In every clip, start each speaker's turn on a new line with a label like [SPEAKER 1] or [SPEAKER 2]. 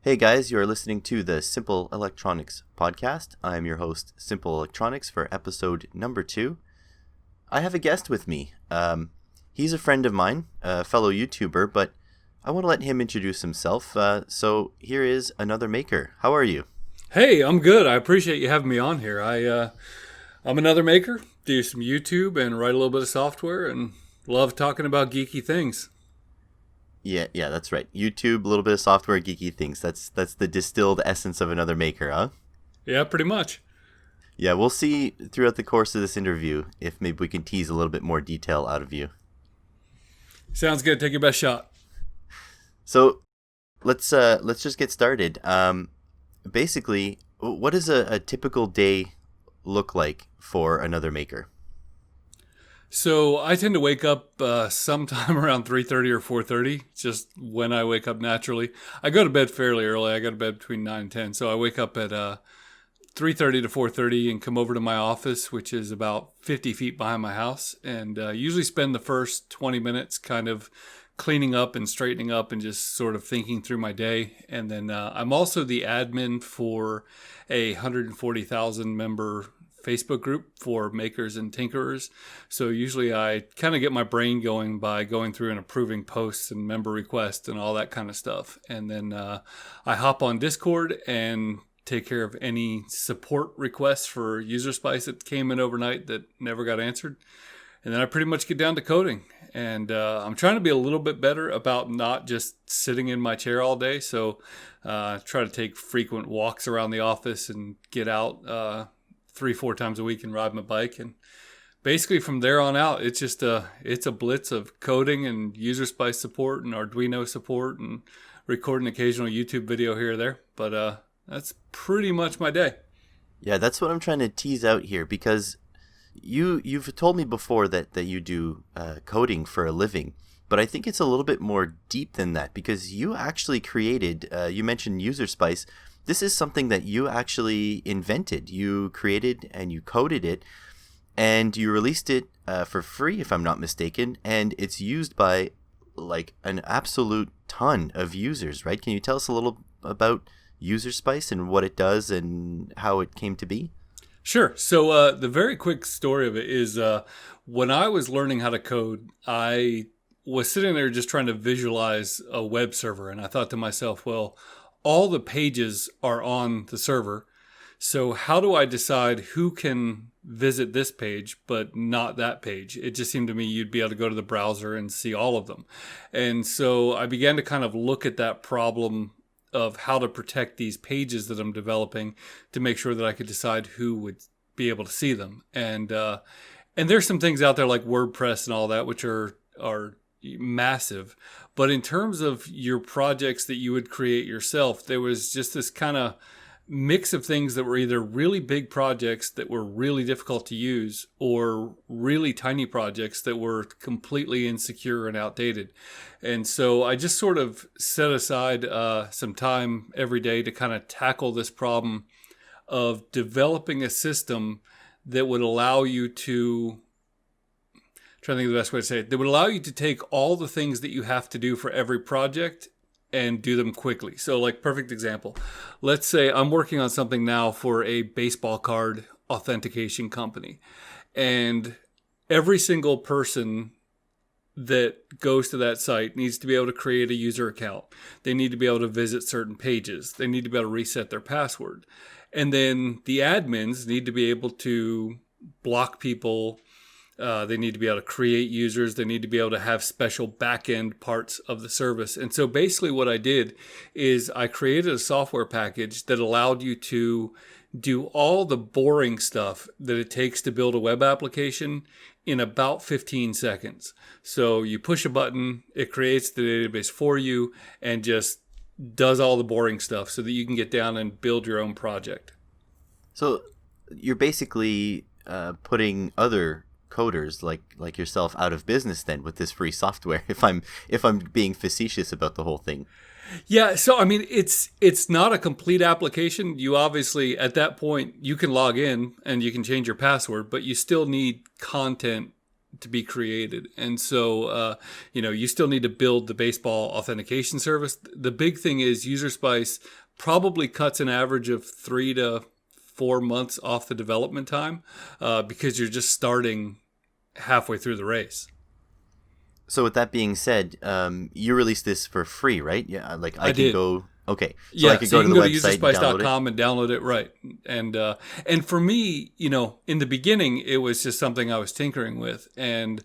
[SPEAKER 1] Hey guys, you are listening to the Simple Electronics podcast. I'm your host, Simple Electronics, for episode number 2. I have a guest with me. He's a friend of mine, a fellow YouTuber, but I want to let him introduce himself. So here is another maker. How are you?
[SPEAKER 2] Hey, I'm good. I appreciate you having me on here. I'm another maker, do some YouTube and write a little bit of software and love talking about geeky things.
[SPEAKER 1] Yeah, that's right. YouTube, a little bit of software, geeky things. That's the distilled essence of another maker, huh?
[SPEAKER 2] Yeah, pretty much.
[SPEAKER 1] Yeah, we'll see throughout the course of this interview if maybe we can tease a little bit more detail out of you.
[SPEAKER 2] Sounds good. Take your best shot.
[SPEAKER 1] So let's just get started. Basically, what does a typical day look like for another maker?
[SPEAKER 2] So I tend to wake up sometime around 3:30 or 4:30, just when I wake up naturally. I go to bed fairly early. I go to bed between 9 and 10. So I wake up at 3:30 to 4:30 and come over to my office, which is about 50 feet behind my house, and usually spend the first 20 minutes kind of cleaning up and straightening up and just sort of thinking through my day. And then I'm also the admin for a 140,000 member Facebook group for makers and tinkerers. So usually I kind of get my brain going by going through and approving posts and member requests and all that kind of stuff. And then I hop on Discord and take care of any support requests for user spice that came in overnight that never got answered. And then I pretty much get down to coding. And I'm trying to be a little bit better about not just sitting in my chair all day. So try to take frequent walks around the office and get out 3-4 times a week and ride my bike. And basically from there on out, it's just it's a blitz of coding and user spice support and Arduino support and recording an occasional YouTube video here or there. But that's pretty much my day.
[SPEAKER 1] Yeah, that's what I'm trying to tease out here, because you've told me before that you do coding for a living, but I think it's a little bit more deep than that, because you actually created, you mentioned user spice. This is something that you actually invented. You created and you coded it, and you released it for free, if I'm not mistaken, and it's used by like an absolute ton of users, right? Can you tell us a little about user spice and what it does and how it came to be?
[SPEAKER 2] Sure. So the very quick story of it is when I was learning how to code, I was sitting there just trying to visualize a web server, and I thought to myself, well, all the pages are on the server. So how do I decide who can visit this page, but not that page? It just seemed to me you'd be able to go to the browser and see all of them. And so I began to kind of look at that problem of how to protect these pages that I'm developing to make sure that I could decide who would be able to see them. And there's some things out there like WordPress and all that, which are massive. But in terms of your projects that you would create yourself, there was just this kind of mix of things that were either really big projects that were really difficult to use, or really tiny projects that were completely insecure and outdated. And so I just sort of set aside some time every day to kind of tackle this problem of developing a system that would allow you to, trying to think of the best way to say it, that would allow you to take all the things that you have to do for every project and do them quickly. So like, perfect example. Let's say I'm working on something now for a baseball card authentication company, and every single person that goes to that site needs to be able to create a user account. They need to be able to visit certain pages. They need to be able to reset their password. And then the admins need to be able to block people. They need to be able to create users. They need to be able to have special back-end parts of the service. And so basically what I did is I created a software package that allowed you to do all the boring stuff that it takes to build a web application in about 15 seconds. So you push a button, it creates the database for you and just does all the boring stuff so that you can get down and build your own project.
[SPEAKER 1] So you're basically putting other coders like yourself out of business then with this free software, if I'm being facetious about the whole thing.
[SPEAKER 2] Yeah, so I mean it's not a complete application. You obviously at that point you can log in and you can change your password, but you still need content to be created. And so, you still need to build the baseball authentication service. The big thing is UserSpice probably cuts an average of 3 to 4 months off the development time because you're just starting halfway through the race.
[SPEAKER 1] So with that being said, you released this for free, right? Yeah, like I
[SPEAKER 2] did.
[SPEAKER 1] Go. Okay,
[SPEAKER 2] So
[SPEAKER 1] I could go to the website,
[SPEAKER 2] userspice.com and download it, right? And for me, in the beginning, it was just something I was tinkering with, and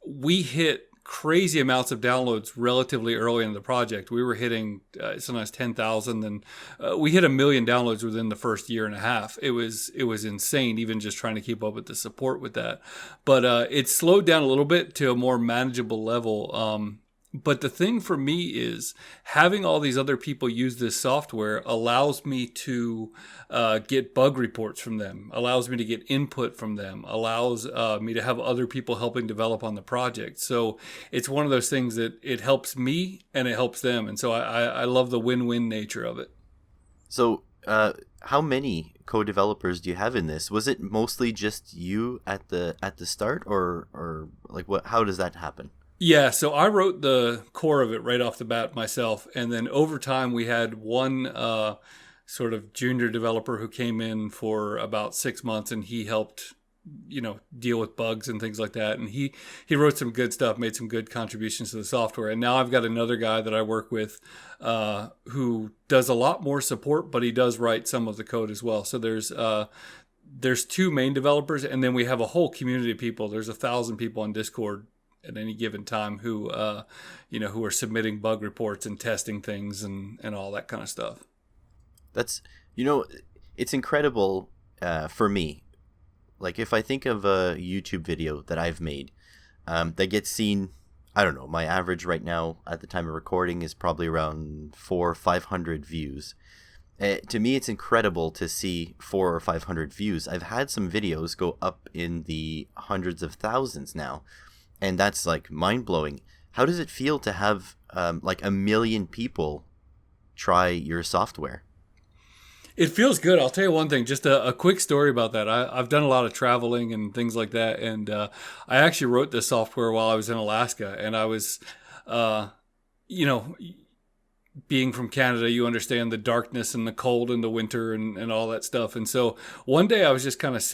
[SPEAKER 2] we hit crazy amounts of downloads relatively early in the project. We were hitting sometimes 10,000, and we hit 1 million downloads within the first year and a half. It was insane, even just trying to keep up with the support with that. But it slowed down a little bit to a more manageable level. But the thing for me is having all these other people use this software allows me to get bug reports from them, allows me to get input from them, allows me to have other people helping develop on the project. So it's one of those things that it helps me and it helps them. And so I love the win-win nature of it.
[SPEAKER 1] So how many co-developers do you have in this? Was it mostly just you at the start, or like what? How does that happen?
[SPEAKER 2] Yeah, so I wrote the core of it right off the bat myself. And then over time, we had one sort of junior developer who came in for about 6 months, and he helped, deal with bugs and things like that. And he wrote some good stuff, made some good contributions to the software. And now I've got another guy that I work with who does a lot more support, but he does write some of the code as well. So there's 2 main developers, and then we have a whole community of people. There's 1,000 people on Discord at any given time who are submitting bug reports and testing things and all that kind of stuff.
[SPEAKER 1] That's, it's incredible for me. Like if I think of a YouTube video that I've made that gets seen, I don't know, my average right now at the time of recording is probably around 400 or 500 views. To me, it's incredible to see 400 or 500 views. I've had some videos go up in the hundreds of thousands now. And that's like mind-blowing. How does it feel to have like 1 million people try your software?
[SPEAKER 2] It feels good. I'll tell you one thing, just a quick story about that. I've done a lot of traveling and things like that. And I actually wrote this software while I was in Alaska. And I was, being from Canada, you understand the darkness and the cold in the winter and all that stuff. And so one day I was just kind of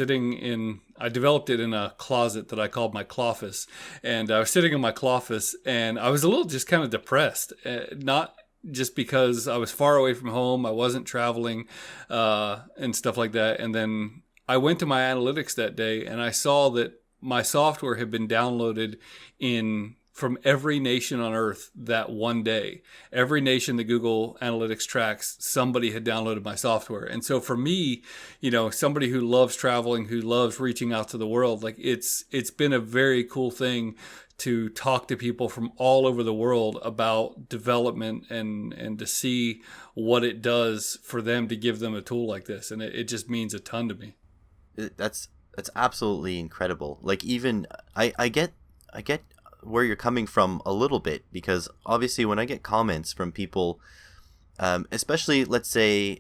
[SPEAKER 2] I developed it in a closet that I called my cloffice. And I was sitting in my cloffice and I was a little just kind of depressed, not just because I was far away from home. I wasn't traveling and stuff like that. And then I went to my analytics that day and I saw that my software had been downloaded from every nation on earth that one day. Every nation that Google Analytics tracks, somebody had downloaded my software. And so for me, somebody who loves traveling, who loves reaching out to the world, like it's been a very cool thing to talk to people from all over the world about development and to see what it does for them to give them a tool like this. And it just means a ton to me.
[SPEAKER 1] That's absolutely incredible. Like even I get where you're coming from a little bit, because obviously when I get comments from people, especially let's say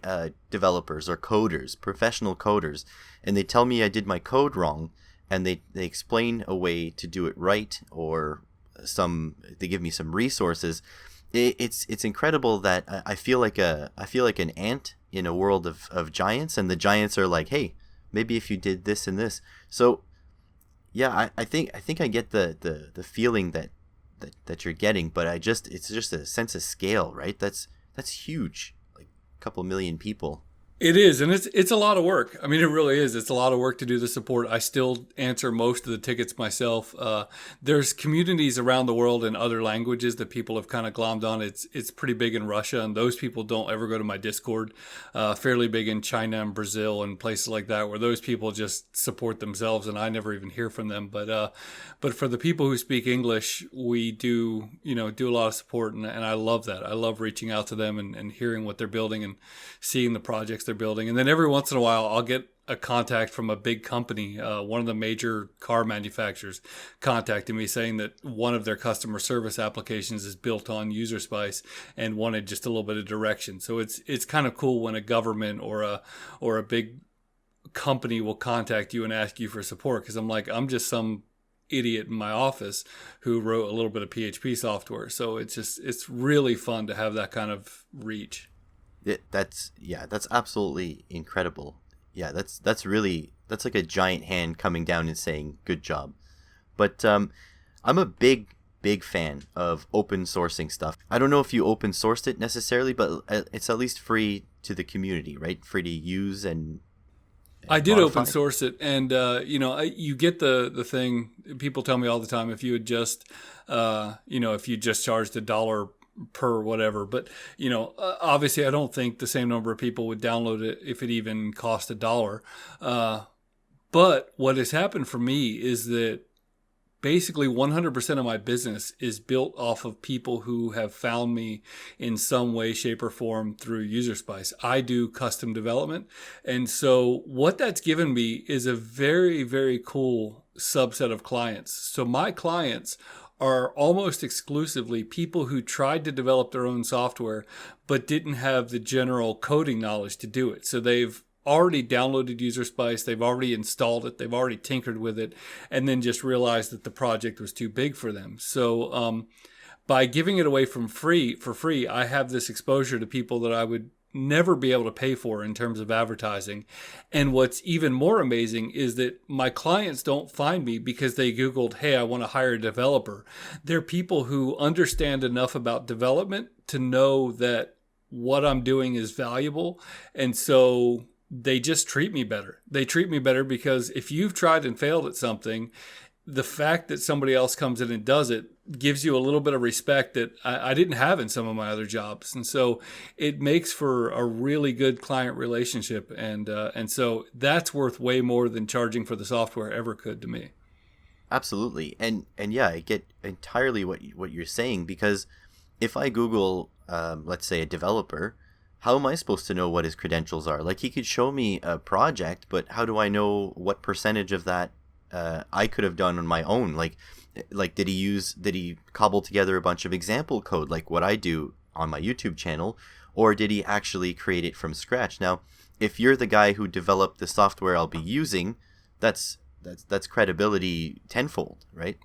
[SPEAKER 1] developers or coders, professional coders, and they tell me I did my code wrong, and they explain a way to do it right, or they give me some resources. It's incredible that I feel like an ant in a world of giants, and the giants are like, hey, maybe if you did this and this. So yeah, I think I get the feeling that you're getting, but it's just a sense of scale, right? That's huge, like a couple million people.
[SPEAKER 2] It is, and it's a lot of work. I mean, it really is. It's a lot of work to do the support. I still answer most of the tickets myself. There's communities around the world in other languages that people have kind of glommed on. It's pretty big in Russia, and those people don't ever go to my Discord. Fairly big in China and Brazil and places like that, where those people just support themselves, and I never even hear from them. But for the people who speak English, we do a lot of support, and I love that. I love reaching out to them and hearing what they're building and seeing the projects they're building. And then every once in a while I'll get a contact from a big company, one of the major car manufacturers contacting me saying that one of their customer service applications is built on UserSpice and wanted just a little bit of direction. So it's kind of cool when a government or a big company will contact you and ask you for support, because I'm just some idiot in my office who wrote a little bit of PHP software. So it's really fun to have that kind of reach.
[SPEAKER 1] That's absolutely incredible. Yeah, that's like a giant hand coming down and saying good job. But I'm a big fan of open sourcing stuff. I don't know if you open sourced it necessarily, but it's at least free to the community, right? Free to use and
[SPEAKER 2] I did
[SPEAKER 1] modify.
[SPEAKER 2] open source it, and you get the thing. People tell me all the time, if you had just, if you just charged $1 per whatever, but obviously, I don't think the same number of people would download it if it even cost $1. But what has happened for me is that basically 100% of my business is built off of people who have found me in some way, shape, or form through UserSpice. I do custom development. And so what that's given me is a very, very cool subset of clients. So my clients are almost exclusively people who tried to develop their own software, but didn't have the general coding knowledge to do it. So they've already downloaded UserSpice, they've already installed it, they've already tinkered with it, and then just realized that the project was too big for them. So by giving it away for free, I have this exposure to people that I would never be able to pay for in terms of advertising. And what's even more amazing is that my clients don't find me because they Googled, hey, I want to hire a developer. They're people who understand enough about development to know that what I'm doing is valuable. And so they just treat me better. They treat me better because if you've tried and failed at something, the fact that somebody else comes in and does it gives you a little bit of respect that I didn't have in some of my other jobs. And so it makes for a really good client relationship. And so that's worth way more than charging for the software ever could to me.
[SPEAKER 1] Absolutely. And yeah, I get entirely what you're saying, because if I Google, let's say, a developer, how am I supposed to know what his credentials are? Like, he could show me a project, but how do I know what percentage of that I could have done on my own? Like did he cobble together a bunch of example code like what I do on my YouTube channel, or did he actually create it from scratch? Now, if you're the guy who developed the software I'll be using, that's credibility tenfold, right?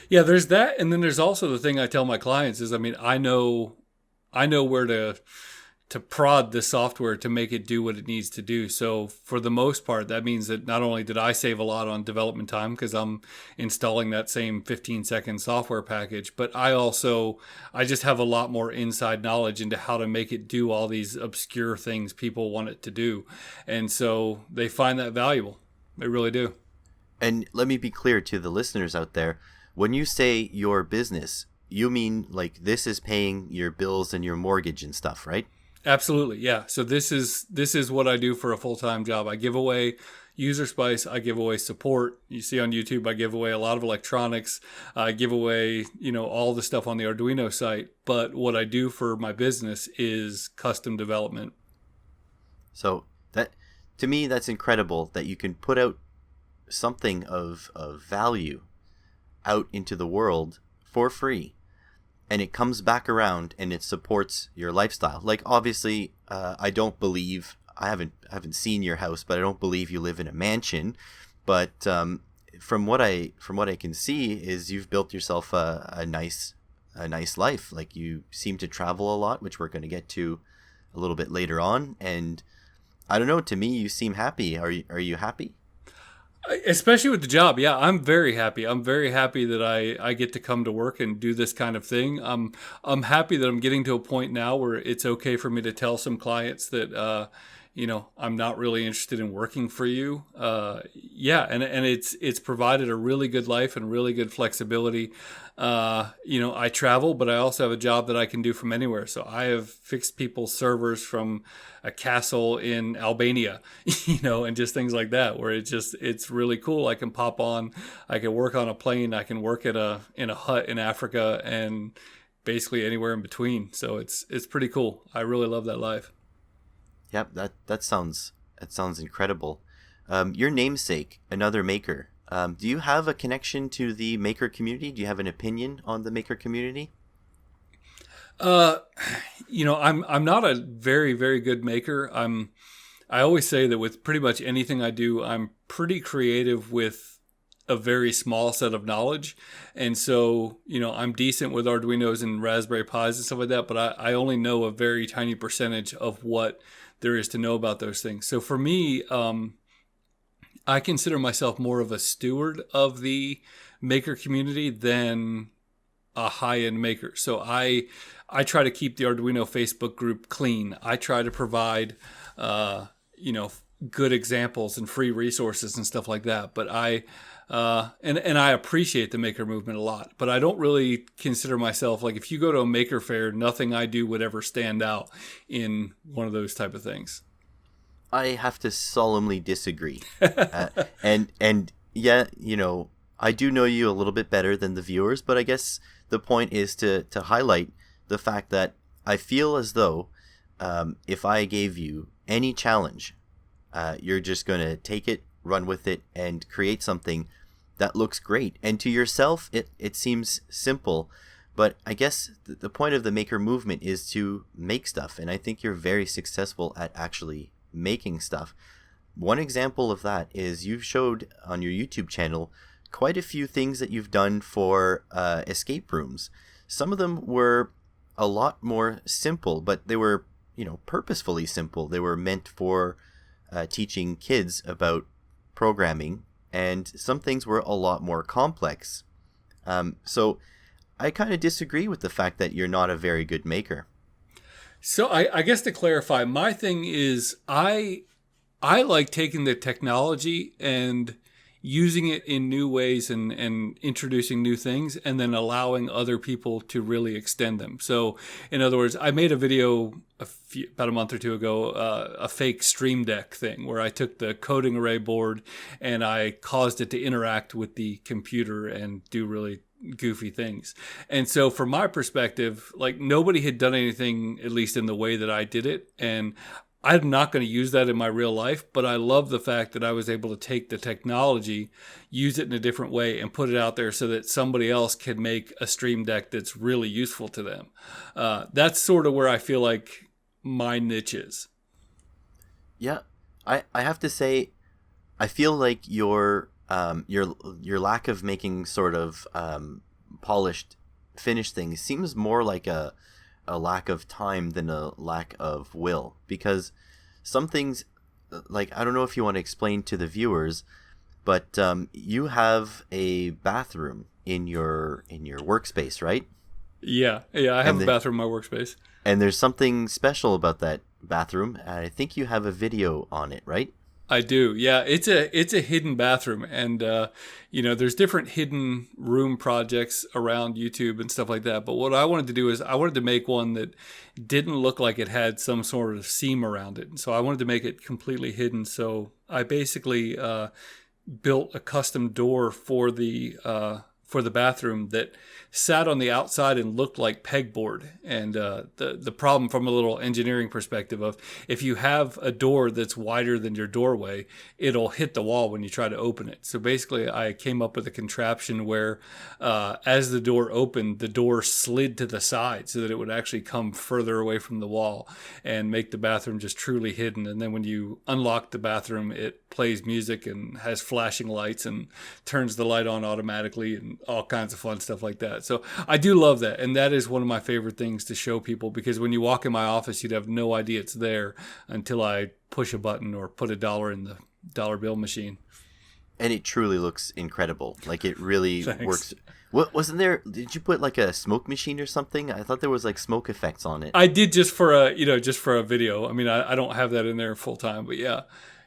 [SPEAKER 2] Yeah, there's that, and then there's also the thing I tell my clients is, I know where to prod the software to make it do what it needs to do. So for the most part, that means that not only did I save a lot on development time because I'm installing that same 15-second software package, but I just have a lot more inside knowledge into how to make it do all these obscure things people want it to do. And so they find that valuable. They really do.
[SPEAKER 1] And let me be clear to the listeners out there. When you say your business, you mean like this is paying your bills and your mortgage and stuff, right?
[SPEAKER 2] Absolutely, yeah. So this is what I do for a full-time job. I give away UserSpice. I give away support. You see on YouTube, I give away a lot of electronics. I give away, all the stuff on the Arduino site. But what I do for my business is custom development.
[SPEAKER 1] So that, to me, that's incredible that you can put out something of value out into the world for free, and it comes back around and it supports your lifestyle. Like, obviously, I don't believe, I haven't seen your house, but I don't believe you live in a mansion. But from what I can see is you've built yourself a nice life. Like, you seem to travel a lot, which we're going to get to a little bit later on. And I don't know, to me, you seem happy. Are you happy?
[SPEAKER 2] Especially with the job. Yeah, I'm very happy. I'm very happy that I get to come to work and do this kind of thing. I'm happy that I'm getting to a point now where it's okay for me to tell some clients that, I'm not really interested in working for you. Yeah. And it's provided a really good life and really good flexibility. I travel, but I also have a job that I can do from anywhere. So I have fixed people's servers from a castle in Albania, and just things like that, where it's really cool. I can pop on, I can work on a plane, I can work in a hut in Africa, and basically anywhere in between. So it's pretty cool. I really love that life.
[SPEAKER 1] Yep, that sounds incredible. Your namesake, another maker. Do you have a connection to the maker community? Do you have an opinion on the maker community?
[SPEAKER 2] I'm not a very, very good maker. I always say that with pretty much anything I do, I'm pretty creative with a very small set of knowledge. And so, I'm decent with Arduinos and Raspberry Pis and stuff like that, but I only know a very tiny percentage of what there is to know about those things. So for me, I consider myself more of a steward of the maker community than a high-end maker. So I try to keep the Arduino Facebook group clean. I try to provide, good examples and free resources and stuff like that. But I appreciate the maker movement a lot. But I don't really consider myself, like, if you go to a maker fair, nothing I do would ever stand out in one of those type of things.
[SPEAKER 1] I have to solemnly disagree. And yeah, I do know you a little bit better than the viewers, but I guess the point is to highlight the fact that I feel as though if I gave you any challenge, you're just going to take it, run with it, and create something that looks great. And to yourself, it seems simple, but I guess the point of the maker movement is to make stuff, and I think you're very successful at actually making stuff. One example of that is you showed on your YouTube channel quite a few things that you've done for escape rooms. Some of them were a lot more simple, but they were, purposefully simple. They were meant for teaching kids about programming, and some things were a lot more complex. So I kind of disagree with the fact that you're not a very good maker.
[SPEAKER 2] So I guess to clarify, my thing is I like taking the technology and using it in new ways and introducing new things, and then allowing other people to really extend them. So in other words, I made a video about a month or two ago, a fake Stream Deck thing where I took the coding array board and I caused it to interact with the computer and do really goofy things. And so from my perspective, like, nobody had done anything, at least in the way that I did it. And I'm not going to use that in my real life, but I love the fact that I was able to take the technology, use it in a different way, and put it out there so that somebody else can make a Stream Deck that's really useful to them. That's sort of where I feel like my niche is.
[SPEAKER 1] Yeah, I have to say, I feel like your lack of making sort of polished, finished things seems more like a lack of time than a lack of will, because some things, like, I don't know if you want to explain to the viewers, but you have a bathroom in your workspace, right?
[SPEAKER 2] Yeah, I have a bathroom in my workspace.
[SPEAKER 1] And there's something special about that bathroom. I think you have a video on it, right?
[SPEAKER 2] I do. Yeah, it's a hidden bathroom, and there's different hidden room projects around YouTube and stuff like that. But what I wanted to do is I wanted to make one that didn't look like it had some sort of seam around it. So I wanted to make it completely hidden. So I basically built a custom door for the bathroom that sat on the outside and looked like pegboard. And the problem from a little engineering perspective of, if you have a door that's wider than your doorway, it'll hit the wall when you try to open it. So basically I came up with a contraption where as the door opened, the door slid to the side so that it would actually come further away from the wall and make the bathroom just truly hidden. And then when you unlock the bathroom, it plays music and has flashing lights and turns the light on automatically and all kinds of fun stuff like that. So I do love that. And that is one of my favorite things to show people, because when you walk in my office, you'd have no idea it's there until I push a button or put $1 in the dollar bill machine.
[SPEAKER 1] And it truly looks incredible. Like, it really works. What wasn't there? Did you put like a smoke machine or something? I thought there was like smoke effects on it.
[SPEAKER 2] I did just for a video. I mean, I don't have that in there full time, but yeah.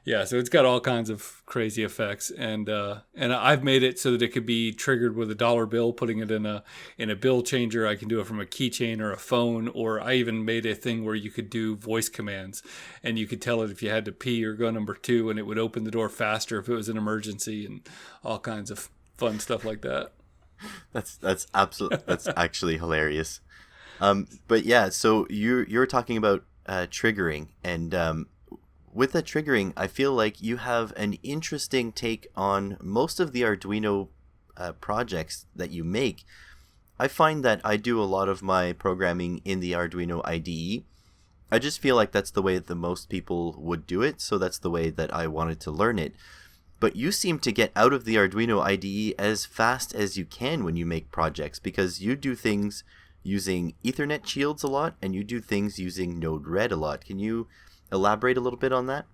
[SPEAKER 2] Yeah, so it's got all kinds of crazy effects, and I've made it so that it could be triggered with a dollar bill, putting it in a bill changer. I can do it from a keychain or a phone, or I even made a thing where you could do voice commands, and you could tell it if you had to pee or go number 2, and it would open the door faster if it was an emergency, and all kinds of fun stuff like that.
[SPEAKER 1] That's actually hilarious. But yeah, so you're talking about triggering, and with that triggering, I feel like you have an interesting take on most of the Arduino projects that you make. I find that I do a lot of my programming in the Arduino IDE. I just feel like that's the way that most people would do it, so that's the way that I wanted to learn it. But you seem to get out of the Arduino IDE as fast as you can when you make projects, because you do things using Ethernet shields a lot, and you do things using Node-RED a lot. Can you elaborate a little bit on that?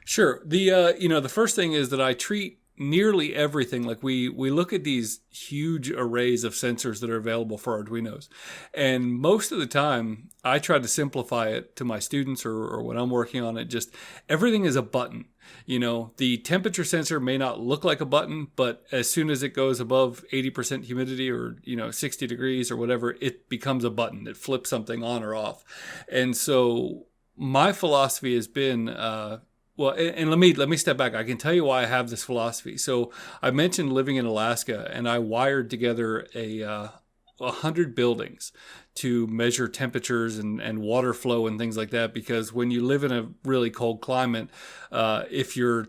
[SPEAKER 2] Sure. The first thing is that I treat nearly everything like we look at these huge arrays of sensors that are available for Arduinos, and most of the time I try to simplify it to my students or when I'm working on it. Just everything is a button. The temperature sensor may not look like a button, but as soon as it goes above 80% humidity or 60 degrees or whatever, it becomes a button. It flips something on or off. And so my philosophy has been well, and let me step back. I can tell you why I have this philosophy. So I mentioned living in Alaska, and I wired together 100 buildings to measure temperatures and water flow and things like that. Because when you live in a really cold climate, if your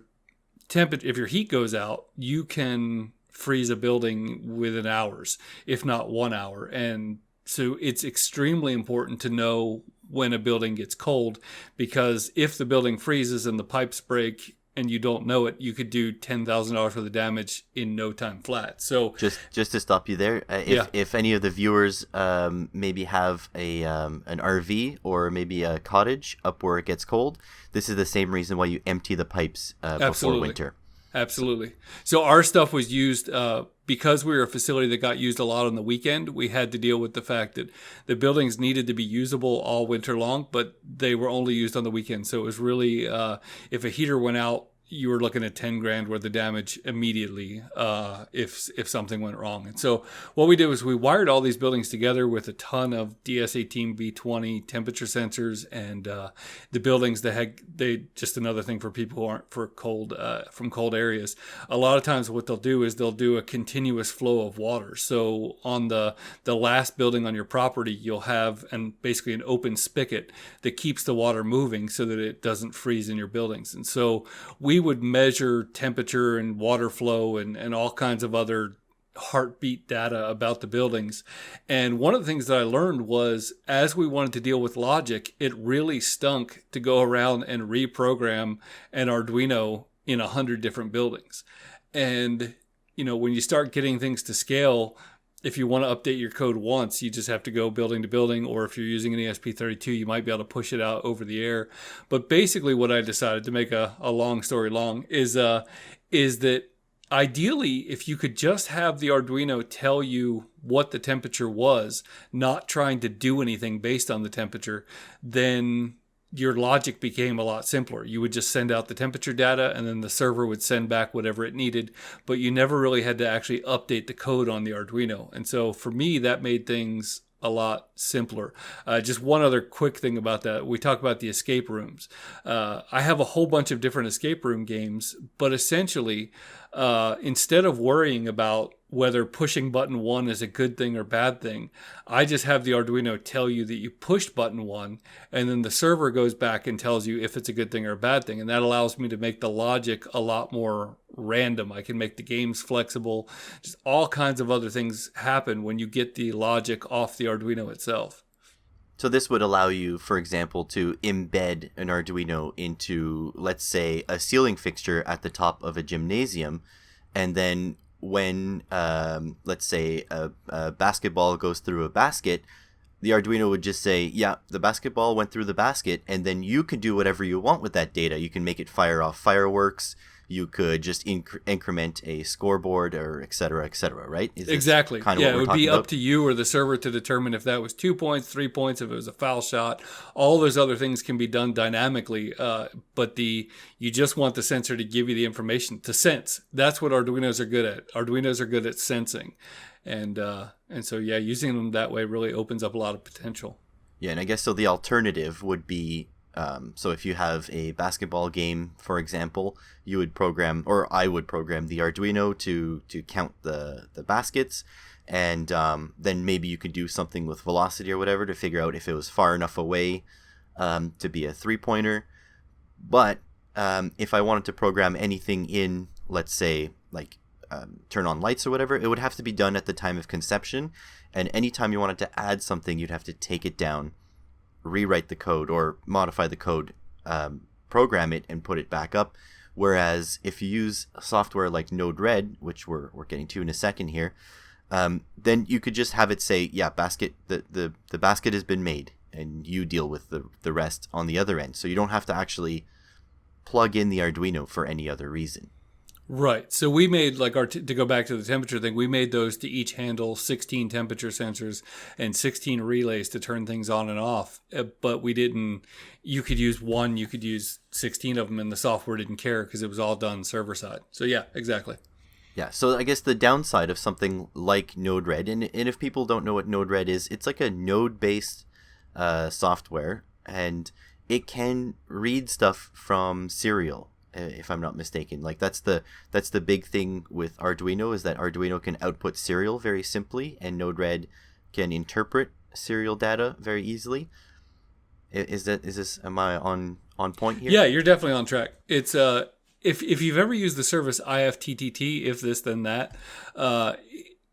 [SPEAKER 2] heat goes out, you can freeze a building within hours, if not 1 hour. And so it's extremely important to know when a building gets cold, because if the building freezes and the pipes break and you don't know it, you could do $10,000 worth of damage in no time flat. So
[SPEAKER 1] just to stop you there, if any of the viewers maybe have an RV or maybe a cottage up where it gets cold, this is the same reason why you empty the pipes before winter.
[SPEAKER 2] Absolutely. So our stuff was used because we were a facility that got used a lot on the weekend. We had to deal with the fact that the buildings needed to be usable all winter long, but they were only used on the weekend. So it was really, if a heater went out, you were looking at 10 grand worth of damage immediately if something went wrong. And so what we did was we wired all these buildings together with a ton of DS18 V20 temperature sensors, and the buildings they just another thing for people who aren't from cold areas. A lot of times what they'll do is they'll do a continuous flow of water. So on the last building on your property, you'll have basically an open spigot that keeps the water moving so that it doesn't freeze in your buildings. And so we would measure temperature and water flow and all kinds of other heartbeat data about the buildings. And one of the things that I learned was, as we wanted to deal with logic, it really stunk to go around and reprogram an Arduino in 100 different buildings. And, when you start getting things to scale, if you want to update your code once, you just have to go building to building, or if you're using an ESP32, you might be able to push it out over the air. But basically what I decided, to make a long story long, is that ideally, if you could just have the Arduino tell you what the temperature was, not trying to do anything based on the temperature, then your logic became a lot simpler. You would just send out the temperature data, and then the server would send back whatever it needed, but you never really had to actually update the code on the Arduino. And so for me, that made things a lot simpler. Just one other quick thing about that. We talk about the escape rooms. I have a whole bunch of different escape room games, but essentially, instead of worrying about whether pushing button 1 is a good thing or bad thing, I just have the Arduino tell you that you pushed button 1, and then the server goes back and tells you if it's a good thing or a bad thing. And that allows me to make the logic a lot more random. I can make the games flexible. Just all kinds of other things happen when you get the logic off the Arduino itself.
[SPEAKER 1] So this would allow you, for example, to embed an Arduino into, let's say, a ceiling fixture at the top of a gymnasium, and then when, let's say, a basketball goes through a basket, the Arduino would just say, yeah, the basketball went through the basket, and then you can do whatever you want with that data. You can make it fire off fireworks. You could just increment a scoreboard, or et cetera, right?
[SPEAKER 2] Exactly. Yeah, it would be up to you or the server to determine if that was 2 points, 3 points, if it was a foul shot. All those other things can be done dynamically, but you just want the sensor to give you the information to sense. That's what Arduinos are good at. Arduinos are good at sensing, and so yeah, using them that way really opens up a lot of potential.
[SPEAKER 1] Yeah, and I guess so. The alternative would be. So if you have a basketball game, for example, you would program, or I would program the Arduino to count the baskets, and then maybe you could do something with velocity or whatever to figure out if it was far enough away to be a 3-pointer. But if I wanted to program anything in, let's say, like turn on lights or whatever, it would have to be done at the time of conception, and anytime you wanted to add something, you'd have to take it down, rewrite the code or modify the code, program it, and put it back up, Whereas if you use software like Node-RED, which we're getting to in a second here, then you could just have it say, yeah, the basket has been made, and you deal with the rest on the other end. So you don't have to actually plug in the Arduino for any other reason.
[SPEAKER 2] Right. So we made like to go back to the temperature thing, we made those to each handle 16 temperature sensors and 16 relays to turn things on and off. But we didn't, you could use one, you could use 16 of them, and the software didn't care because it was all done server side. So yeah, exactly.
[SPEAKER 1] Yeah. So I guess the downside of something like Node-RED, and if people don't know what Node-RED is, it's like a node-based software, and it can read stuff from serial, if I'm not mistaken. Like that's the big thing with Arduino, is that Arduino can output serial very simply, and Node-RED can interpret serial data very easily. Am I on point here?
[SPEAKER 2] Yeah, you're definitely on track. It's if you've ever used the service IFTTT, if this then that,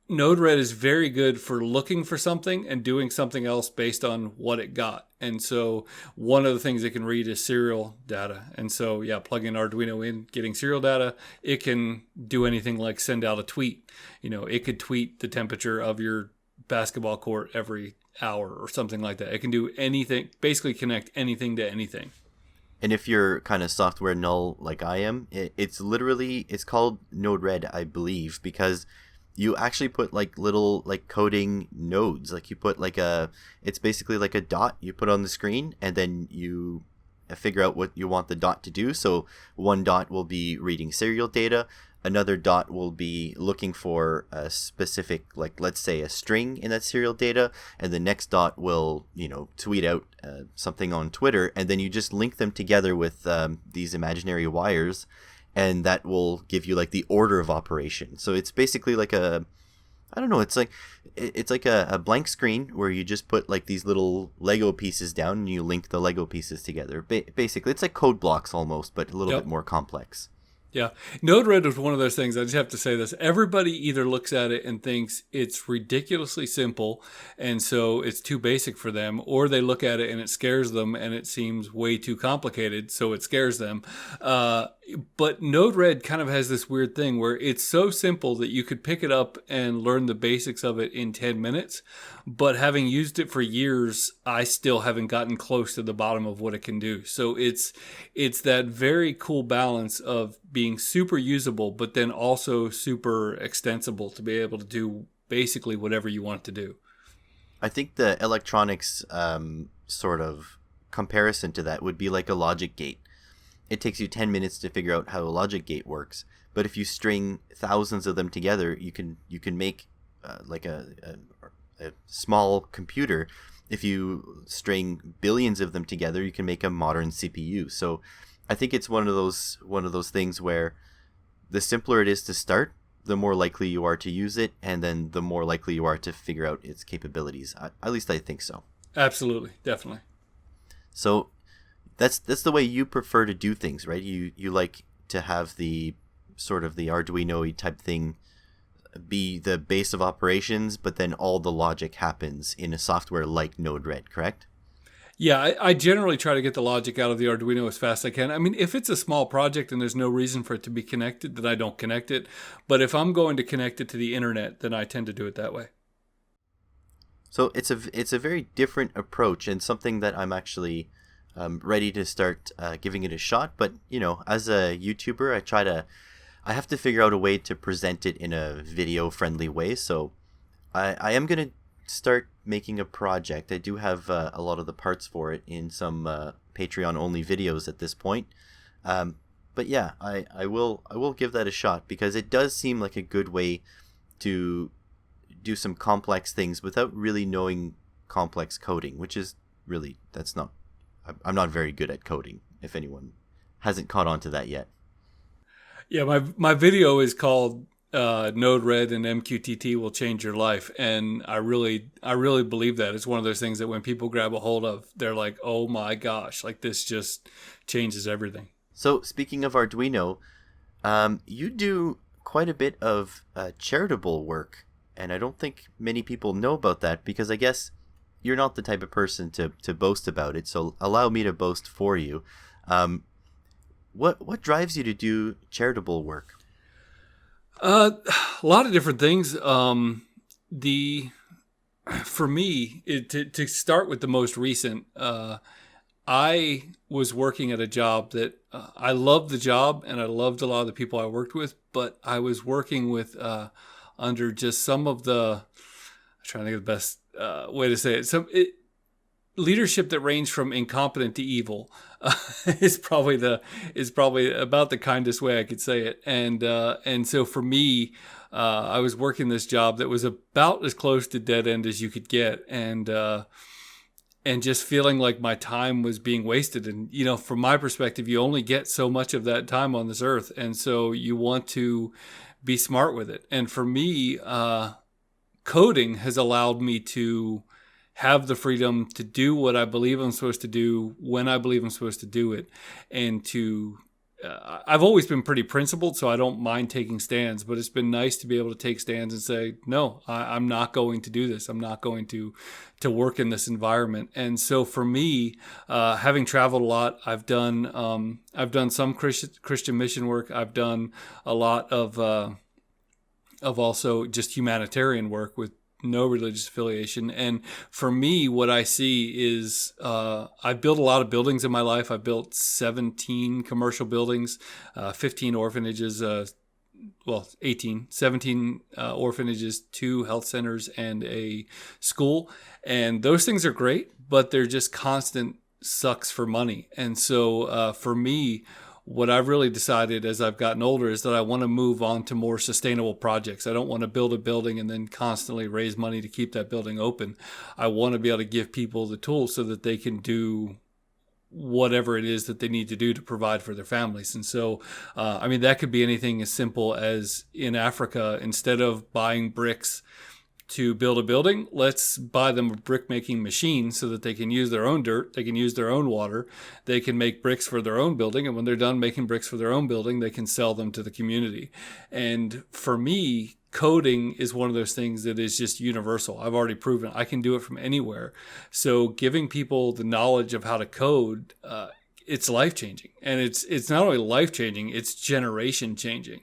[SPEAKER 2] Node-RED is very good for looking for something and doing something else based on what it got. And so one of the things it can read is serial data. And so, yeah, plugging Arduino in, getting serial data, it can do anything like send out a tweet. You know, it could tweet the temperature of your basketball court every hour or something like that. It can do anything, basically connect anything to anything.
[SPEAKER 1] And if you're kind of software null like I am, it's called Node-RED, I believe, because you actually put like little like coding nodes. Like you put it's basically like a dot you put on the screen, and then you figure out what you want the dot to do. So one dot will be reading serial data. Another dot will be looking for a specific, like let's say a string in that serial data. And the next dot will, tweet out something on Twitter. And then you just link them together with these imaginary wires, and that will give you like the order of operation. So it's basically like it's like a blank screen where you just put like these little Lego pieces down and you link the Lego pieces together. Basically, it's like code blocks almost, but a little bit more complex.
[SPEAKER 2] Yeah. Node-RED was one of those things, I just have to say this. Everybody either looks at it and thinks it's ridiculously simple, and so it's too basic for them, or they look at it and it scares them and it seems way too complicated, so it scares them. But Node-RED kind of has this weird thing where it's so simple that you could pick it up and learn the basics of it in 10 minutes. But having used it for years, I still haven't gotten close to the bottom of what it can do. So it's that very cool balance of being super usable, but then also super extensible to be able to do basically whatever you want it to do.
[SPEAKER 1] I think the electronics sort of comparison to that would be like a logic gate. It takes you 10 minutes to figure out how a logic gate works, but if you string thousands of them together, you can make like a small computer. If you string billions of them together, you can make a modern CPU. So I think it's one of those things where the simpler it is to start, the more likely you are to use it, and then the more likely you are to figure out its capabilities. At least I think so.
[SPEAKER 2] Absolutely, definitely.
[SPEAKER 1] So that's the way you prefer to do things, right? You like to have the sort of the Arduino type thing be the base of operations, but then all the logic happens in a software like Node-RED, correct?
[SPEAKER 2] Yeah, I generally try to get the logic out of the Arduino as fast as I can. I mean, if it's a small project and there's no reason for it to be connected, then I don't connect it. But if I'm going to connect it to the internet, then I tend to do it that way.
[SPEAKER 1] So it's a very different approach, and something that I'm actually ready to start giving it a shot. But as a YouTuber, I have to figure out a way to present it in a video friendly way. So I am going to start making a project. I do have a lot of the parts for it in some Patreon only videos at this point. But yeah, I will give that a shot, because it does seem like a good way to do some complex things without really knowing complex coding, which is really, I'm not very good at coding, if anyone hasn't caught on to that yet.
[SPEAKER 2] Yeah, my video is called Node-RED and MQTT will change your life, and I really believe that. It's one of those things that when people grab a hold of, they're like, oh my gosh, like this just changes everything.
[SPEAKER 1] So speaking of Arduino, you do quite a bit of charitable work, and I don't think many people know about that, because I guess you're not the type of person to boast about it, so allow me to boast for you. What drives you to do charitable work?
[SPEAKER 2] A lot of different things. The For me, to start with the most recent, I was working at a job that I loved the job and I loved a lot of the people I worked with, but I was working with under just some of the, I'm trying to think of the best way to say it. Leadership that ranged from incompetent to evil is probably about the kindest way I could say it. And so for me, I was working this job that was about as close to dead end as you could get, and just feeling like my time was being wasted. And from my perspective, you only get so much of that time on this earth, and so you want to be smart with it. And for me, coding has allowed me to have the freedom to do what I believe I'm supposed to do when I believe I'm supposed to do it. And I've always been pretty principled, so I don't mind taking stands, but it's been nice to be able to take stands and say, no, I'm not going to do this. I'm not going to work in this environment. And so for me, having traveled a lot, I've done some Christian mission work. I've done a lot of also just humanitarian work with no religious affiliation. And for me, what I see is I've built a lot of buildings in my life. I've built 17 commercial buildings, 15 orphanages, 17 orphanages, 2 health centers, and a school. And those things are great, but they're just constant sucks for money. And so for me, what I've really decided as I've gotten older is that I want to move on to more sustainable projects. I don't want to build a building and then constantly raise money to keep that building open. I want to be able to give people the tools so that they can do whatever it is that they need to do to provide for their families. And so, that could be anything as simple as in Africa, instead of buying bricks to build a building, let's buy them a brick making machine so that they can use their own dirt, they can use their own water, they can make bricks for their own building, and when they're done making bricks for their own building, they can sell them to the community. And for me, coding is one of those things that is just universal. I've already proven I can do it from anywhere. So giving people the knowledge of how to code, it's life-changing. And it's not only life-changing, it's generation-changing.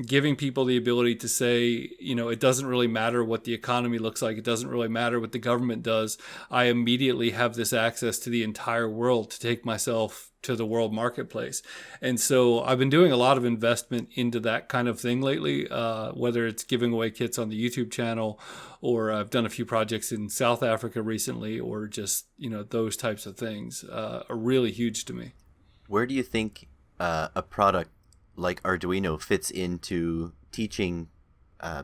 [SPEAKER 2] Giving people the ability to say, it doesn't really matter what the economy looks like. It doesn't really matter what the government does. I immediately have this access to the entire world to take myself to the world marketplace. And so I've been doing a lot of investment into that kind of thing lately, whether it's giving away kits on the YouTube channel, or I've done a few projects in South Africa recently, or just, those types of things are really huge to me.
[SPEAKER 1] Where do you think a product like Arduino fits into teaching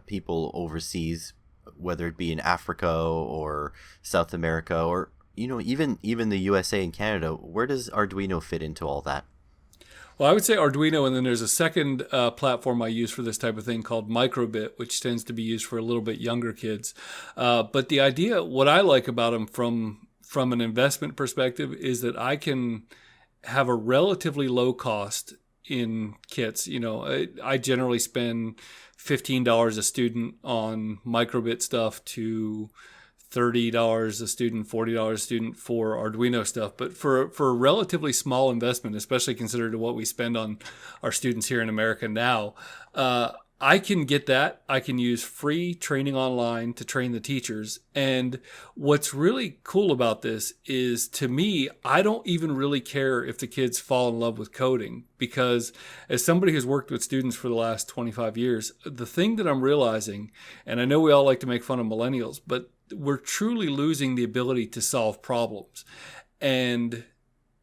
[SPEAKER 1] people overseas, whether it be in Africa or South America, or even the USA and Canada? Where does Arduino fit into all that?
[SPEAKER 2] Well, I would say Arduino, and then there's a second platform I use for this type of thing called Microbit, which tends to be used for a little bit younger kids. But the idea, what I like about them from an investment perspective, is that I can have a relatively low cost in kits. I generally spend $15 a student on Microbit stuff to $30 a student, $40 a student for Arduino stuff. But for a relatively small investment, especially considered to what we spend on our students here in America now, I can get that. I can use free training online to train the teachers. And what's really cool about this is, to me, I don't even really care if the kids fall in love with coding, because as somebody who's worked with students for the last 25 years, the thing that I'm realizing, and I know we all like to make fun of millennials, but we're truly losing the ability to solve problems. And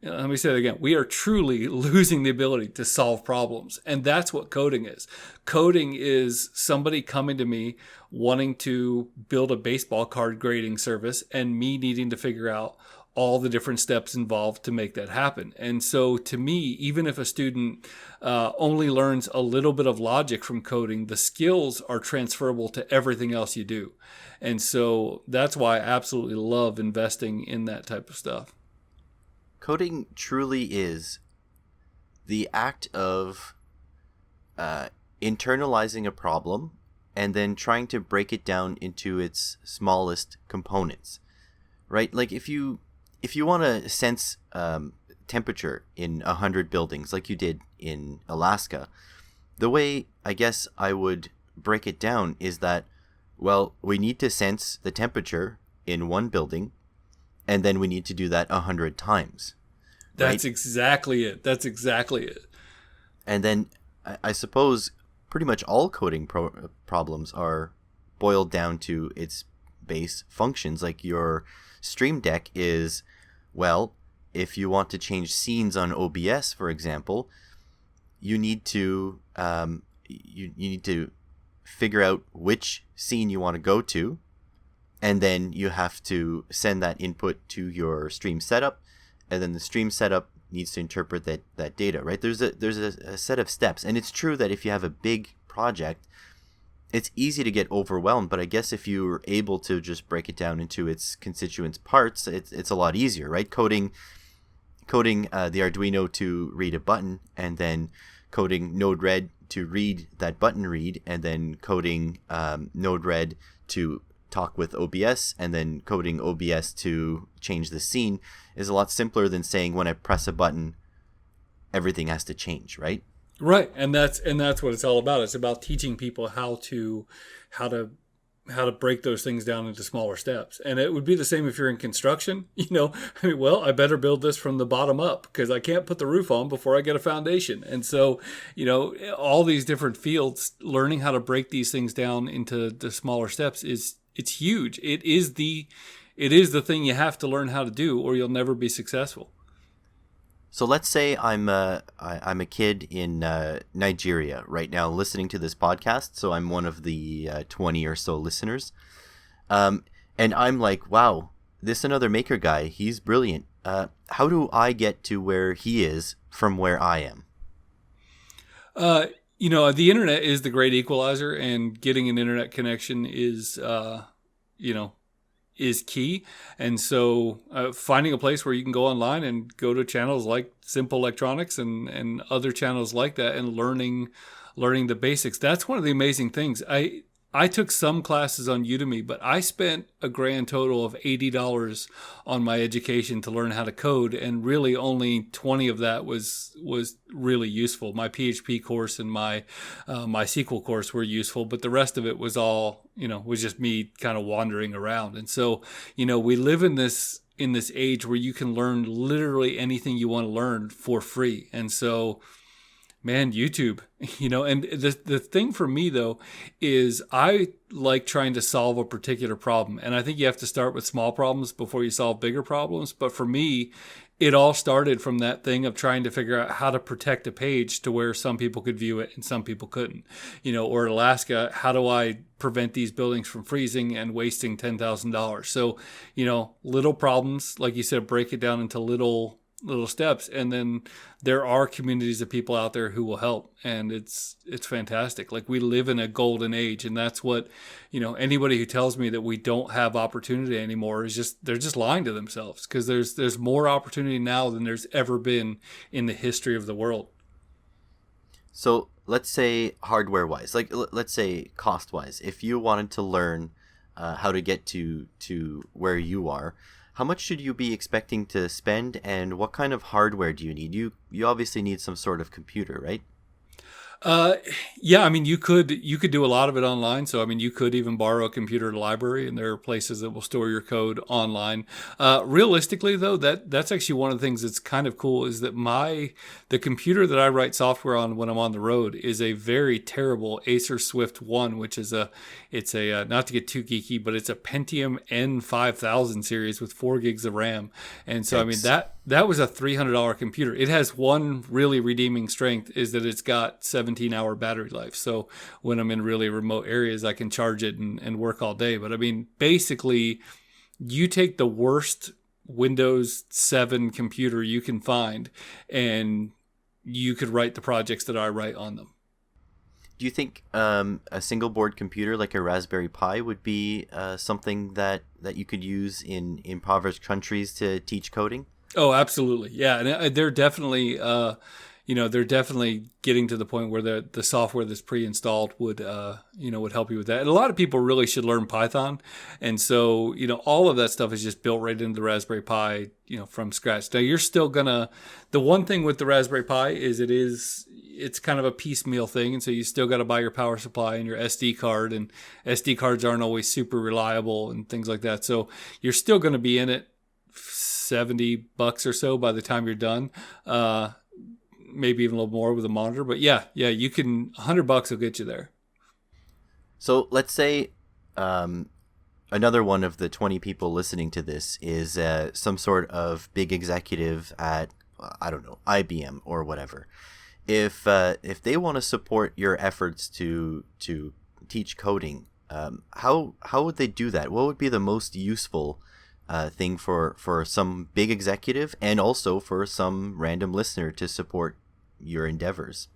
[SPEAKER 2] let me say it again. We are truly losing the ability to solve problems. And that's what coding is. Coding is somebody coming to me wanting to build a baseball card grading service, and me needing to figure out all the different steps involved to make that happen. And so to me, even if a student only learns a little bit of logic from coding, the skills are transferable to everything else you do. And so that's why I absolutely love investing in that type of stuff.
[SPEAKER 1] Coding truly is the act of internalizing a problem and then trying to break it down into its smallest components, right? Like if you want to sense temperature in 100 buildings like you did in Alaska, the way I guess I would break it down is that, well, we need to sense the temperature in one building, and then we need to do that 100 times.
[SPEAKER 2] That's exactly it. That's exactly it.
[SPEAKER 1] And then I suppose pretty much all coding problems are boiled down to its base functions. Like your Stream Deck is, well, if you want to change scenes on OBS, for example, you need to you need to figure out which scene you want to go to, and then you have to send that input to your stream setup, and then the stream setup needs to interpret that data, right? There's a set of steps, and it's true that if you have a big project, it's easy to get overwhelmed, but I guess if you're able to just break it down into its constituent parts, it's a lot easier, right? Coding the Arduino to read a button, and then coding Node-RED to read that button read, and then coding Node-RED to talk with OBS, and then coding OBS to change the scene is a lot simpler than saying when I press a button, everything has to change, right?
[SPEAKER 2] Right, and that's what it's all about. It's about teaching people how to break those things down into smaller steps. And it would be the same if you're in construction. Well, I better build this from the bottom up because I can't put the roof on before I get a foundation. And so, all these different fields, learning how to break these things down into the smaller steps it's huge. It is the thing you have to learn how to do, or you'll never be successful.
[SPEAKER 1] So let's say I'm a kid in Nigeria right now listening to this podcast. So I'm one of the 20 or so listeners. And I'm like, wow, this another maker guy, he's brilliant. How do I get to where he is from where I am?
[SPEAKER 2] The internet is the great equalizer, and getting an internet connection is key. And so finding a place where you can go online and go to channels like Simple Electronics and other channels like that, and learning the basics. That's one of the amazing things. I took some classes on Udemy, but I spent a grand total of $80 on my education to learn how to code, and really only 20 of that was really useful. My PHP course and my SQL course were useful, but the rest of it was all, was just me kind of wandering around. And so, we live in this age where you can learn literally anything you want to learn for free. And so, man, YouTube, and the thing for me, though, is I like trying to solve a particular problem. And I think you have to start with small problems before you solve bigger problems. But for me, it all started from that thing of trying to figure out how to protect a page to where some people could view it and some people couldn't. Or Alaska, how do I prevent these buildings from freezing and wasting $10,000? So, little problems, like you said, break it down into little steps, and then there are communities of people out there who will help, and it's fantastic. Like, we live in a golden age, and that's what anybody who tells me that we don't have opportunity anymore they're just lying to themselves, because there's more opportunity now than there's ever been in the history of the world.
[SPEAKER 1] So let's say hardware wise, like let's say cost wise, if you wanted to learn how to get to where you are, how much should you be expecting to spend, and what kind of hardware do you need? You obviously need some sort of computer, right?
[SPEAKER 2] Yeah, I mean, you could do a lot of it online. So, I mean, you could even borrow a computer at a library, and there are places that will store your code online. Realistically, though, that's actually one of the things that's kind of cool, is that the computer that I write software on when I'm on the road is a very terrible Acer Swift 1, which is it's a not to get too geeky, but it's a Pentium N5000 series with 4 gigs of RAM. And so, Thanks. I mean, that was a $300 computer. It has one really redeeming strength, is that it's got 17-hour battery life. So when I'm in really remote areas, I can charge it and work all day. But I mean, basically, you take the worst Windows 7 computer you can find, and you could write the projects that I write on them.
[SPEAKER 1] Do you think a single board computer like a Raspberry Pi would be something that you could use in impoverished countries to teach coding?
[SPEAKER 2] Oh, absolutely. Yeah. And they're definitely, they're definitely getting to the point where the software that's pre-installed would would help you with that. And a lot of people really should learn Python, and so all of that stuff is just built right into the Raspberry Pi, from scratch. Now you're still gonna. The one thing with the Raspberry Pi is it's kind of a piecemeal thing, and so you still got to buy your power supply and your SD card, and SD cards aren't always super reliable and things like that. So you're still going to be in it $70 or so by the time you're done. Maybe even a little more with a monitor, but yeah, you can. $100 will get you there.
[SPEAKER 1] So let's say another one of the 20 people listening to this is some sort of big executive at, I don't know, IBM or whatever. If they want to support your efforts to teach coding, how would they do that? What would be the most useful thing for some big executive and also for some random listener to support your endeavors?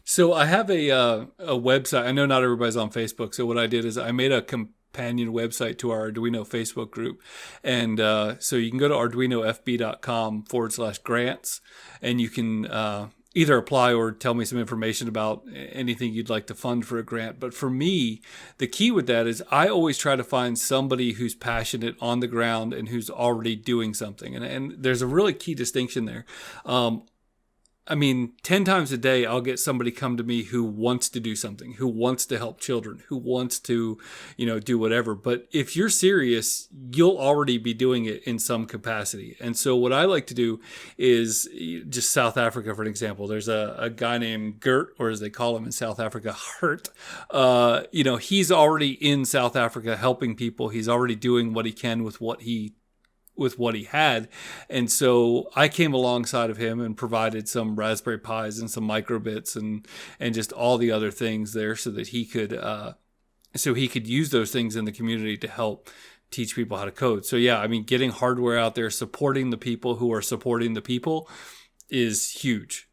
[SPEAKER 2] So I have a website. I know not everybody's on Facebook. So what I did is I made a companion website to our Arduino Facebook group. And so you can go to arduinofb.com/grants, and you can either apply or tell me some information about anything you'd like to fund for a grant. But for me, the key with that is I always try to find somebody who's passionate on the ground and who's already doing something. And there's a really key distinction there. 10 times a day, I'll get somebody come to me who wants to do something, who wants to help children, who wants to, do whatever. But if you're serious, you'll already be doing it in some capacity. And so what I like to do is just South Africa, for an example. There's a guy named Gert, or as they call him in South Africa, Hurt. He's already in South Africa helping people. He's already doing what he can with what he had. And so I came alongside of him and provided some Raspberry Pis and some microbits and just all the other things there so that he could use those things in the community to help teach people how to code. So yeah, getting hardware out there, supporting the people who are supporting the people is huge.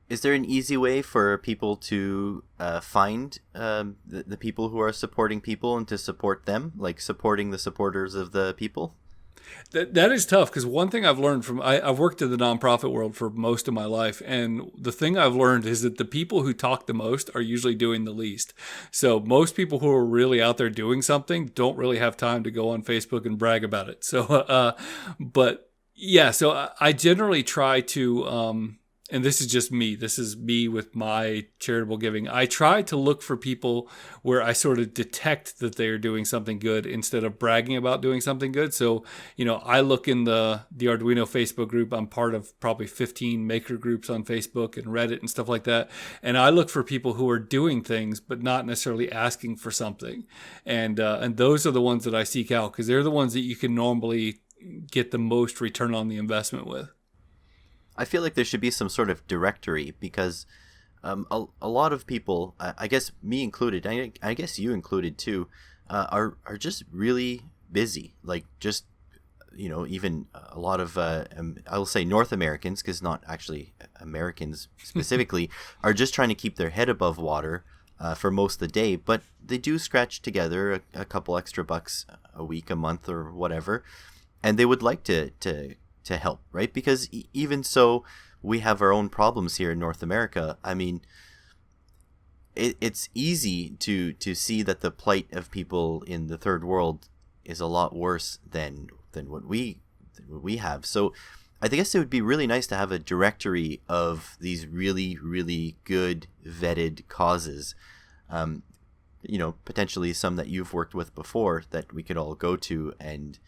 [SPEAKER 1] Is there an easy way for people to find the people who are supporting people and to support them, like supporting the supporters of the people?
[SPEAKER 2] That is tough, because one thing I've learned I've worked in the nonprofit world for most of my life, and the thing I've learned is that the people who talk the most are usually doing the least. So most people who are really out there doing something don't really have time to go on Facebook and brag about it. So, but yeah, so I generally try to, and this is just me. This is me with my charitable giving. I try to look for people where I sort of detect that they are doing something good instead of bragging about doing something good. So, I look in the Arduino Facebook group. I'm part of probably 15 maker groups on Facebook and Reddit and stuff like that. And I look for people who are doing things, but not necessarily asking for something. And those are the ones that I seek out, because they're the ones that you can normally get the most return on the investment with.
[SPEAKER 1] I feel like there should be some sort of directory, because a lot of people, I guess me included, I guess you included too, are just really busy. Like just, even a lot of, I will say North Americans, because not actually Americans specifically, are just trying to keep their head above water for most of the day. But they do scratch together a couple extra bucks a week, a month, or whatever. And they would like to help, right? Because even so, we have our own problems here in North America. It's easy to see that the plight of people in the third world is a lot worse than what we have. So I guess it would be really nice to have a directory of these really, really good vetted causes. Potentially some that you've worked with before that we could all go to and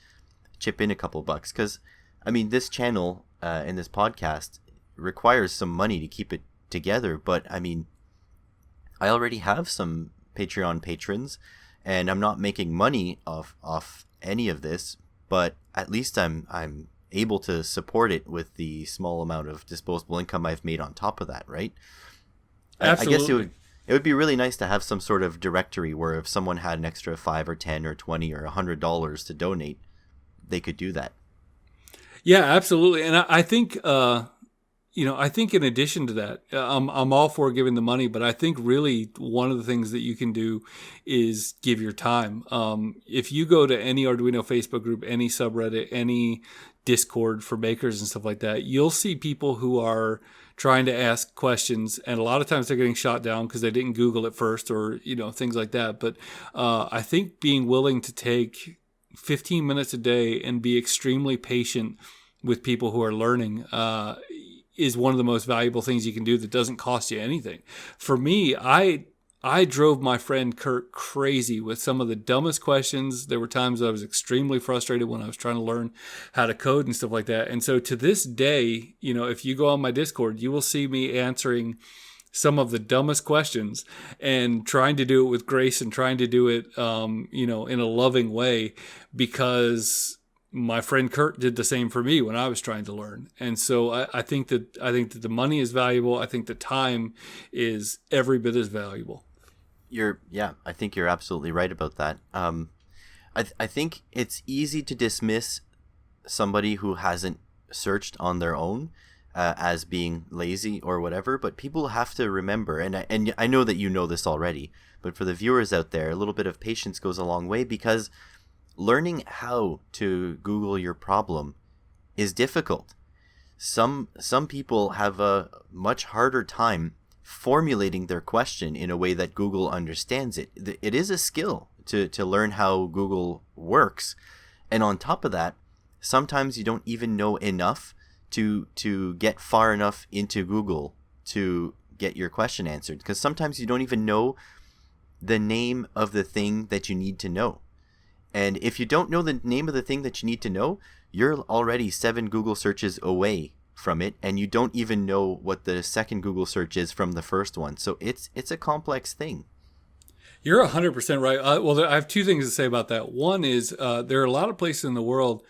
[SPEAKER 1] chip in a couple bucks, because this channel and this podcast requires some money to keep it together. But I already have some Patreon patrons, and I'm not making money off any of this. But at least I'm able to support it with the small amount of disposable income I've made on top of that, right?
[SPEAKER 2] Absolutely.
[SPEAKER 1] I guess it would be really nice to have some sort of directory where if someone had an extra $5 or $10 or $20 or $100 to donate, they could do that.
[SPEAKER 2] Yeah, absolutely. And I think, I think in addition to that, I'm all for giving the money, but I think really one of the things that you can do is give your time. If you go to any Arduino Facebook group, any subreddit, any Discord for makers and stuff like that, you'll see people who are trying to ask questions, and a lot of times they're getting shot down because they didn't Google it first, or things like that. But I think being willing to take 15 minutes a day and be extremely patient with people who are learning is one of the most valuable things you can do that doesn't cost you anything. For me, I drove my friend Kurt crazy with some of the dumbest questions. There were times I was extremely frustrated when I was trying to learn how to code and stuff like that. And so to this day, if you go on my Discord, you will see me answering some of the dumbest questions and trying to do it with grace and trying to do it, in a loving way, because my friend Kurt did the same for me when I was trying to learn. And so I think that the money is valuable. I think the time is every bit as valuable.
[SPEAKER 1] I think you're absolutely right about that. I think it's easy to dismiss somebody who hasn't searched on their own as being lazy or whatever, but people have to remember, and I know that you know this already, but for the viewers out there, a little bit of patience goes a long way, because learning how to Google your problem is difficult. Some people have a much harder time formulating their question in a way that Google understands it. It is a skill to learn how Google works. And on top of that, sometimes you don't even know enough to get far enough into Google to get your question answered. Because sometimes you don't even know the name of the thing that you need to know. And if you don't know the name of the thing that you need to know, you're already 7 Google searches away from it, and you don't even know what the second Google search is from the first one. So it's a complex thing.
[SPEAKER 2] You're 100% right. I have 2 things to say about that. One is there are a lot of places in the world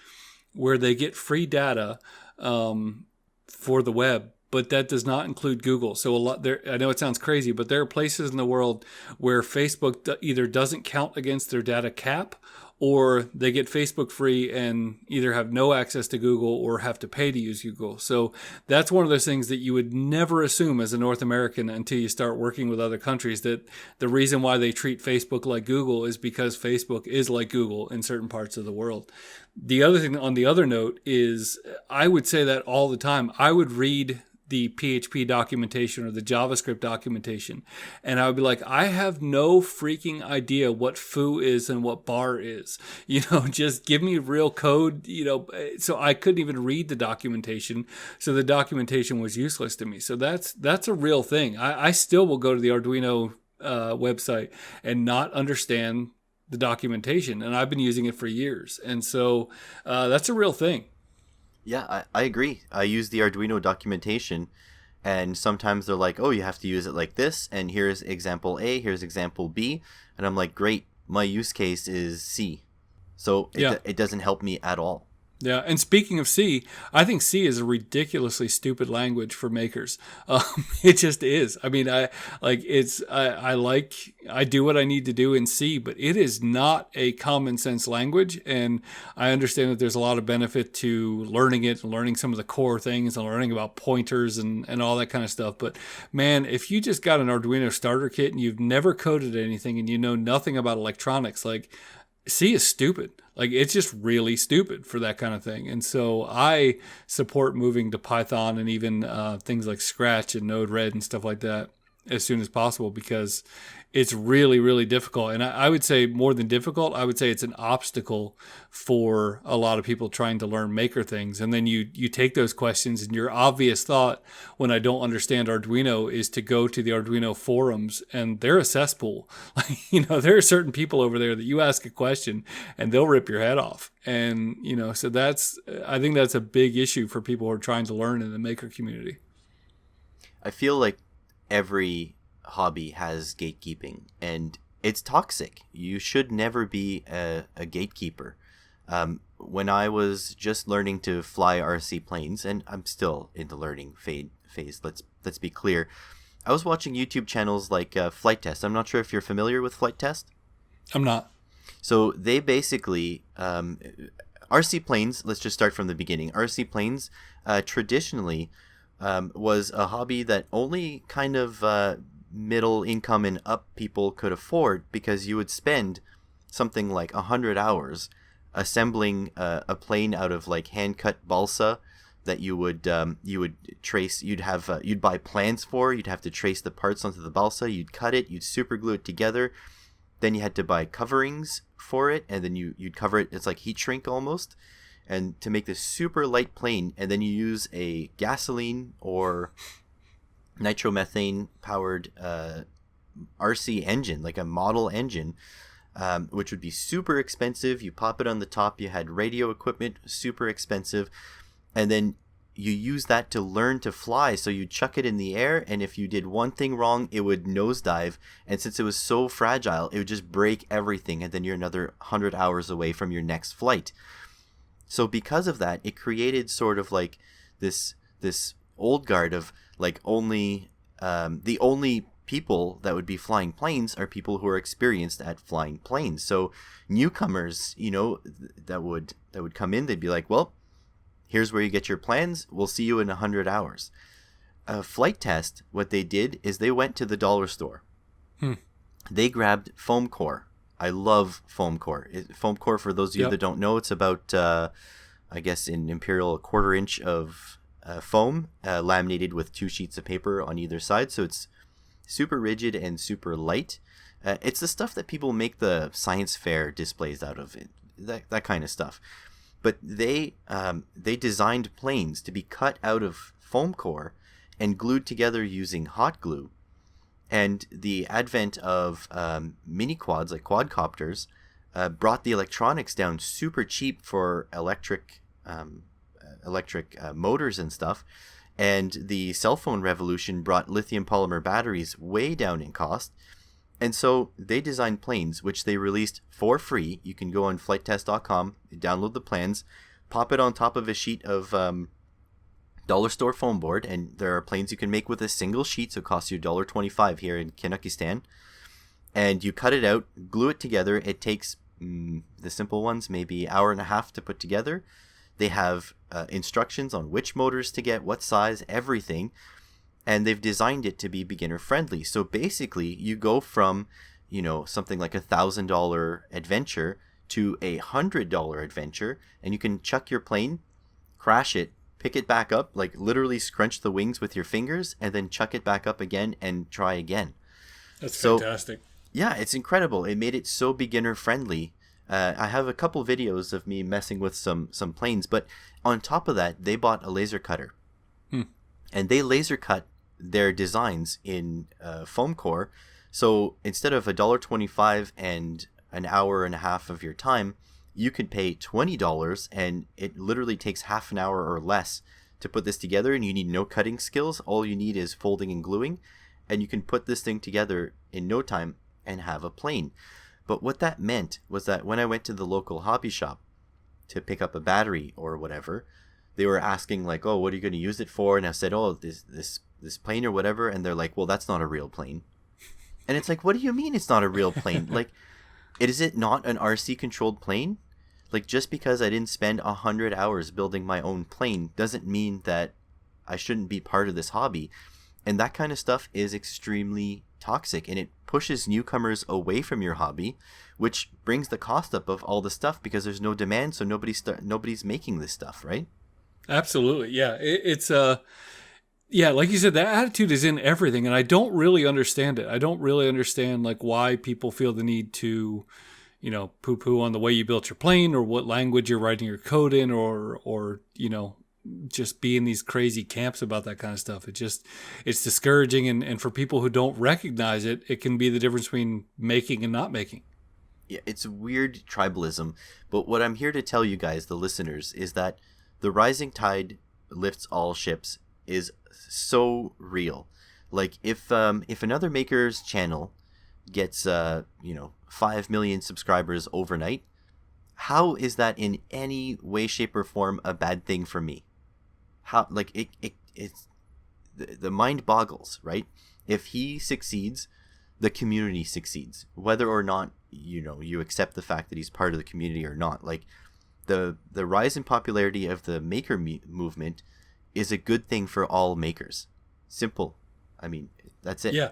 [SPEAKER 2] where they get free data for the web, but that does not include Google. So I know it sounds crazy, but there are places in the world where Facebook either doesn't count against their data cap, or they get Facebook free and either have no access to Google or have to pay to use Google. So that's one of those things that you would never assume as a North American until you start working with other countries, that the reason why they treat Facebook like Google is because Facebook is like Google in certain parts of the world. The other thing on the other note is, I would say that all the time. I would read the PHP documentation or the JavaScript documentation, and I would be like, I have no freaking idea what foo is and what bar is. Just give me real code, so I couldn't even read the documentation. So the documentation was useless to me. So that's a real thing. I still will go to the Arduino website and not understand the documentation, and I've been using it for years. And so that's a real thing.
[SPEAKER 1] Yeah, I agree. I use the Arduino documentation, and sometimes they're like, oh, you have to use it like this, and here's example A, here's example B, and I'm like, great, my use case is C. So it doesn't help me at all.
[SPEAKER 2] Yeah, and speaking of C, I think C is a ridiculously stupid language for makers. It just is. I mean, I do what I need to do in C, but it is not a common sense language. And I understand that there's a lot of benefit to learning it, and learning some of the core things, and learning about pointers and all that kind of stuff. But man, if you just got an Arduino starter kit and you've never coded anything and you know nothing about electronics, like, C is stupid. Like, it's just really stupid for that kind of thing. And so I support moving to Python and even things like Scratch and Node-RED and stuff like that as soon as possible, because it's really, really difficult. And I would say more than difficult, I would say it's an obstacle for a lot of people trying to learn maker things. And then you take those questions, and your obvious thought when I don't understand Arduino is to go to the Arduino forums, and they're a cesspool. There are certain people over there that you ask a question and they'll rip your head off. And, so I think that's a big issue for people who are trying to learn in the maker community. I
[SPEAKER 1] feel like every hobby has gatekeeping, and it's toxic. You should never be a gatekeeper. When I was just learning to fly RC planes, and I'm still in the learning phase, let's be clear, I was watching YouTube channels like Flight Test. I'm not sure if you're familiar with Flight Test.
[SPEAKER 2] I'm not.
[SPEAKER 1] So they basically RC planes, let's just start from the beginning. RC planes traditionally was a hobby that only kind of middle income and up people could afford, because you would spend something like 100 hours assembling a plane out of like hand cut balsa that you would trace. You'd buy plans for. You'd have to trace the parts onto the balsa. You'd cut it. You'd super glue it together. Then you had to buy coverings for it, and then you'd cover it. It's like heat shrink almost, and to make this super light plane. And then you use a gasoline or nitromethane powered RC engine, like a model engine, which would be super expensive. You pop it on the top. You had radio equipment, super expensive, and then you use that to learn to fly. So you chuck it in the air, and if you did one thing wrong, it would nosedive. And since it was so fragile, it would just break everything, and then you're another 100 hours away from your next flight. So because of that, it created sort of like this old guard of like the only people that would be flying planes are people who are experienced at flying planes. So newcomers, that would come in, they'd be like, well, here's where you get your plans. We'll see you in 100 hours. A flight test, what they did is they went to the dollar store. They grabbed foam core. I love foam core. Foam core, for those of you that don't know, it's about, I guess in Imperial, a 1/4 inch of foam laminated with 2 sheets of paper on either side. So it's super rigid and super light. It's the stuff that people make the science fair displays out of, that kind of stuff. But they designed planes to be cut out of foam core and glued together using hot glue. And the advent of mini quads, like quadcopters, brought the electronics down super cheap for electric motors and stuff. And the cell phone revolution brought lithium polymer batteries way down in cost. And so they designed planes, which they released for free. You can go on flighttest.com, download the plans, pop it on top of a sheet of dollar store foam board, and there are planes you can make with a single sheet, so it costs you $1.25 here in Kazakhstan. And you cut it out, glue it together. It takes the simple ones maybe an hour and a half to put together. They have instructions on which motors to get, what size, everything. And they've designed it to be beginner friendly. So basically, you go from, something like $1,000 adventure to $100 adventure, and you can chuck your plane, crash it, pick it back up, like literally scrunch the wings with your fingers, and then chuck it back up again and try again.
[SPEAKER 2] That's fantastic.
[SPEAKER 1] Yeah, it's incredible. It made it so beginner friendly. I have a couple videos of me messing with some planes, but on top of that, they bought a laser cutter. And they laser cut their designs in foam core. So instead of $1.25 and an hour and a half of your time, you could pay $20, and it literally takes half an hour or less to put this together, and you need no cutting skills. All you need is folding and gluing, and you can put this thing together in no time and have a plane. But what that meant was that when I went to the local hobby shop to pick up a battery or whatever, they were asking like, oh, what are you going to use it for? And I said, oh, this plane or whatever. And they're like, well, that's not a real plane. And it's like, what do you mean it's not a real plane? Like, is it not an RC controlled plane? Like, just because I didn't spend 100 hours building my own plane doesn't mean that I shouldn't be part of this hobby. And that kind of stuff is extremely toxic, and it pushes newcomers away from your hobby, which brings the cost up of all the stuff because there's no demand, so nobody's making this stuff, right?
[SPEAKER 2] Absolutely, yeah. It's yeah, like you said, that attitude is in everything, and I don't really understand it. I don't really understand like why people feel the need to, poo-poo on the way you built your plane or what language you're writing your code in, or just be in these crazy camps about that kind of stuff. It's discouraging, and for people who don't recognize it, it can be the difference between making and not making.
[SPEAKER 1] Yeah, it's weird tribalism, but what I'm here to tell you guys, the listeners, is that the rising tide lifts all ships is so real. Like if another maker's channel gets 5 million subscribers overnight, how is that in any way, shape, or form a bad thing for me? How, like, it's the mind boggles, right? If he succeeds, the community succeeds, whether or not you accept the fact that he's part of the community or not. Like the rise in popularity of the maker movement is a good thing for all makers. Simple. I mean, that's it.
[SPEAKER 2] Yeah.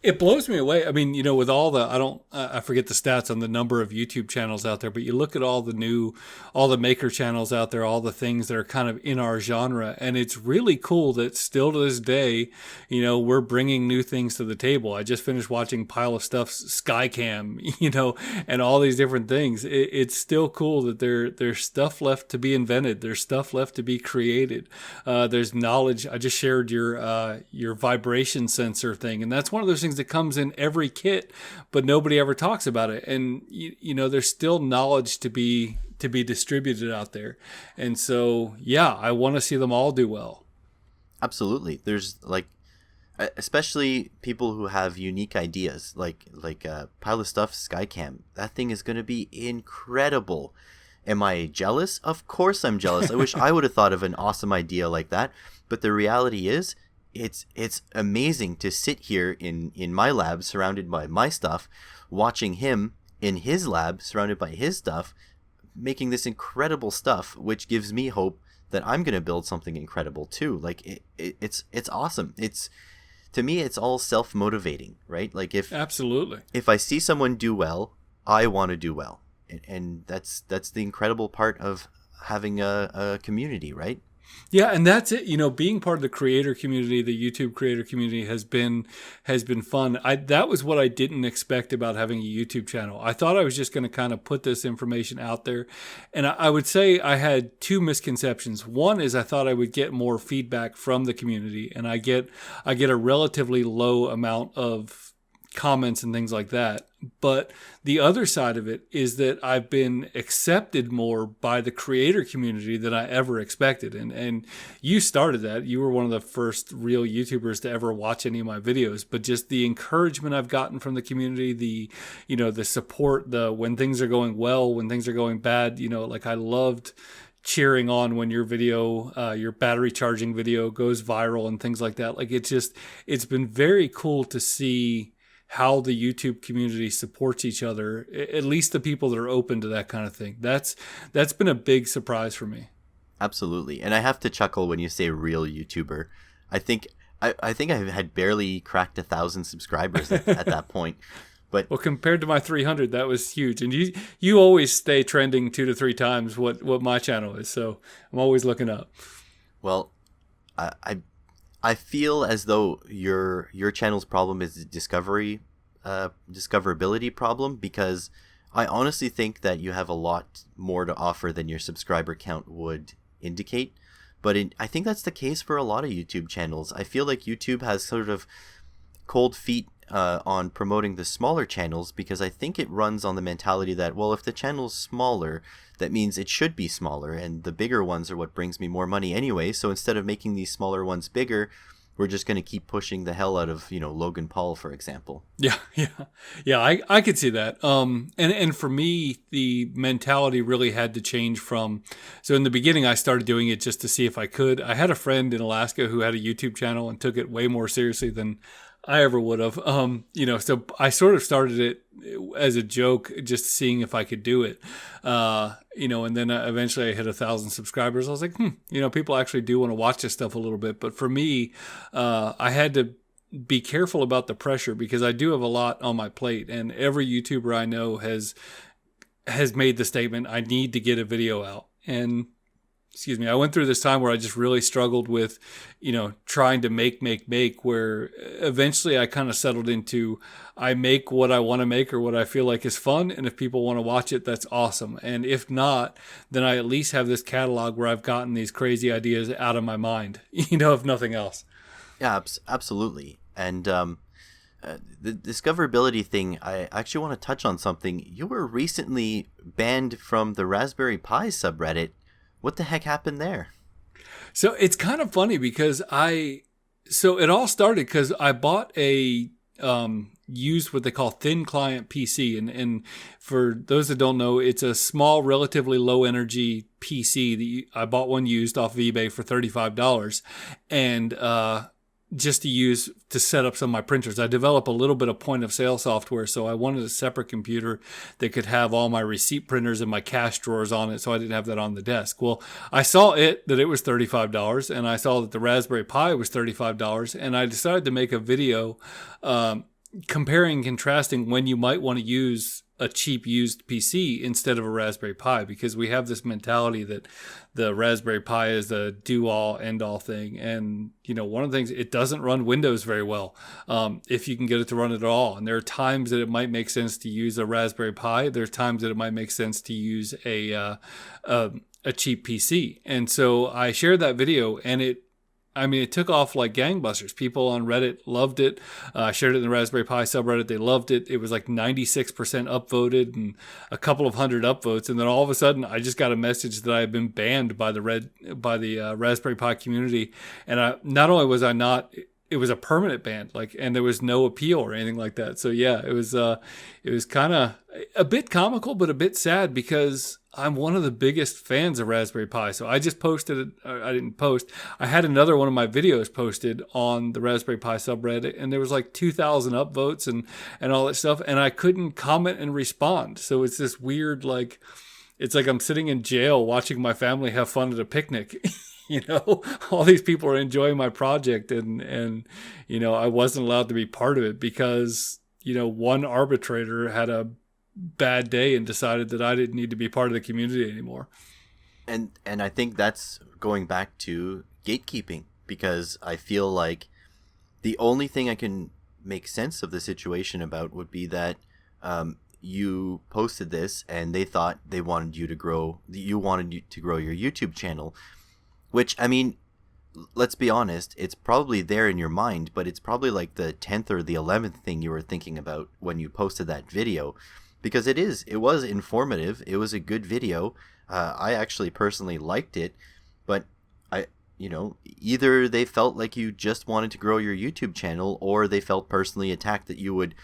[SPEAKER 2] It blows me away. I mean, with all the, I forget the stats on the number of YouTube channels out there, but you look at all the maker channels out there, all the things that are kind of in our genre. And it's really cool that still to this day, we're bringing new things to the table. I just finished watching Pile of Stuff's Skycam, and all these different things. It's still cool that there's stuff left to be invented. There's stuff left to be created. There's knowledge. I just shared your vibration sensor thing. And that's one of those things that comes in every kit, but nobody ever talks about it. And there's still knowledge to be distributed out there. And so, yeah, I want to see them all do well.
[SPEAKER 1] Absolutely. There's especially people who have unique ideas, like Pile of Stuff Skycam. That thing is going to be incredible. Am I jealous? Of course I'm jealous. I wish I would have thought of an awesome idea like that. But the reality is, it's amazing to sit here in my lab surrounded by my stuff, watching him in his lab surrounded by his stuff, making this incredible stuff, which gives me hope that I'm going to build something incredible too. Like it's awesome. To me, it's all self-motivating, right? Like
[SPEAKER 2] absolutely, if
[SPEAKER 1] I see someone do well, I want to do well. And that's the incredible part of having a community, right?
[SPEAKER 2] Yeah, and that's it. Being part of the creator community, the YouTube creator community has been fun. That was what I didn't expect about having a YouTube channel. I thought I was just going to kind of put this information out there. And I would say I had two misconceptions. One is I thought I would get more feedback from the community, and I get a relatively low amount of comments and things like that. But the other side of it is that I've been accepted more by the creator community than I ever expected. And you started that. You were one of the first real YouTubers to ever watch any of my videos. But just the encouragement I've gotten from the community, the support, when things are going well, when things are going bad, like I loved cheering on when your video, your battery charging video goes viral and things like that. Like it's been very cool to see how the YouTube community supports each other, at least the people that are open to that kind of thing. That's been a big surprise for me.
[SPEAKER 1] Absolutely. And I have to chuckle when you say real YouTuber. I think I had barely cracked 1,000 subscribers at that point. But
[SPEAKER 2] well, compared to my 300, that was huge. And you always stay trending 2 to 3 times what my channel is. So I'm always looking up.
[SPEAKER 1] Well, I feel as though your channel's problem is a discoverability problem, because I honestly think that you have a lot more to offer than your subscriber count would indicate. But I think that's the case for a lot of YouTube channels. I feel like YouTube has sort of cold feet on promoting the smaller channels, because I think it runs on the mentality that, well, if the channel's smaller, that means it should be smaller, and the bigger ones are what brings me more money anyway. So instead of making these smaller ones bigger, we're just going to keep pushing the hell out of, Logan Paul, for example.
[SPEAKER 2] Yeah. I could see that. And for me, the mentality really had to change from. So in the beginning, I started doing it just to see if I could. I had a friend in Alaska who had a YouTube channel and took it way more seriously than I ever would have. So I sort of started it as a joke, just seeing if I could do it. And then eventually I hit 1,000 subscribers. I was like, people actually do want to watch this stuff a little bit. But for me, I had to be careful about the pressure, because I do have a lot on my plate, and every YouTuber I know has made the statement, I need to get a video out. And I went through this time where I just really struggled with, trying to make, where eventually I kind of settled into, I make what I want to make or what I feel like is fun. And if people want to watch it, that's awesome. And if not, then I at least have this catalog where I've gotten these crazy ideas out of my mind, if nothing else.
[SPEAKER 1] Yeah, absolutely. And the discoverability thing, I actually want to touch on something. You were recently banned from the Raspberry Pi subreddit. What the heck happened there?
[SPEAKER 2] So it's kind of funny because it all started because I bought a used what they call thin client PC. And for those that don't know, it's a small, relatively low energy PC. I bought one used off of eBay for $35. And just to use to set up some of my printers. I develop a little bit of point of sale software, so I wanted a separate computer that could have all my receipt printers and my cash drawers on it, so I didn't have that on the desk. Well, I saw that it was $35, and I saw that the Raspberry Pi was $35, and I decided to make a video comparing and contrasting when you might want to use a cheap used PC instead of a Raspberry Pi, because we have this mentality that the Raspberry Pi is a do-all, end-all thing. And, one of the things, it doesn't run Windows very well if you can get it to run it at all. And there are times that it might make sense to use a Raspberry Pi. There's times that it might make sense to use a cheap PC. And so I shared that video, and it took off like gangbusters. People on Reddit loved it. I shared it in the Raspberry Pi subreddit. They loved it. It was like 96% upvoted and a couple of hundred upvotes. And then all of a sudden, I just got a message that I had been banned by the Raspberry Pi community. And not only was I not, it was a permanent ban, and there was no appeal or anything like that. So yeah, it was kind of a bit comical, but a bit sad, because I'm one of the biggest fans of Raspberry Pi. So I just posted it. I didn't post. I had another one of my videos posted on the Raspberry Pi subreddit, and there was like 2,000 upvotes and all that stuff. And I couldn't comment and respond. So it's this weird, it's like I'm sitting in jail watching my family have fun at a picnic. All these people are enjoying my project, and I wasn't allowed to be part of it because, one arbitrator had a bad day and decided that I didn't need to be part of the community anymore.
[SPEAKER 1] And I think that's going back to gatekeeping, because I feel like the only thing I can make sense of the situation about would be that you posted this and they thought you wanted to grow your YouTube channel, which, let's be honest, it's probably there in your mind, but it's probably like the 10th or the 11th thing you were thinking about when you posted that video, because it was informative. It was a good video. I actually personally liked it, but either they felt like you just wanted to grow your YouTube channel, or they felt personally attacked that you would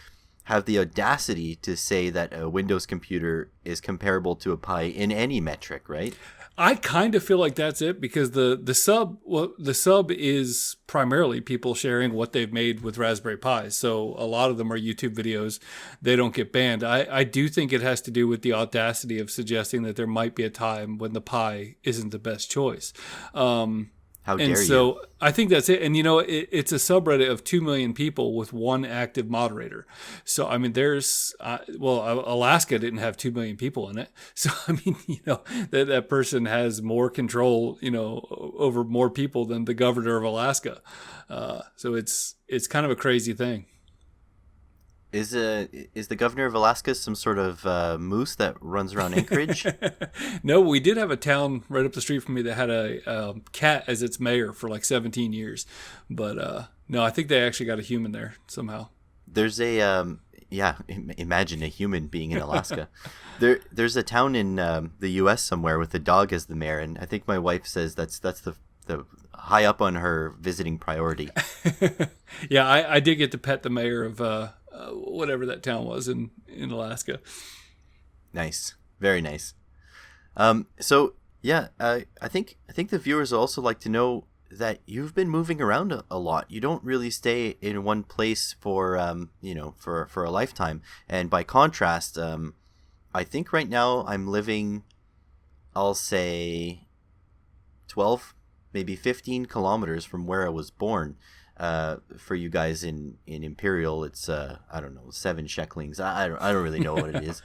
[SPEAKER 1] have the audacity to say that a Windows computer is comparable to a Pi in any metric, right?
[SPEAKER 2] I kind of feel like that's it, because the sub is primarily people sharing what they've made with Raspberry Pi. So a lot of them are YouTube videos. They don't get banned. I do think it has to do with the audacity of suggesting that there might be a time when the Pi isn't the best choice.
[SPEAKER 1] How dare you?
[SPEAKER 2] And so I think that's it. And, it's a subreddit of 2 million people with one active moderator. So, there's, Alaska didn't have 2 million people in it. So, that person has more control, over more people than the governor of Alaska. So it's kind of a crazy thing.
[SPEAKER 1] Is the governor of Alaska some sort of moose that runs around Anchorage?
[SPEAKER 2] No, we did have a town right up the street from me that had a cat as its mayor for like 17 years. But no, I think they actually got a human there somehow.
[SPEAKER 1] There's imagine a human being in Alaska. There's a town in the U.S. somewhere with a dog as the mayor, and I think my wife says that's the high up on her visiting priority.
[SPEAKER 2] Yeah, I did get to pet the mayor of whatever that town was in Alaska.
[SPEAKER 1] Nice, very nice. So yeah, I think the viewers also like to know that you've been moving around a lot. You don't really stay in one place for for a lifetime. And by contrast, I think right now I'm living, I'll say 12, maybe 15 kilometers from where I was born. For you guys in Imperial, it's I don't know, 7 shecklings. I don't really know what it is,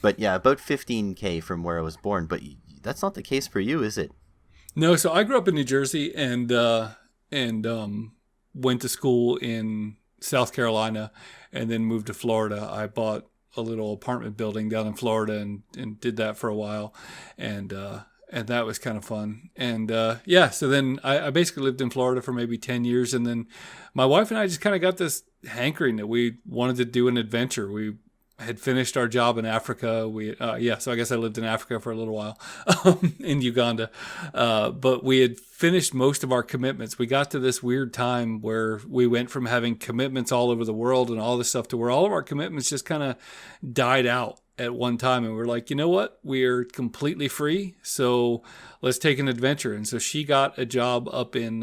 [SPEAKER 1] but yeah, about 15K from where I was born. But that's not the case for you, is it?
[SPEAKER 2] No. So I grew up in New Jersey and went to school in South Carolina, and then moved to Florida. I bought a little apartment building down in Florida and did that for a while, and that was kind of fun. And so then I basically lived in Florida for maybe 10 years. And then my wife and I just kind of got this hankering that we wanted to do an adventure. We had finished our job in Africa. So I guess I lived in Africa for a little while in Uganda. But we had finished most of our commitments. We got to this weird time where we went from having commitments all over the world and all this stuff to where all of our commitments just kind of died out at one time, and we're like, you know what, we're completely free, so let's take an adventure. And so she got a job up in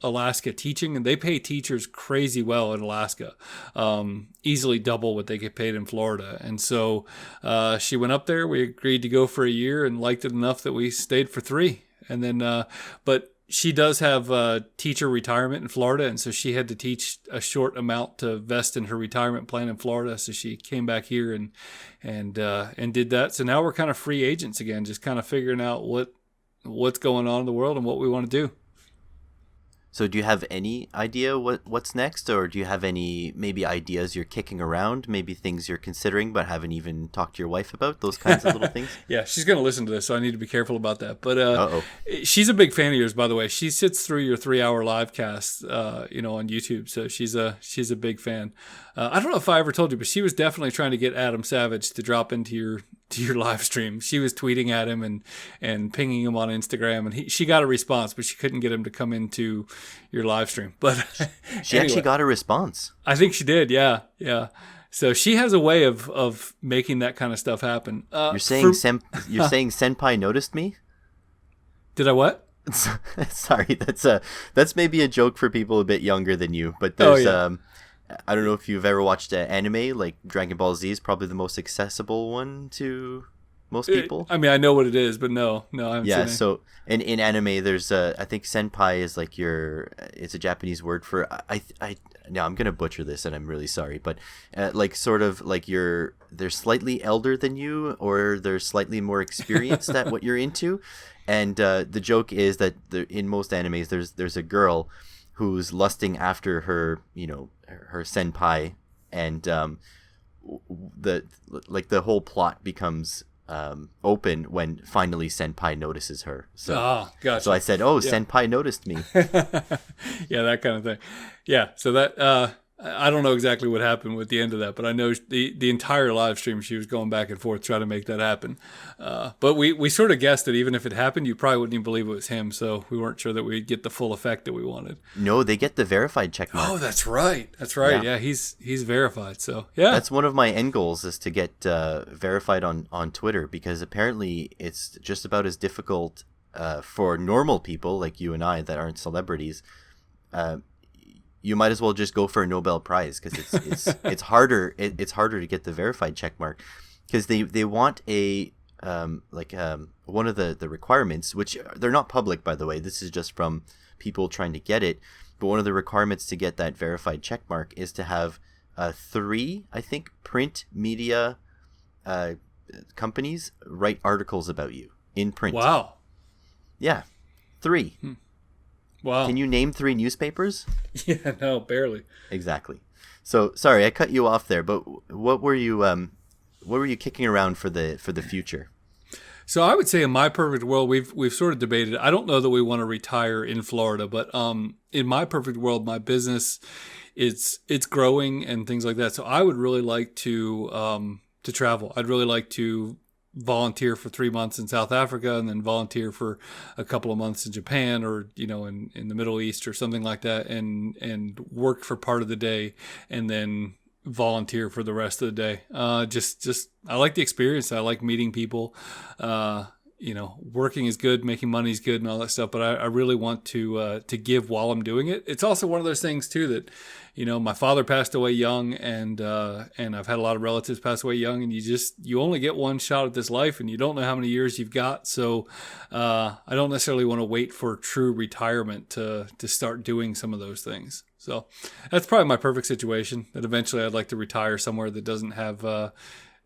[SPEAKER 2] Alaska teaching, and they pay teachers crazy well in Alaska, easily double what they get paid in Florida. And so she went up there. We agreed to go for a year and liked it enough that we stayed for 3. And then, but she does have teacher retirement in Florida, and so she had to teach a short amount to vest in her retirement plan in Florida. So she came back here and did that. So now we're kind of free agents again, just kind of figuring out what's going on in the world and what we want to do.
[SPEAKER 1] So do you have any idea what's next, or do you have any maybe ideas you're kicking around, maybe things you're considering but haven't even talked to your wife about, those kinds of little things?
[SPEAKER 2] Yeah, she's going to listen to this, so I need to be careful about that. But she's a big fan of yours, by the way. She sits through your 3-hour live cast, on YouTube. So she's a big fan. I don't know if I ever told you, but she was definitely trying to get Adam Savage to drop into your live stream. She was tweeting at him and pinging him on Instagram, and she got a response, but she couldn't get him to come into your live stream. But
[SPEAKER 1] she actually got a response.
[SPEAKER 2] I think she did. Yeah. So she has a way of making that kind of stuff happen.
[SPEAKER 1] You're saying Senpai noticed me?
[SPEAKER 2] Did I what?
[SPEAKER 1] Sorry, that's maybe a joke for people a bit younger than you, but there's I don't know if you've ever watched anime, like Dragon Ball Z is probably the most accessible one to most people.
[SPEAKER 2] I mean, I know what it is, but no, I haven't seen it.
[SPEAKER 1] So in anime, there's I think senpai is like it's a Japanese word for, now I'm going to butcher this and I'm really sorry, but like sort of like they're slightly elder than you, or they're slightly more experienced at what you're into. And the joke is that in most animes, there's a girl who's lusting after her senpai, and the whole plot becomes open when finally senpai notices her. So,
[SPEAKER 2] gotcha.
[SPEAKER 1] So I said, senpai noticed me.
[SPEAKER 2] Yeah, that kind of thing. Yeah, so that I don't know exactly what happened with the end of that, but I know the entire live stream she was going back and forth trying to make that happen. But we sort of guessed that even if it happened, you probably wouldn't even believe it was him, so we weren't sure that we'd get the full effect that we wanted.
[SPEAKER 1] No, they get the verified check mark.
[SPEAKER 2] Oh, that's right. Yeah, he's verified. So yeah,
[SPEAKER 1] that's one of my end goals, is to get verified on Twitter, because apparently it's just about as difficult for normal people like you and I that aren't celebrities. You might as well just go for a Nobel Prize, because it's harder. It's harder to get the verified check mark, because they want one of the requirements, which they're not public, by the way. This is just from people trying to get it. But one of the requirements to get that verified check mark is to have 3, I think, print media companies write articles about you in print.
[SPEAKER 2] Wow.
[SPEAKER 1] Yeah, 3.
[SPEAKER 2] Wow.
[SPEAKER 1] Can you name 3 newspapers?
[SPEAKER 2] Yeah, no, barely.
[SPEAKER 1] Exactly. So sorry, I cut you off there, but what were you kicking around for the future?
[SPEAKER 2] So I would say in my perfect world, we've sort of debated. I don't know that we want to retire in Florida, but in my perfect world, my business it's growing and things like that. So I would really like to travel. I'd really like to volunteer for 3 months in South Africa, and then volunteer for a couple of months in Japan, or in the Middle East or something like that, and work for part of the day, and then volunteer for the rest of the day. Just I like the experience. I like meeting people. Working is good, making money is good, and all that stuff. But I really want to give while I'm doing it. It's also one of those things too that, my father passed away young, and I've had a lot of relatives pass away young, and you only get one shot at this life, and you don't know how many years you've got. So I don't necessarily want to wait for true retirement to start doing some of those things. So that's probably my perfect situation. That eventually I'd like to retire somewhere that doesn't have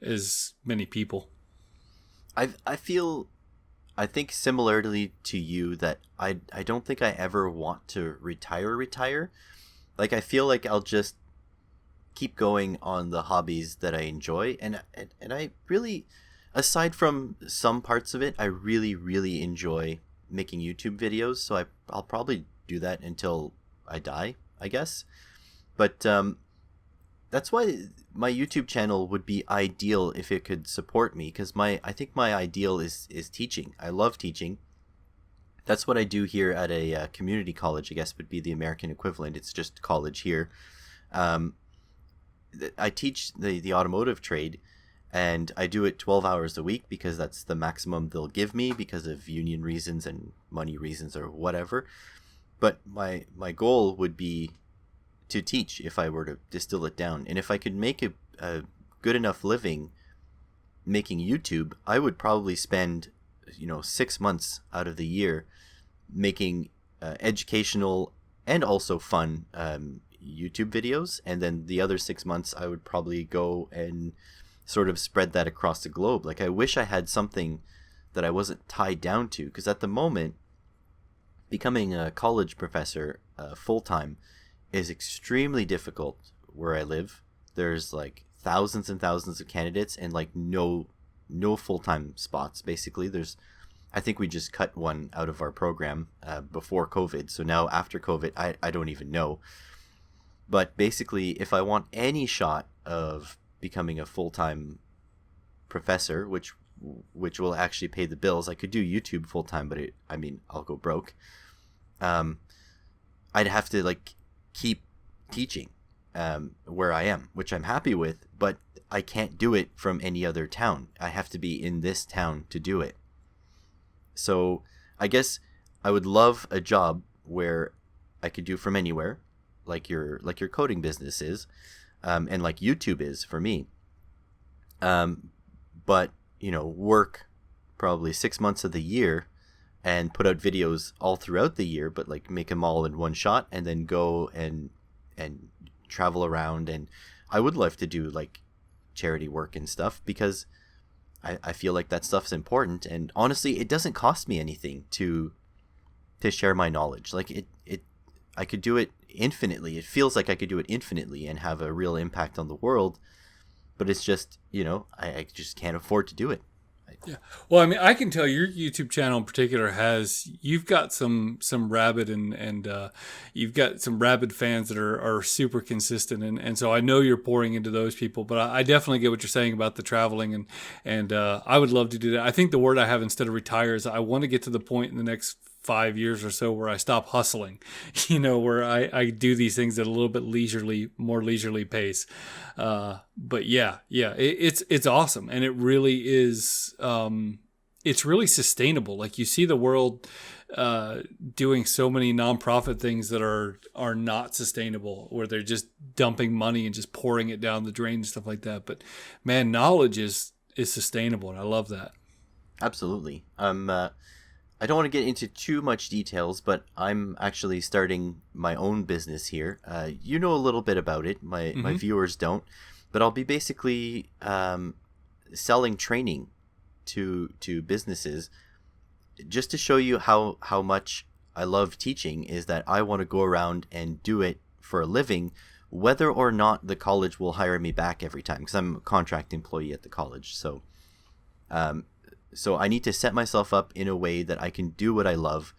[SPEAKER 2] as many people.
[SPEAKER 1] I think similarly to you that I don't think I ever want to retire. Like, I feel like I'll just keep going on the hobbies that I enjoy, and I really, aside from some parts of it, I really, really enjoy making YouTube videos. So I'll probably do that until I die, I guess. But that's why my YouTube channel would be ideal if it could support me, because I think my ideal is teaching. I love teaching. That's what I do here at a community college, I guess would be the American equivalent. It's just college here. I teach the automotive trade, and I do it 12 hours a week because that's the maximum they'll give me because of union reasons and money reasons or whatever. But my goal would be to teach if I were to distill it down. And if I could make a good enough living making YouTube, I would probably spend 6 months out of the year making educational and also fun YouTube videos, and then the other 6 months I would probably go and sort of spread that across the globe. Like, I wish I had something that I wasn't tied down to, because at the moment becoming a college professor full-time is extremely difficult where I live. There's like thousands and thousands of candidates and like no full-time spots. Basically, I think we just cut one out of our program before COVID. So now after COVID, I don't even know. But basically, if I want any shot of becoming a full-time professor, which will actually pay the bills, I could do YouTube full-time, but I'll go broke. I'd have to like keep teaching where I am, which I'm happy with, but I can't do it from any other town. I have to be in this town to do it. So I guess I would love a job where I could do from anywhere, like your coding business is, and like YouTube is for me. But work probably 6 months of the year and put out videos all throughout the year, but like make them all in one shot, and then go and travel around. And I would love to do like charity work and stuff, because I feel like that stuff's important. And honestly, it doesn't cost me anything to share my knowledge. Like I could do it infinitely. It feels like I could do it infinitely and have a real impact on the world, but it's just, I just can't afford to do it.
[SPEAKER 2] Yeah. Well, I mean, I can tell your YouTube channel in particular you've got some rabid and you've got some rabid fans that are super consistent. And so I know you're pouring into those people, but I definitely get what you're saying about the traveling and I would love to do that. I think the word I have instead of retire is I want to get to the point in the next 5 years or so where I stop hustling, where I do these things at a little bit more leisurely pace. But it's awesome. And it really is, it's really sustainable. Like, you see the world, doing so many nonprofit things that are not sustainable, where they're just dumping money and just pouring it down the drain and stuff like that. But man, knowledge is sustainable. And I love that.
[SPEAKER 1] Absolutely. I don't want to get into too much details, but I'm actually starting my own business here. You know a little bit about it. My viewers don't, but I'll be basically selling training to businesses, just to show you how much I love teaching. Is that I want to go around and do it for a living, whether or not the college will hire me back every time, because I'm a contract employee at the college. So I need to set myself up in a way that I can do what I love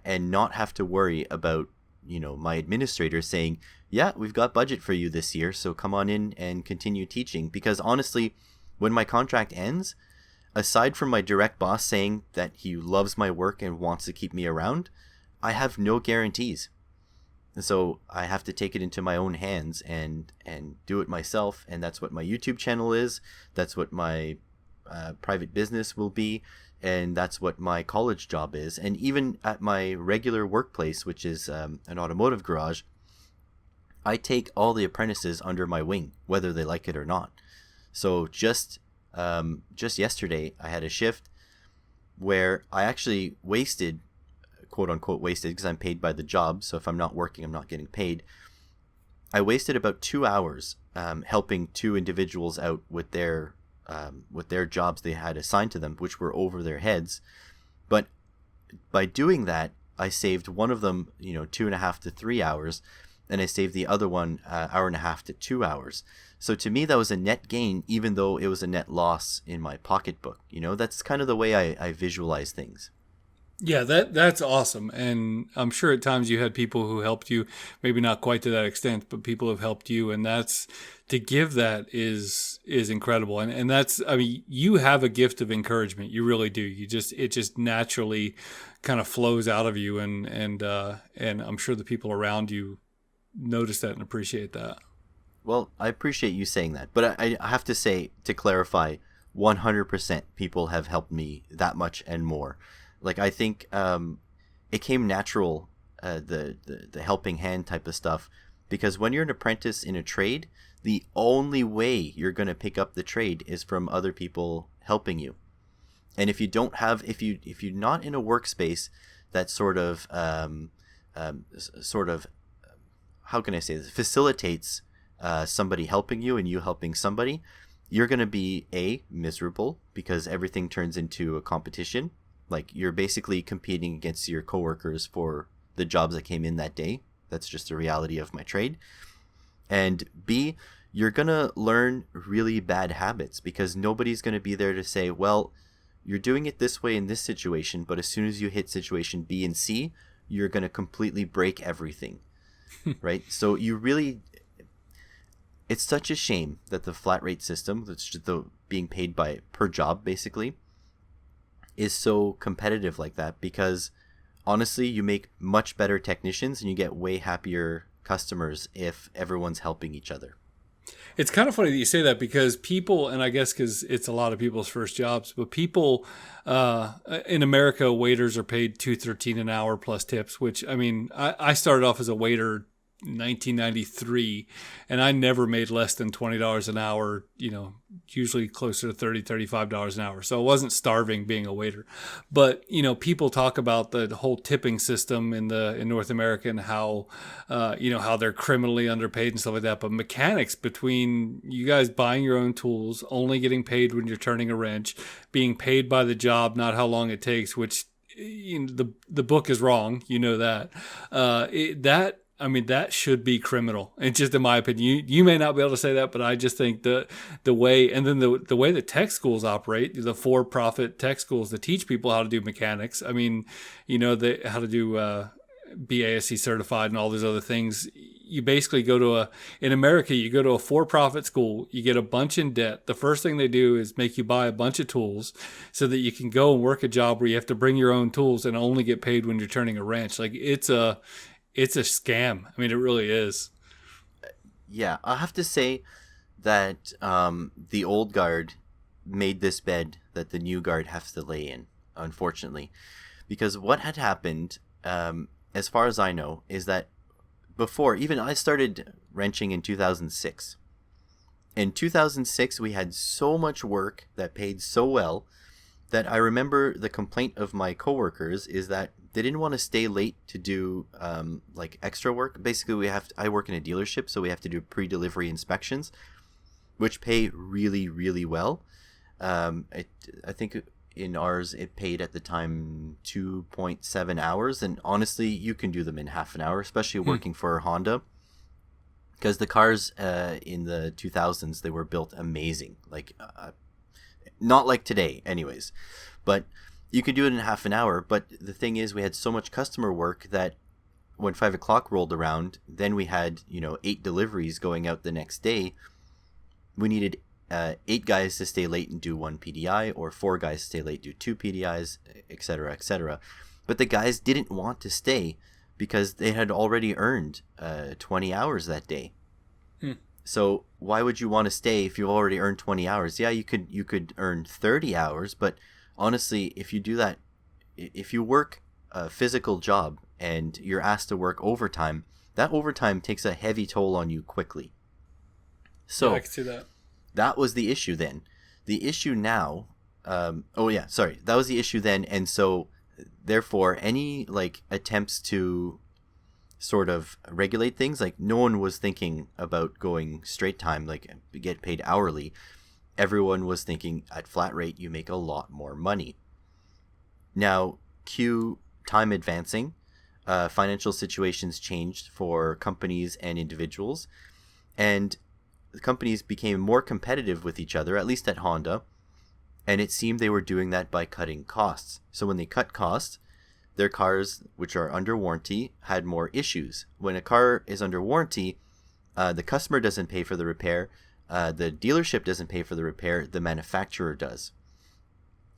[SPEAKER 1] and not have to worry about, my administrator saying, yeah, we've got budget for you this year, so come on in and continue teaching. Because honestly, when my contract ends, aside from my direct boss saying that he loves my work and wants to keep me around, I have no guarantees. And so I have to take it into my own hands and do it myself. And that's what my YouTube channel is. That's what my private business will be, and that's what my college job is. And even at my regular workplace, which is an automotive garage, I take all the apprentices under my wing, whether they like it or not. So just yesterday, I had a shift where I actually wasted, quote unquote wasted, because I'm paid by the job. So if I'm not working, I'm not getting paid. I wasted about 2 hours helping two individuals out with their jobs they had assigned to them, which were over their heads. But by doing that, I saved one of them, 2.5 to 3 hours, and I saved the other one 1.5 to 2 hours. So to me, that was a net gain, even though it was a net loss in my pocketbook. That's kind of the way I visualize things.
[SPEAKER 2] Yeah, that's awesome. And I'm sure at times you had people who helped you, maybe not quite to that extent, but people have helped you. And that's, to give that is incredible. And that's, I mean, you have a gift of encouragement. You really do. It just naturally kind of flows out of you. And I'm sure the people around you notice that and appreciate that.
[SPEAKER 1] Well, I appreciate you saying that, but I have to say, to clarify, 100% people have helped me that much and more. Like, I think it came natural the helping hand type of stuff, because when you're an apprentice in a trade, the only way you're going to pick up the trade is from other people helping you. And if you don't have, if you're not in a workspace that sort of how can I say this, facilitates somebody helping you and you helping somebody, you're going to be miserable, because everything turns into a competition. Like, you're basically competing against your coworkers for the jobs that came in that day. That's just the reality of my trade. And B, you're going to learn really bad habits, because nobody's going to be there to say, well, you're doing it this way in this situation, but as soon as you hit situation B and C, you're going to completely break everything. Right? So it's such a shame that the flat rate system, that's just the being paid by per job basically, is so competitive like that, because honestly, you make much better technicians and you get way happier customers if everyone's helping each other.
[SPEAKER 2] It's kind of funny that you say that, because people, and I guess because it's a lot of people's first jobs, but people in America, waiters are paid $2.13 an hour plus tips, which, I mean, I started off as a waiter 1993, and I never made less than $20 an hour, usually closer to $30, $35 an hour. So I wasn't starving being a waiter. But, people talk about the whole tipping system in North America, and how, how they're criminally underpaid and stuff like that. But mechanics, between you guys buying your own tools, only getting paid when you're turning a wrench, being paid by the job, not how long it takes, which the book is wrong. That should be criminal. And just in my opinion, you may not be able to say that, but I just think the way, and then the way that tech schools operate, the for-profit tech schools that teach people how to do mechanics. I mean, how to do BASC certified and all those other things. You basically in America, you go to a for-profit school, you get a bunch in debt. The first thing they do is make you buy a bunch of tools so that you can go and work a job where you have to bring your own tools and only get paid when you're turning a wrench. Like, it's a scam. I mean, it really is.
[SPEAKER 1] Yeah, I have to say that the old guard made this bed that the new guard has to lay in, unfortunately. Because what had happened, as far as I know, is that before, even I started wrenching in 2006. In 2006, we had so much work that paid so well that I remember the complaint of my coworkers is that they didn't want to stay late to do like extra work. Basically, I work in a dealership, so we have to do pre-delivery inspections, which pay really, really well. I think in ours, it paid at the time 2.7 hours. And honestly, you can do them in half an hour, especially working for Honda. Because the cars in the 2000s, they were built amazing. Like, not like today anyways. But you could do it in half an hour. But the thing is, we had so much customer work that when 5 o'clock rolled around, then we had, 8 deliveries going out the next day. We needed 8 guys to stay late and do 1 PDI, or 4 guys to stay late, do 2 PDIs, etc., etc. But the guys didn't want to stay because they had already earned 20 hours that day. So why would you want to stay if you already earned 20 hours? Yeah, you could earn 30 hours, but honestly, if you do that, if you work a physical job and you're asked to work overtime, that overtime takes a heavy toll on you quickly. So
[SPEAKER 2] yeah, I can see that.
[SPEAKER 1] That was the issue then. The issue now, that was the issue then, and so therefore any attempts to sort of regulate things, no one was thinking about going straight time, get paid hourly. Everyone was thinking at flat rate you make a lot more money. Now, time advancing, financial situations changed for companies and individuals, and the companies became more competitive with each other, at least at Honda, and it seemed they were doing that by cutting costs. So when they cut costs, their cars, which are under warranty, had more issues. When a car is under warranty, the customer doesn't pay for the repair, the dealership doesn't pay for the repair, the manufacturer does.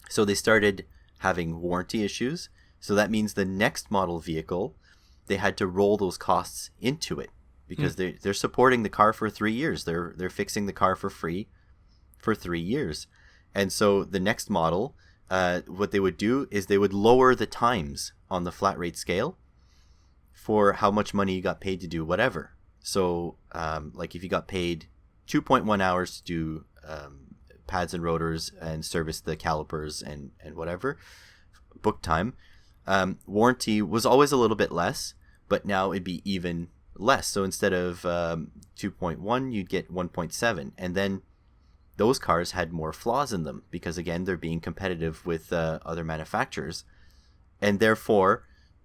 [SPEAKER 1] So they started having warranty issues. So that means the next model vehicle, they had to roll those costs into it, because they're supporting the car for 3 years. They're fixing the car for free for 3 years. And so the next model, what they would do is they would lower the times on the flat rate scale for how much money you got paid to do whatever. So like if you got paid 2.1 hours to do pads and rotors and service the calipers and whatever, book time, warranty was always a little bit less, but now it'd be even less. So instead of 2.1, you'd get 1.7. And then those cars had more flaws in them because, again, they're being competitive with other manufacturers. And therefore,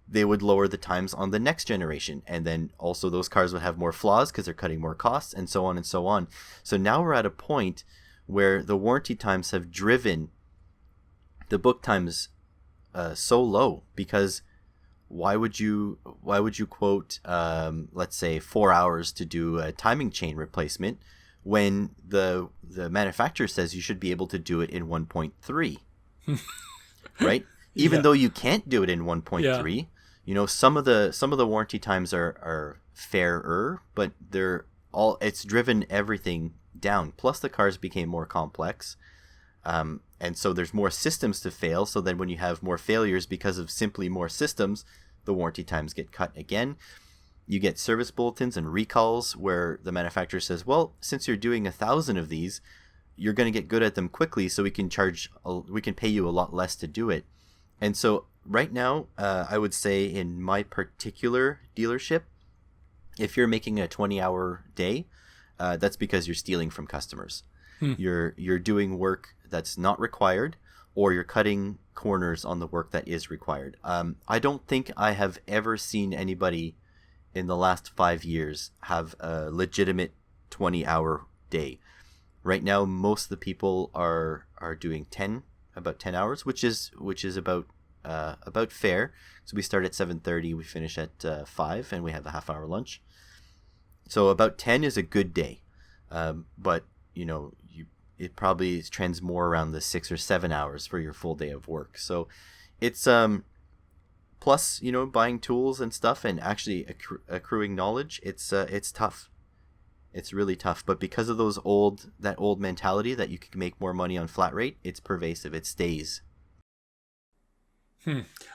[SPEAKER 1] they would lower the times on the next generation. And then also those cars would have more flaws because they're cutting more costs, and so on and so on. So now we're at a point where the warranty times have driven the book times so low, because why would you quote let's say 4 hours to do a timing chain replacement when the manufacturer says you should be able to do it in 1.3? Right? Even though you can't do it in 1.3, you know, some of the warranty times are fairer, but it's driven everything down. Plus the cars became more complex. And so there's more systems to fail. So then when you have more failures because of simply more systems, the warranty times get cut again. You get service bulletins and recalls where the manufacturer says, well, since you're doing 1,000 of these, you're going to get good at them quickly, so we can pay you a lot less to do it. And so right now, I would say in my particular dealership, if you're making a 20-hour day, that's because you're stealing from customers. You're doing work that's not required, or you're cutting corners on the work that is required. I don't think I have ever seen anybody in the last 5 years have a legitimate 20-hour day. Right now, most of the people are doing about 10 hours, which is about fair. So we start at 7:30, we finish at 5, and we have a half-hour lunch. So about 10 is a good day, but you know, it probably trends more around the 6 or 7 hours for your full day of work. So it's plus, you know, buying tools and stuff and actually accruing knowledge. It's tough. It's really tough. But because of that old mentality that you can make more money on flat rate, it's pervasive. It stays.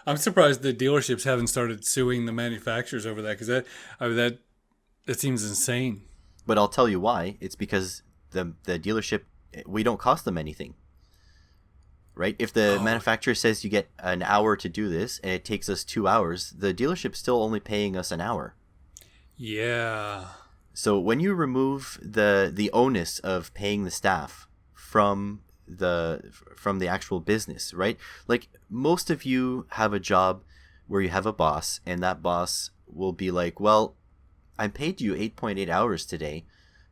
[SPEAKER 2] I'm surprised the dealerships haven't started suing the manufacturers over that, because that seems insane.
[SPEAKER 1] But I'll tell you why. It's because the dealership, we don't cost them anything. Right? If the manufacturer says you get an hour to do this and it takes us 2 hours, the dealership's still only paying us an hour.
[SPEAKER 2] Yeah.
[SPEAKER 1] So when you remove the onus of paying the staff from the actual business, right? Like most of you have a job where you have a boss, and that boss will be like, well, I paid you 8.8 hours today,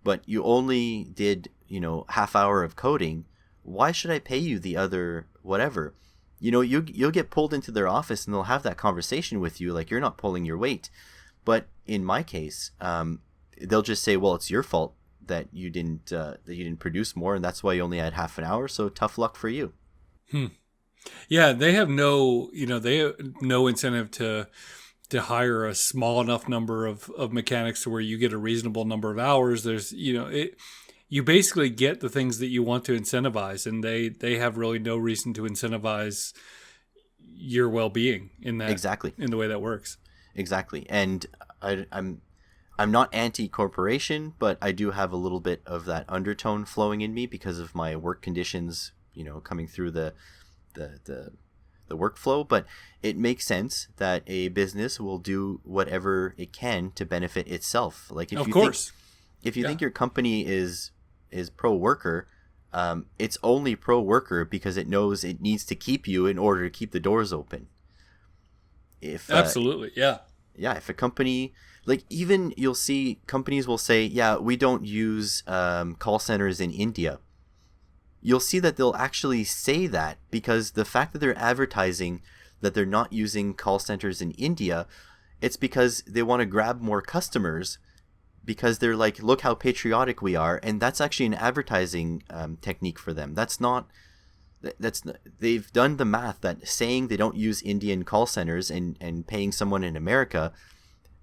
[SPEAKER 1] but you only did, you know, half hour of coding. Why should I pay you the other whatever? You know, you'll get pulled into their office and they'll have that conversation with you like you're not pulling your weight. But in my case, they'll just say, well, it's your fault that you didn't produce more, and that's why you only had half an hour, so tough luck for you.
[SPEAKER 2] Yeah, they have no incentive to hire a small enough number of mechanics to where you get a reasonable number of hours. There's, you know, you basically get the things that you want to incentivize, and they have really no reason to incentivize your well-being in that.
[SPEAKER 1] Exactly.
[SPEAKER 2] In the way that works.
[SPEAKER 1] Exactly. And I'm not anti-corporation, but I do have a little bit of that undertone flowing in me because of my work conditions, you know, coming through the workflow. But it makes sense that a business will do whatever it can to benefit itself. Like if you think your company is pro-worker, it's only pro-worker because it knows it needs to keep you in order to keep the doors open.
[SPEAKER 2] Absolutely, yeah.
[SPEAKER 1] Yeah, if a company, like even you'll see companies will say, yeah, we don't use call centers in India. You'll see that they'll actually say that because the fact that they're advertising that they're not using call centers in India, it's because they want to grab more customers, because they're like, look how patriotic we are. And that's actually an advertising technique for them. They've done the math that saying they don't use Indian call centers and paying someone in America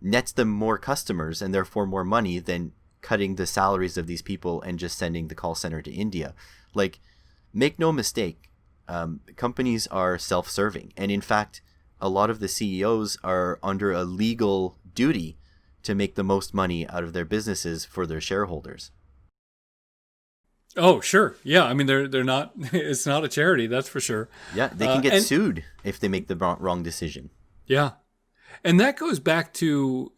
[SPEAKER 1] nets them more customers and therefore more money than cutting the salaries of these people and just sending the call center to India. Like, make no mistake, companies are self-serving. And in fact, a lot of the CEOs are under a legal duty to make the most money out of their businesses for their shareholders.
[SPEAKER 2] Oh, sure. Yeah. I mean, they're not, it's not a charity. That's for sure.
[SPEAKER 1] Yeah, they can get sued if they make the wrong decision.
[SPEAKER 2] Yeah. And that goes back to,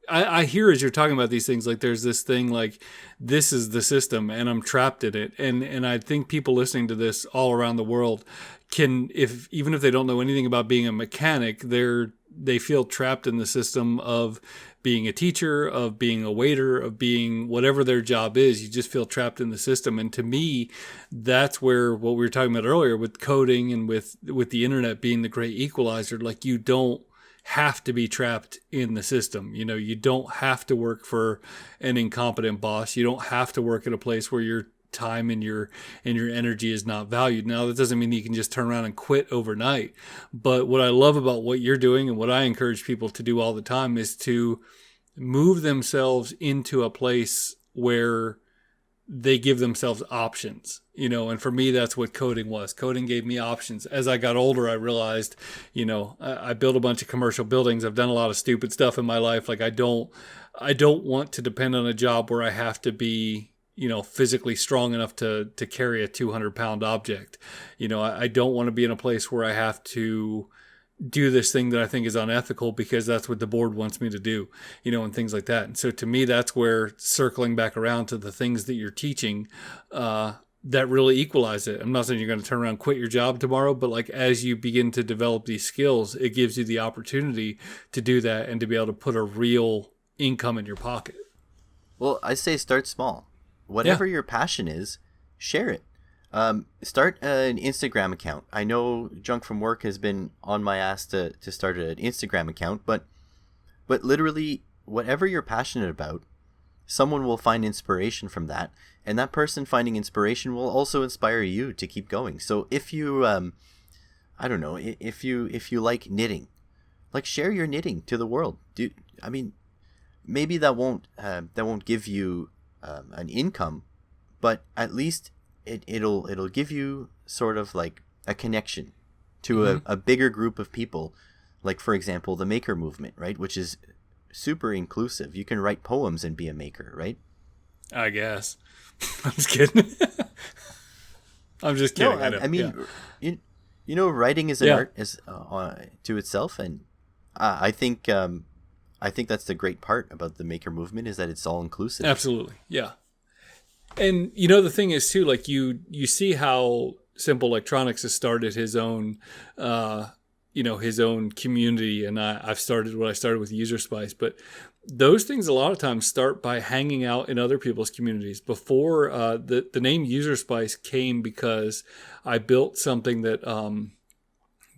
[SPEAKER 2] I hear as you're talking about these things, like there's this thing like, this is the system and I'm trapped in it. And I think people listening to this all around the world can, even if they don't know anything about being a mechanic, they feel trapped in the system of being a teacher, of being a waiter, of being whatever their job is. You just feel trapped in the system. And to me, that's where what we were talking about earlier with coding and with the internet being the great equalizer, like you don't have to be trapped in the system. You don't have to work for an incompetent boss. You don't have to work at a place where your time and your energy is not valued. Now, that doesn't mean you can just turn around and quit overnight. But what I love about what you're doing and what I encourage people to do all the time is to move themselves into a place where they give themselves options, and for me, that's what coding was. Coding gave me options. As I got older, I realized, I built a bunch of commercial buildings. I've done a lot of stupid stuff in my life. Like I don't want to depend on a job where I have to be, physically strong enough to carry a 200-pound object. I don't want to be in a place where I have to do this thing that I think is unethical because that's what the board wants me to do, and things like that. And so to me, that's where circling back around to the things that you're teaching, that really equalize it. I'm not saying you're going to turn around and quit your job tomorrow, but like as you begin to develop these skills, it gives you the opportunity to do that and to be able to put a real income in your pocket.
[SPEAKER 1] Well, I say start small. Whatever your passion is, share it. Start an Instagram account. I know Junk from Work has been on my ass to start an Instagram account, but literally whatever you're passionate about, someone will find inspiration from that, and that person finding inspiration will also inspire you to keep going. So if you, I don't know, if you like knitting, like share your knitting to the world. Maybe that won't give you an income, but at least it'll give you sort of like a connection to a bigger group of people, like for example the maker movement, right, which is super inclusive. You can write poems and be a maker, right?
[SPEAKER 2] I guess. I'm just kidding. I'm just kidding.
[SPEAKER 1] No, I mean, writing is an art to itself, and I think that's the great part about the maker movement is that it's all inclusive.
[SPEAKER 2] Absolutely, yeah. And the thing is too, like you see how Simple Electronics has started his own, his own community, and I've started what I started with UserSpice. But those things a lot of times start by hanging out in other people's communities. Before the name UserSpice came because I built something that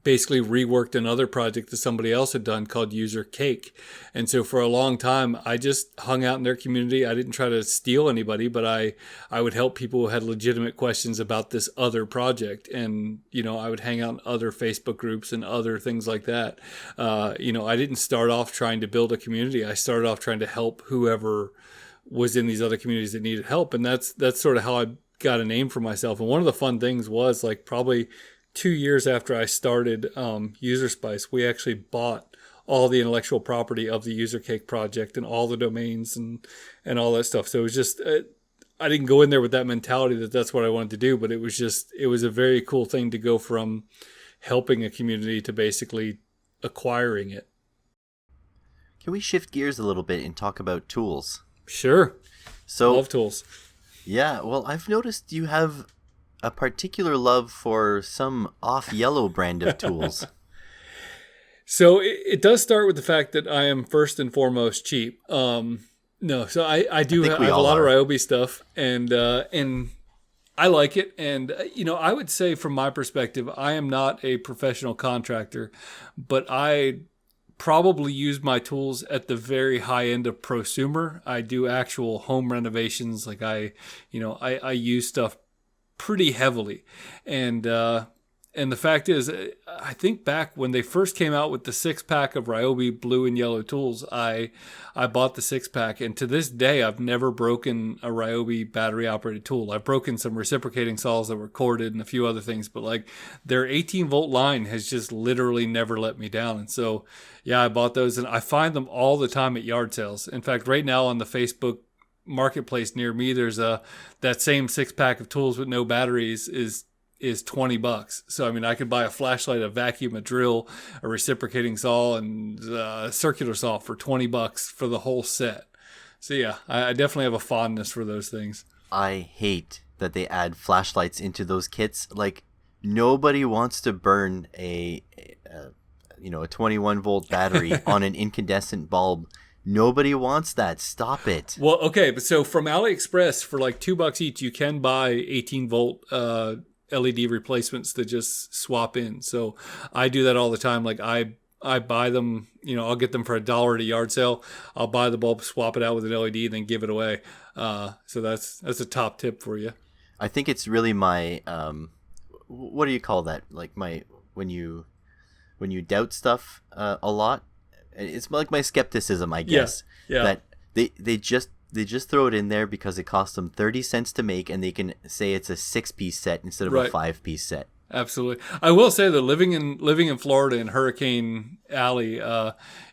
[SPEAKER 2] basically reworked another project that somebody else had done called User Cake. And so for a long time, I just hung out in their community. I didn't try to steal anybody, but I would help people who had legitimate questions about this other project. And, I would hang out in other Facebook groups and other things like that. I didn't start off trying to build a community. I started off trying to help whoever was in these other communities that needed help. And that's sort of how I got a name for myself. And one of the fun things was like probably 2 years after I started UserSpice, we actually bought all the intellectual property of the User Cake project and all the domains and all that stuff. So it was just, I didn't go in there with that mentality that that's what I wanted to do, but it was a very cool thing to go from helping a community to basically acquiring it.
[SPEAKER 1] Can we shift gears a little bit and talk about tools?
[SPEAKER 2] Sure.
[SPEAKER 1] So,
[SPEAKER 2] love tools.
[SPEAKER 1] Yeah, well, I've noticed you have a particular love for some off-yellow brand of tools.
[SPEAKER 2] So it does start with the fact that I am first and foremost cheap. So I have a lot of Ryobi stuff, and I like it. And I would say from my perspective, I am not a professional contractor, but I probably use my tools at the very high end of prosumer. I do actual home renovations. Like I use stuff pretty heavily. And And the fact is, I think back when they first came out with the 6-pack of Ryobi blue and yellow tools, I bought the 6-pack, and to this day, I've never broken a Ryobi battery operated tool. I've broken some reciprocating saws that were corded and a few other things, but like their 18-volt line has just literally never let me down. And so, yeah, I bought those, and I find them all the time at yard sales. In fact, right now on the Facebook marketplace near me, there's that same 6-pack of tools with no batteries is $20. So I mean, I could buy a flashlight, a vacuum, a drill, a reciprocating saw, and a circular saw for $20 for the whole set. So yeah, I definitely have a fondness for those things.
[SPEAKER 1] I hate that they add flashlights into those kits. Like, nobody wants to burn a 21 volt battery on an incandescent bulb. Nobody wants that. Stop it.
[SPEAKER 2] Well, okay, but so from AliExpress for like $2 each, you can buy 18 volt LED replacements that just swap in. So I do that all the time. Like I buy them, I'll get them for $1 at a yard sale. I'll buy the bulb, swap it out with an LED, and then give it away. So that's a top tip for you.
[SPEAKER 1] I think it's really my what do you call that? Like when you doubt stuff a lot. It's like my skepticism, I guess.
[SPEAKER 2] Yeah.
[SPEAKER 1] That they just throw it in there because it costs them 30 cents to make, and they can say it's a 6-piece set instead of a 5-piece set.
[SPEAKER 2] Absolutely. I will say that living in Florida in Hurricane Alley,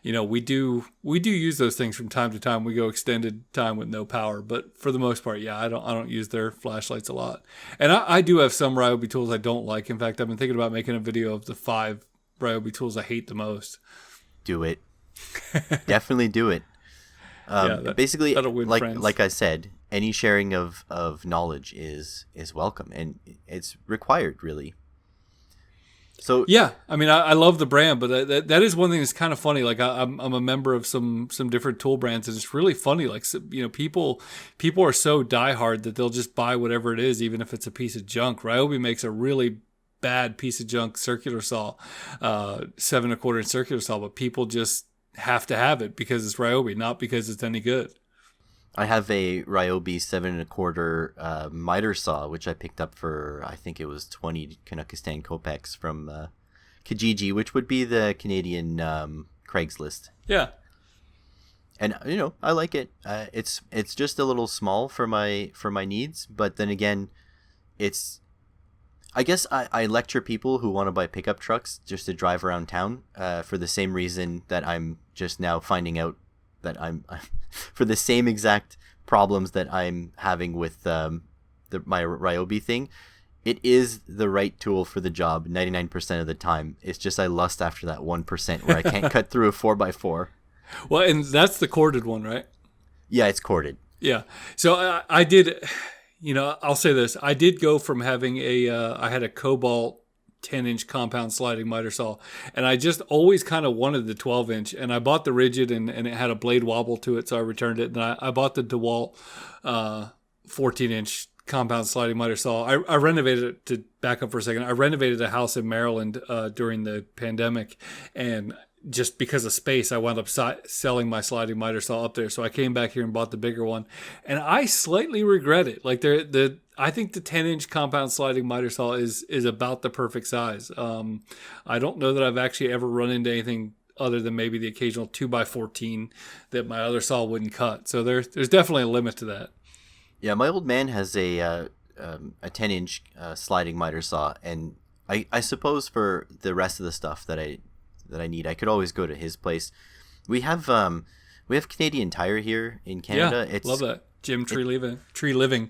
[SPEAKER 2] we do use those things from time to time. We go extended time with no power, but for the most part, yeah, I don't use their flashlights a lot. And I do have some Ryobi tools I don't like. In fact, I've been thinking about making a video of the 5 Ryobi tools I hate the most.
[SPEAKER 1] Do it. Definitely do it. Basically, like I said, any sharing of knowledge is welcome, and it's required, really. So
[SPEAKER 2] yeah, I mean, I love the brand, but that is one thing that's kind of funny. Like I'm a member of some different tool brands, and it's really funny. Like people are so diehard that they'll just buy whatever it is, even if it's a piece of junk. Ryobi makes a really bad piece of junk circular saw, 7 1/4 inch circular saw, but people just have to have it because it's Ryobi, not because it's any good.
[SPEAKER 1] I have a Ryobi 7 1/4 miter saw, which I picked up for, I think it was 20 Kazakhstan kopecks from Kijiji, which would be the Canadian Craigslist.
[SPEAKER 2] Yeah.
[SPEAKER 1] And I like it. It's just a little small for my needs, but then again, I guess I lecture people who want to buy pickup trucks just to drive around town for the same reason that I'm just now finding out that I'm for the same exact problems that I'm having with my Ryobi thing. It is the right tool for the job 99% of the time. It's just I lust after that 1% where I can't cut through a 4x4.
[SPEAKER 2] Well, and that's the corded one, right?
[SPEAKER 1] Yeah, it's corded.
[SPEAKER 2] Yeah. So I did... I'll say this. I did go from having I had a Cobalt 10-inch compound sliding miter saw, and I just always kind of wanted the 12-inch, and I bought the rigid, and it had a blade wobble to it, so I returned it, and I bought the DeWalt 14-inch compound sliding miter saw. I renovated it, to back up for a second. I renovated a house in Maryland during the pandemic, and just because of space, I wound up selling my sliding miter saw up there. So I came back here and bought the bigger one, and I slightly regret it. Like I think the 10-inch compound sliding miter saw is about the perfect size. I don't know that I've actually ever run into anything other than maybe the occasional 2x14 that my other saw wouldn't cut. So there's definitely a limit to that.
[SPEAKER 1] Yeah, my old man has a 10-inch sliding miter saw, and I suppose for the rest of the stuff that I need, I could always go to his place. We have Canadian Tire here in Canada.
[SPEAKER 2] Yeah, love that. Jim Tree Living.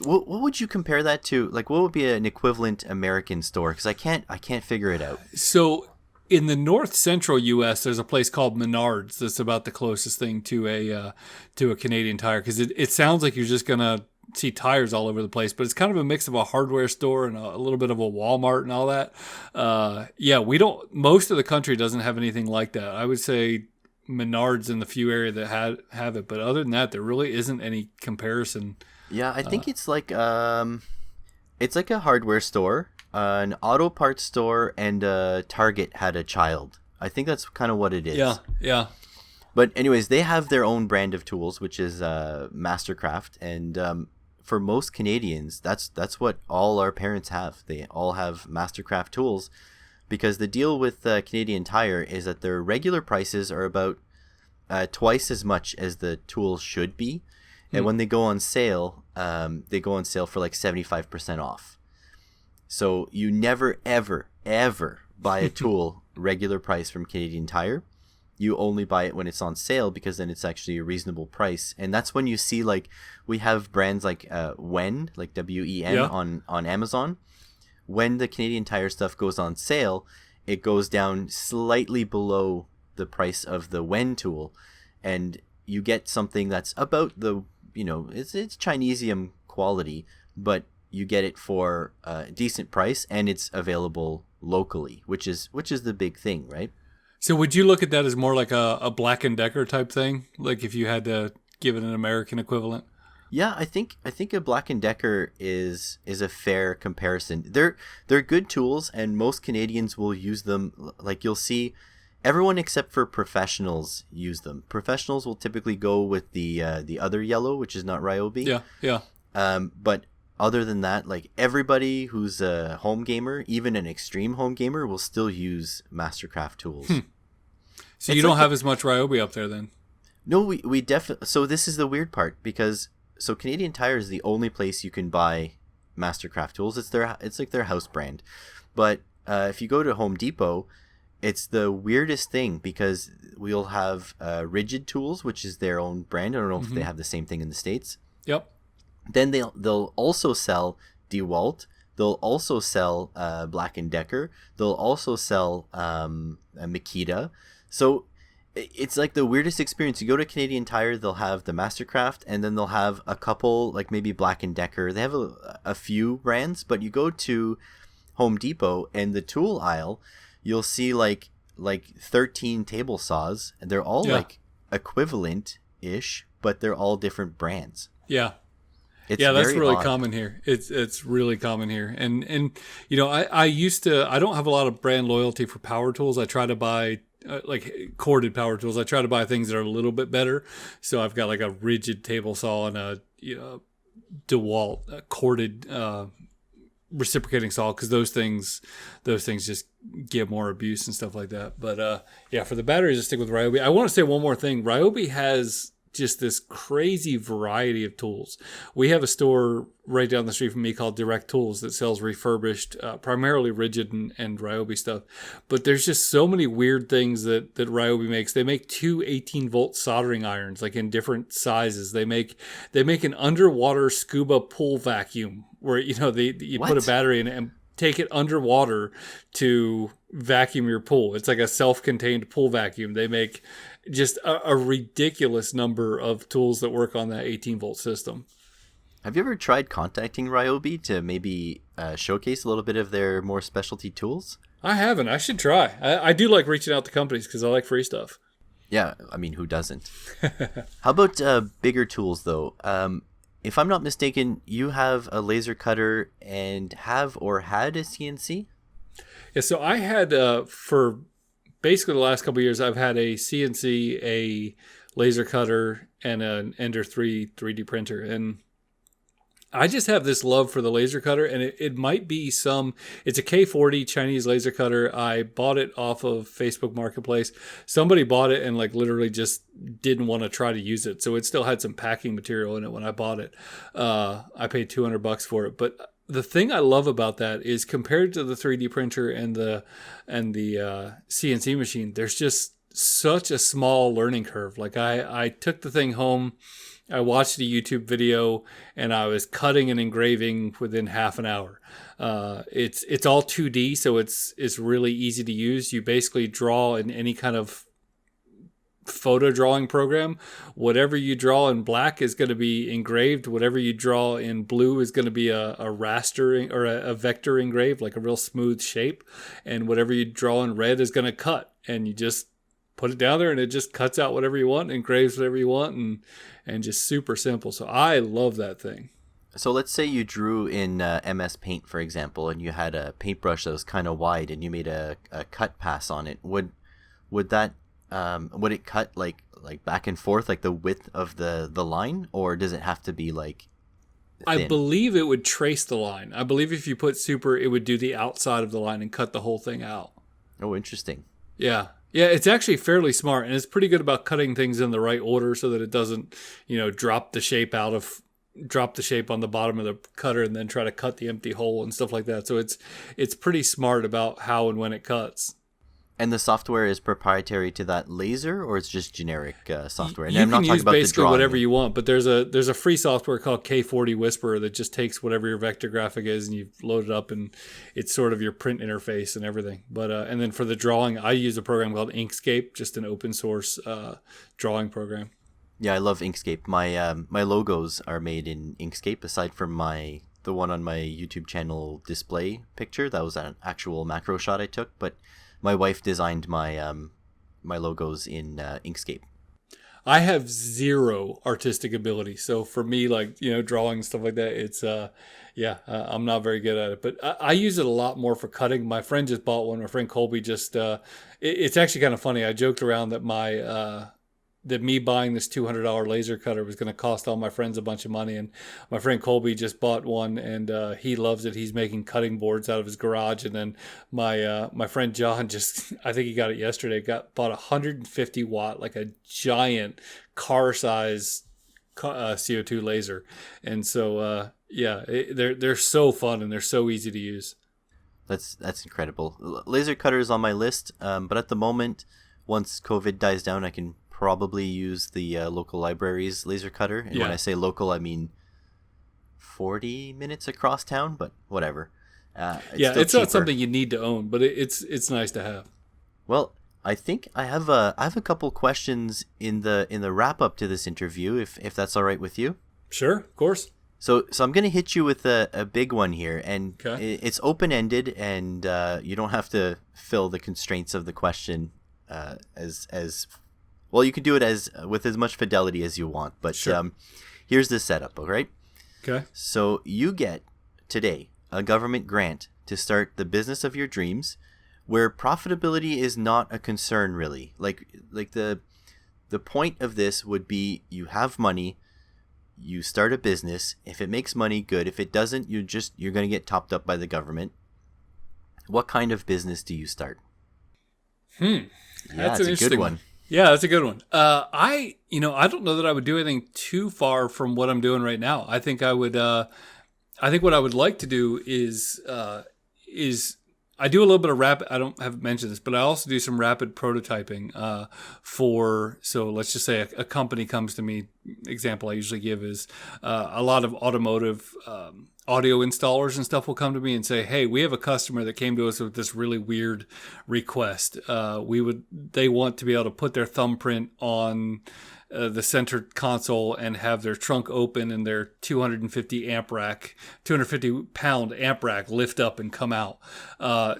[SPEAKER 1] What would you compare that to? Like, what would be an equivalent American store? Because I can't figure it out.
[SPEAKER 2] So in the north central U.S., there's a place called Menards that's about the closest thing to a Canadian Tire, because it sounds like you're just gonna see tires all over the place, but it's kind of a mix of a hardware store and a little bit of a Walmart and all that. Most of the country doesn't have anything like that. I would say Menards in the few areas that have it, but other than that, there really isn't any comparison.
[SPEAKER 1] Yeah, I think it's like a hardware store, an auto parts store, and Target had a child. I think that's kind of what it is.
[SPEAKER 2] Yeah.
[SPEAKER 1] But anyways, they have their own brand of tools, which is Mastercraft, and for most Canadians, that's what all our parents have. They all have Mastercraft tools, because the deal with Canadian Tire is that their regular prices are about twice as much as the tools should be, and when they go on sale for like 75% off. So you never ever buy a tool regular price from Canadian Tire. You only buy it when it's on sale, because then it's actually a reasonable price. And that's when you see, like, we have brands like Wen, like WEN, on Amazon. When the Canadian Tire stuff goes on sale, it goes down slightly below the price of the Wen tool, and you get something that's about the, it's Chinesium quality, but you get it for a decent price, and it's available locally, which is the big thing, right?
[SPEAKER 2] So would you look at that as more like a Black & Decker type thing? Like if you had to give it an American equivalent?
[SPEAKER 1] Yeah, I think a Black & Decker is a fair comparison. They're good tools, and most Canadians will use them. Like, you'll see everyone except for professionals use them. Professionals will typically go with the other yellow, which is not Ryobi.
[SPEAKER 2] Yeah.
[SPEAKER 1] But other than that, like, everybody who's a home gamer, even an extreme home gamer, will still use Mastercraft tools.
[SPEAKER 2] So you don't have as much Ryobi up there then?
[SPEAKER 1] No, we definitely. So this is the weird part, because Canadian Tire is the only place you can buy Mastercraft tools. It's like their house brand. But if you go to Home Depot, it's the weirdest thing, because we'll have Rigid Tools, which is their own brand. I don't know if they have the same thing in the States.
[SPEAKER 2] Yep.
[SPEAKER 1] Then they'll also sell DeWalt. They'll also sell Black & Decker. They'll also sell Makita. So it's like the weirdest experience. You go to Canadian Tire, they'll have the Mastercraft, and then they'll have a couple, like maybe Black & Decker. They have a few brands, but you go to Home Depot, and the tool aisle, you'll see like 13 table saws, and they're all like equivalent-ish, but they're all different brands.
[SPEAKER 2] Yeah.
[SPEAKER 1] It's
[SPEAKER 2] that's really
[SPEAKER 1] odd.
[SPEAKER 2] common here. It's really common here. And I don't have a lot of brand loyalty for power tools. I try to buy like corded power tools. I try to buy things that are a little bit better. So I've got like a Rigid table saw and a DeWalt corded reciprocating saw, because those things just give more abuse and stuff like that. But for the batteries, I stick with Ryobi. I want to say one more thing. Ryobi has just this crazy variety of tools. We have a store right down the street from me called Direct Tools that sells refurbished, primarily Rigid and Ryobi stuff. But there's just so many weird things that Ryobi makes. They make two 18-volt soldering irons, like in different sizes. They make an underwater scuba pool vacuum where you put a battery in it and take it underwater to vacuum your pool. It's like a self-contained pool vacuum. They make just a ridiculous number of tools that work on that 18-volt system.
[SPEAKER 1] Have you ever tried contacting Ryobi to maybe showcase a little bit of their more specialty tools?
[SPEAKER 2] I haven't. I should try. I do like reaching out to companies because I like free stuff.
[SPEAKER 1] Yeah, I mean, who doesn't? How about bigger tools, though? If I'm not mistaken, you have a laser cutter and have or had a CNC?
[SPEAKER 2] Yeah, so I had, for basically the last couple of years, I've had a CNC, a laser cutter, and an Ender 3 3D printer. And I just have this love for the laser cutter, and it might be it's a K40 Chinese laser cutter. I bought it off of Facebook Marketplace. Somebody bought it and like literally just didn't want to try to use it. So it still had some packing material in it when I bought it. I paid $200 for it. But the thing I love about that is compared to the 3D printer and the CNC machine, there's just such a small learning curve. Like I took the thing home, I watched a YouTube video, and I was cutting and engraving within half an hour. It's all 2D, so it's really easy to use. You basically draw in any kind of photo drawing program. Whatever you draw in black is going to be engraved. Whatever you draw in blue is going to be a raster or a vector engraved, like a real smooth shape. And whatever you draw in red is going to cut. And you just put it down there and it just cuts out whatever you want, engraves whatever you want, and just super simple. So I love that thing.
[SPEAKER 1] So let's say you drew in MS Paint, for example, and you had a paintbrush that was kind of wide and you made a cut pass on it. Would it cut like back and forth, like the width of the line, or does it have to be like
[SPEAKER 2] I
[SPEAKER 1] thin.
[SPEAKER 2] believe it would trace the line. I believe if you put super, it would do the outside of the line and cut the whole thing out.
[SPEAKER 1] Oh, interesting.
[SPEAKER 2] Yeah. Yeah, it's actually fairly smart, and it's pretty good about cutting things in the right order so that it doesn't, drop the shape on the bottom of the cutter and then try to cut the empty hole and stuff like that. So it's pretty smart about how and when it cuts.
[SPEAKER 1] And the software is proprietary to that laser, or it's just generic software? And
[SPEAKER 2] You
[SPEAKER 1] I'm not
[SPEAKER 2] can
[SPEAKER 1] talking
[SPEAKER 2] use
[SPEAKER 1] about the
[SPEAKER 2] basically
[SPEAKER 1] drawing.
[SPEAKER 2] whatever you want, but there's a free software called K40 Whisperer that just takes whatever your vector graphic is and you load it up, and it's sort of your print interface and everything. But and then for the drawing, I use a program called Inkscape, just an open source drawing program.
[SPEAKER 1] Yeah, I love Inkscape. My logos are made in Inkscape. Aside from the one on my YouTube channel display picture, that was an actual macro shot I took. But my wife designed my logos in Inkscape.
[SPEAKER 2] I have zero artistic ability, so for me, drawing stuff like that, it's I'm not very good at it. But I use it a lot more for cutting. My friend just bought one. My friend Colby just. It's actually kind of funny. I joked around that that me buying this $200 laser cutter was going to cost all my friends a bunch of money, and my friend Colby just bought one, and he loves it. He's making cutting boards out of his garage, and then my friend John just, I think he got it yesterday, bought a 150 watt, like a giant car size CO2 laser, and so they're so fun and they're so easy to use.
[SPEAKER 1] That's incredible. Laser cutter is on my list, but at the moment, once COVID dies down, I can probably use the local library's laser cutter. And when I say local, I mean 40 minutes across town, but whatever.
[SPEAKER 2] It's not something you need to own, but it's nice to have.
[SPEAKER 1] Well, I think I have a couple questions in the wrap up to this interview, if that's all right with you.
[SPEAKER 2] Sure, of course.
[SPEAKER 1] So I'm going to hit you with a big one here, and it's open-ended, and you don't have to fill the constraints of the question as well. You can do it with as much fidelity as you want, but sure. Here's the setup, all right?
[SPEAKER 2] Okay.
[SPEAKER 1] So you get today a government grant to start the business of your dreams, where profitability is not a concern really. Like the point of this would be you have money, you start a business. If it makes money, good. If it doesn't, you're going to get topped up by the government. What kind of business do you start?
[SPEAKER 2] That's
[SPEAKER 1] an interesting one.
[SPEAKER 2] Yeah, that's a good one. I don't know that I would do anything too far from what I'm doing right now. I think I would. I think what I would like to do is I do a little bit of rapid. I haven't mentioned this, but I also do some rapid prototyping So let's just say a company comes to me. Example I usually give is a lot of automotive audio installers and stuff will come to me and say, "Hey, we have a customer that came to us with this really weird request. They want to be able to put their thumbprint on the center console and have their trunk open and their 250 pound amp rack lift up and come out.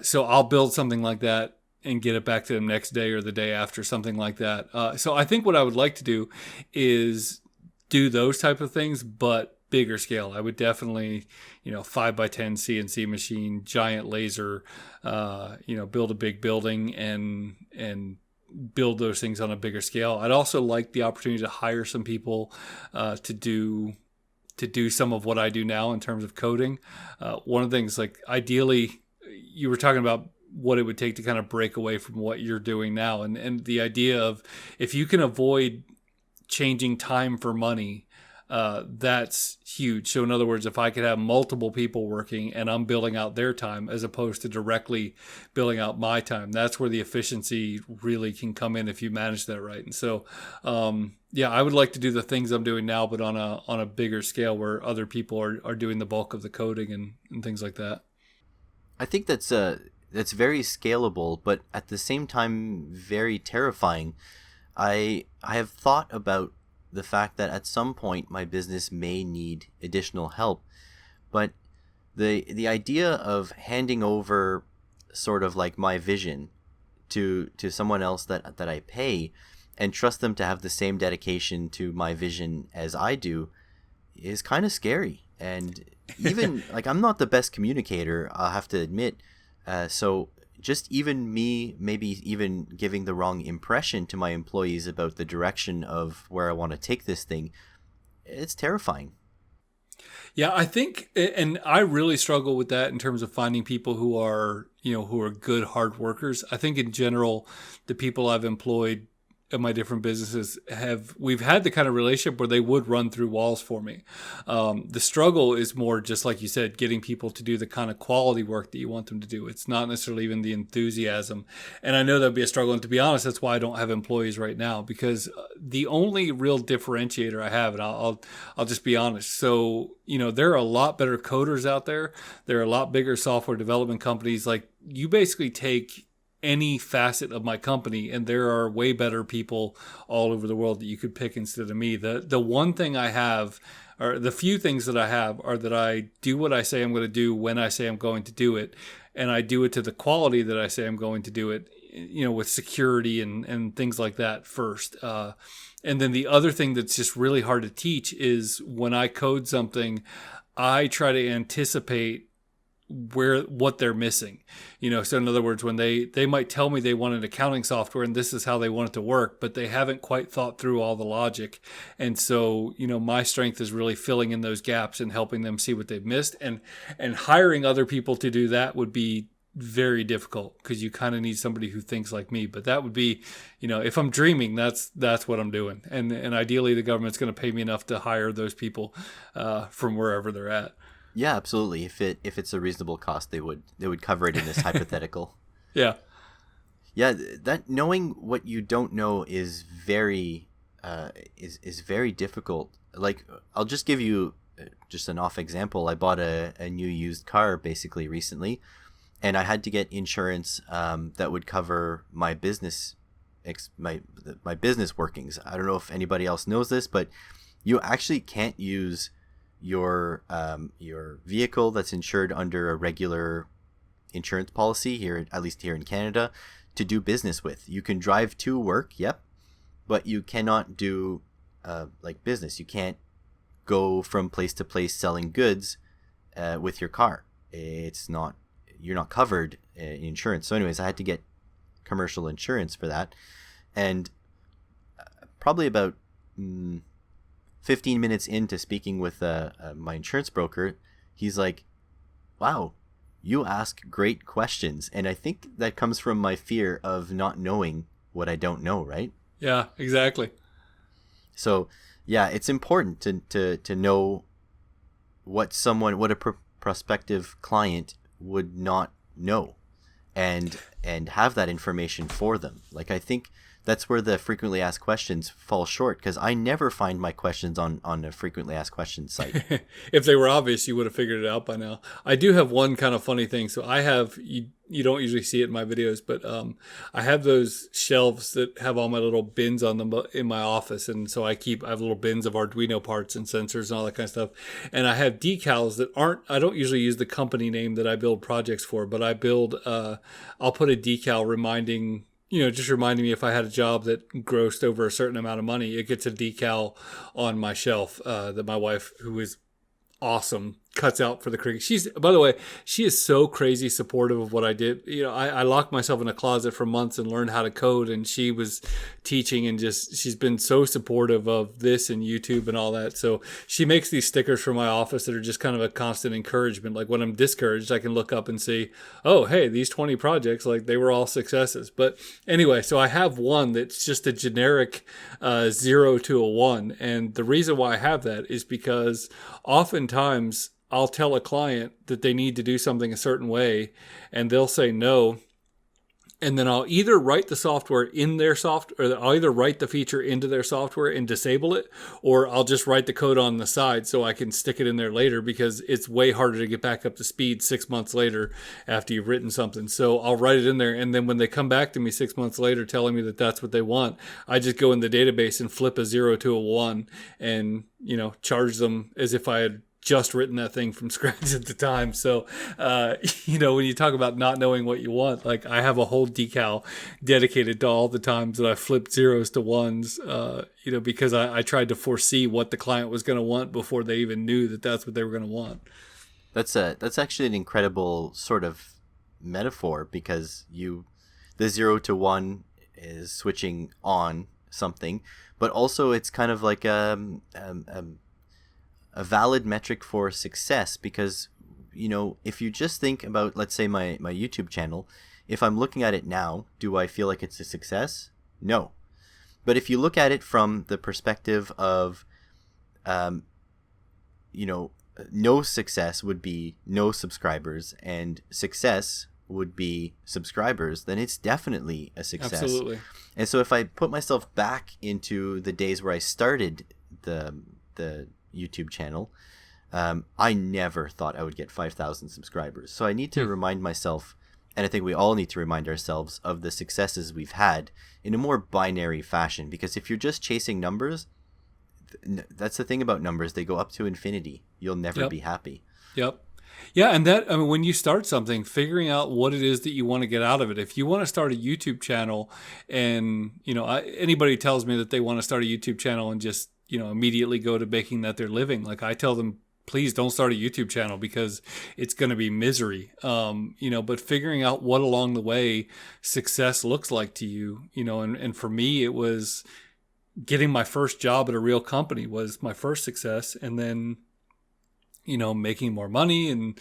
[SPEAKER 2] So I'll build something like that and get it back to them next day or the day after, something like that. So I think what I would like to do is do those type of things, but bigger scale. I would definitely, 5x10 CNC machine, giant laser, build a big building and build those things on a bigger scale. I'd also like the opportunity to hire some people to do some of what I do now in terms of coding. One of the things, like ideally, you were talking about what it would take to kind of break away from what you're doing now. And the idea of if you can avoid changing time for money, that's huge. So in other words, if I could have multiple people working and I'm billing out their time as opposed to directly billing out my time, that's where the efficiency really can come in if you manage that right. And so, I would like to do the things I'm doing now, but on a bigger scale where other people are doing the bulk of the coding and things like that.
[SPEAKER 1] I think that's very scalable, but at the same time, very terrifying. I have thought about the fact that at some point my business may need additional help, but the idea of handing over sort of like my vision to someone else that I pay and trust them to have the same dedication to my vision as I do is kind of scary. And even like I'm not the best communicator, I'll have to admit. So just even me maybe even giving the wrong impression to my employees about the direction of where I want to take this thing, it's terrifying.
[SPEAKER 2] Yeah, I think, and I really struggle with that in terms of finding people who are, who are good hard workers. I think in general, the people I've employed at my different businesses we've had the kind of relationship where they would run through walls for me. The struggle is more just like you said, getting people to do the kind of quality work that you want them to do. It's not necessarily even the enthusiasm. And I know that'd be a struggle. And to be honest, that's why I don't have employees right now, because the only real differentiator I have, and I'll just be honest. So, there are a lot better coders out there. There are a lot bigger software development companies. Like, you basically take any facet of my company, and there are way better people all over the world that you could pick instead of me. The one thing I have, or the few things that I have, are that I do what I say I'm going to do when I say I'm going to do it, and I do it to the quality that I say I'm going to do it, with security and things like that first. And then the other thing that's just really hard to teach is when I code something, I try to anticipate what they're missing. So in other words, when they might tell me they want an accounting software and this is how they want it to work, but they haven't quite thought through all the logic. And so, my strength is really filling in those gaps and helping them see what they've missed, and hiring other people to do that would be very difficult, because you kind of need somebody who thinks like me. But that would be, if I'm dreaming, that's what I'm doing. And ideally the government's going to pay me enough to hire those people from wherever they're at.
[SPEAKER 1] Yeah, absolutely. If it's a reasonable cost, they would cover it in this hypothetical.
[SPEAKER 2] Yeah.
[SPEAKER 1] Yeah, that knowing what you don't know is very very difficult. Like, I'll just give you just an off example. I bought a new used car basically recently, and I had to get insurance that would cover my business my business workings. I don't know if anybody else knows this, but you actually can't use your vehicle that's insured under a regular insurance policy here, at least here in Canada, to do business with. You can drive to work, yep, but you cannot do like business. You can't go from place to place selling goods with your car. You're not covered in insurance. So anyways, I had to get commercial insurance for that, and probably about 15 minutes into speaking with my insurance broker, he's like, wow, you ask great questions. And I think that comes from my fear of not knowing what I don't know, right?
[SPEAKER 2] Yeah, exactly.
[SPEAKER 1] So yeah, it's important to know what a prospective client would not know, and have that information for them. Like, I think that's where the frequently asked questions fall short, because I never find my questions on a frequently asked questions site.
[SPEAKER 2] If they were obvious, you would have figured it out by now. I do have one kind of funny thing. So I have, you don't usually see it in my videos, but I have those shelves that have all my little bins on them in my office. And so I have little bins of Arduino parts and sensors and all that kind of stuff. And I have decals that I don't usually use the company name that I build projects for, but I'll put a decal reminding me if I had a job that grossed over a certain amount of money, it gets a decal on my shelf that my wife, who is awesome, cuts out for the cricket. By the way, she is so crazy supportive of what I did. I locked myself in a closet for months and learned how to code, and she was teaching, and she's been so supportive of this and YouTube and all that. So she makes these stickers for my office that are just kind of a constant encouragement. Like, when I'm discouraged, I can look up and see, oh, hey, these 20 projects, like, they were all successes. But anyway, so I have one that's just a generic 0 to a 1. And the reason why I have that is because oftentimes I'll tell a client that they need to do something a certain way, and they'll say no. And then I'll either write the software in their software, or I'll either write the feature into their software and disable it, or I'll just write the code on the side so I can stick it in there later, because it's way harder to get back up to speed 6 months later after you've written something. So I'll write it in there, and then when they come back to me 6 months later telling me that that's what they want, I just go in the database and flip a 0 to a 1 and, charge them as if I had just written that thing from scratch at the time. So, when you talk about not knowing what you want, like, I have a whole decal dedicated to all the times that I flipped 0s to 1s, because I tried to foresee what the client was going to want before they even knew that that's what they were going to want.
[SPEAKER 1] That's actually an incredible sort of metaphor, because the 0 to 1 is switching on something, but also it's kind of like a valid metric for success, because, if you just think about, let's say, my YouTube channel, if I'm looking at it now, do I feel like it's a success? No. But if you look at it from the perspective of, no success would be no subscribers, and success would be subscribers, then it's definitely a success.
[SPEAKER 2] Absolutely.
[SPEAKER 1] And so if I put myself back into the days where I started the YouTube channel, I never thought I would get 5,000 subscribers. So I need to remind myself, and I think we all need to remind ourselves of the successes we've had in a more binary fashion. Because if you're just chasing numbers, that's the thing about numbers, they go up to infinity. You'll never be happy.
[SPEAKER 2] Yep. Yeah, and when you start something, figuring out what it is that you want to get out of it. If you want to start a YouTube channel, and anybody tells me that they want to start a YouTube channel and just immediately go to making that their living, like I tell them, please don't start a YouTube channel, because it's going to be misery. But figuring out what along the way success looks like to you, and for me, it was getting my first job at a real company was my first success. And then, making more money and,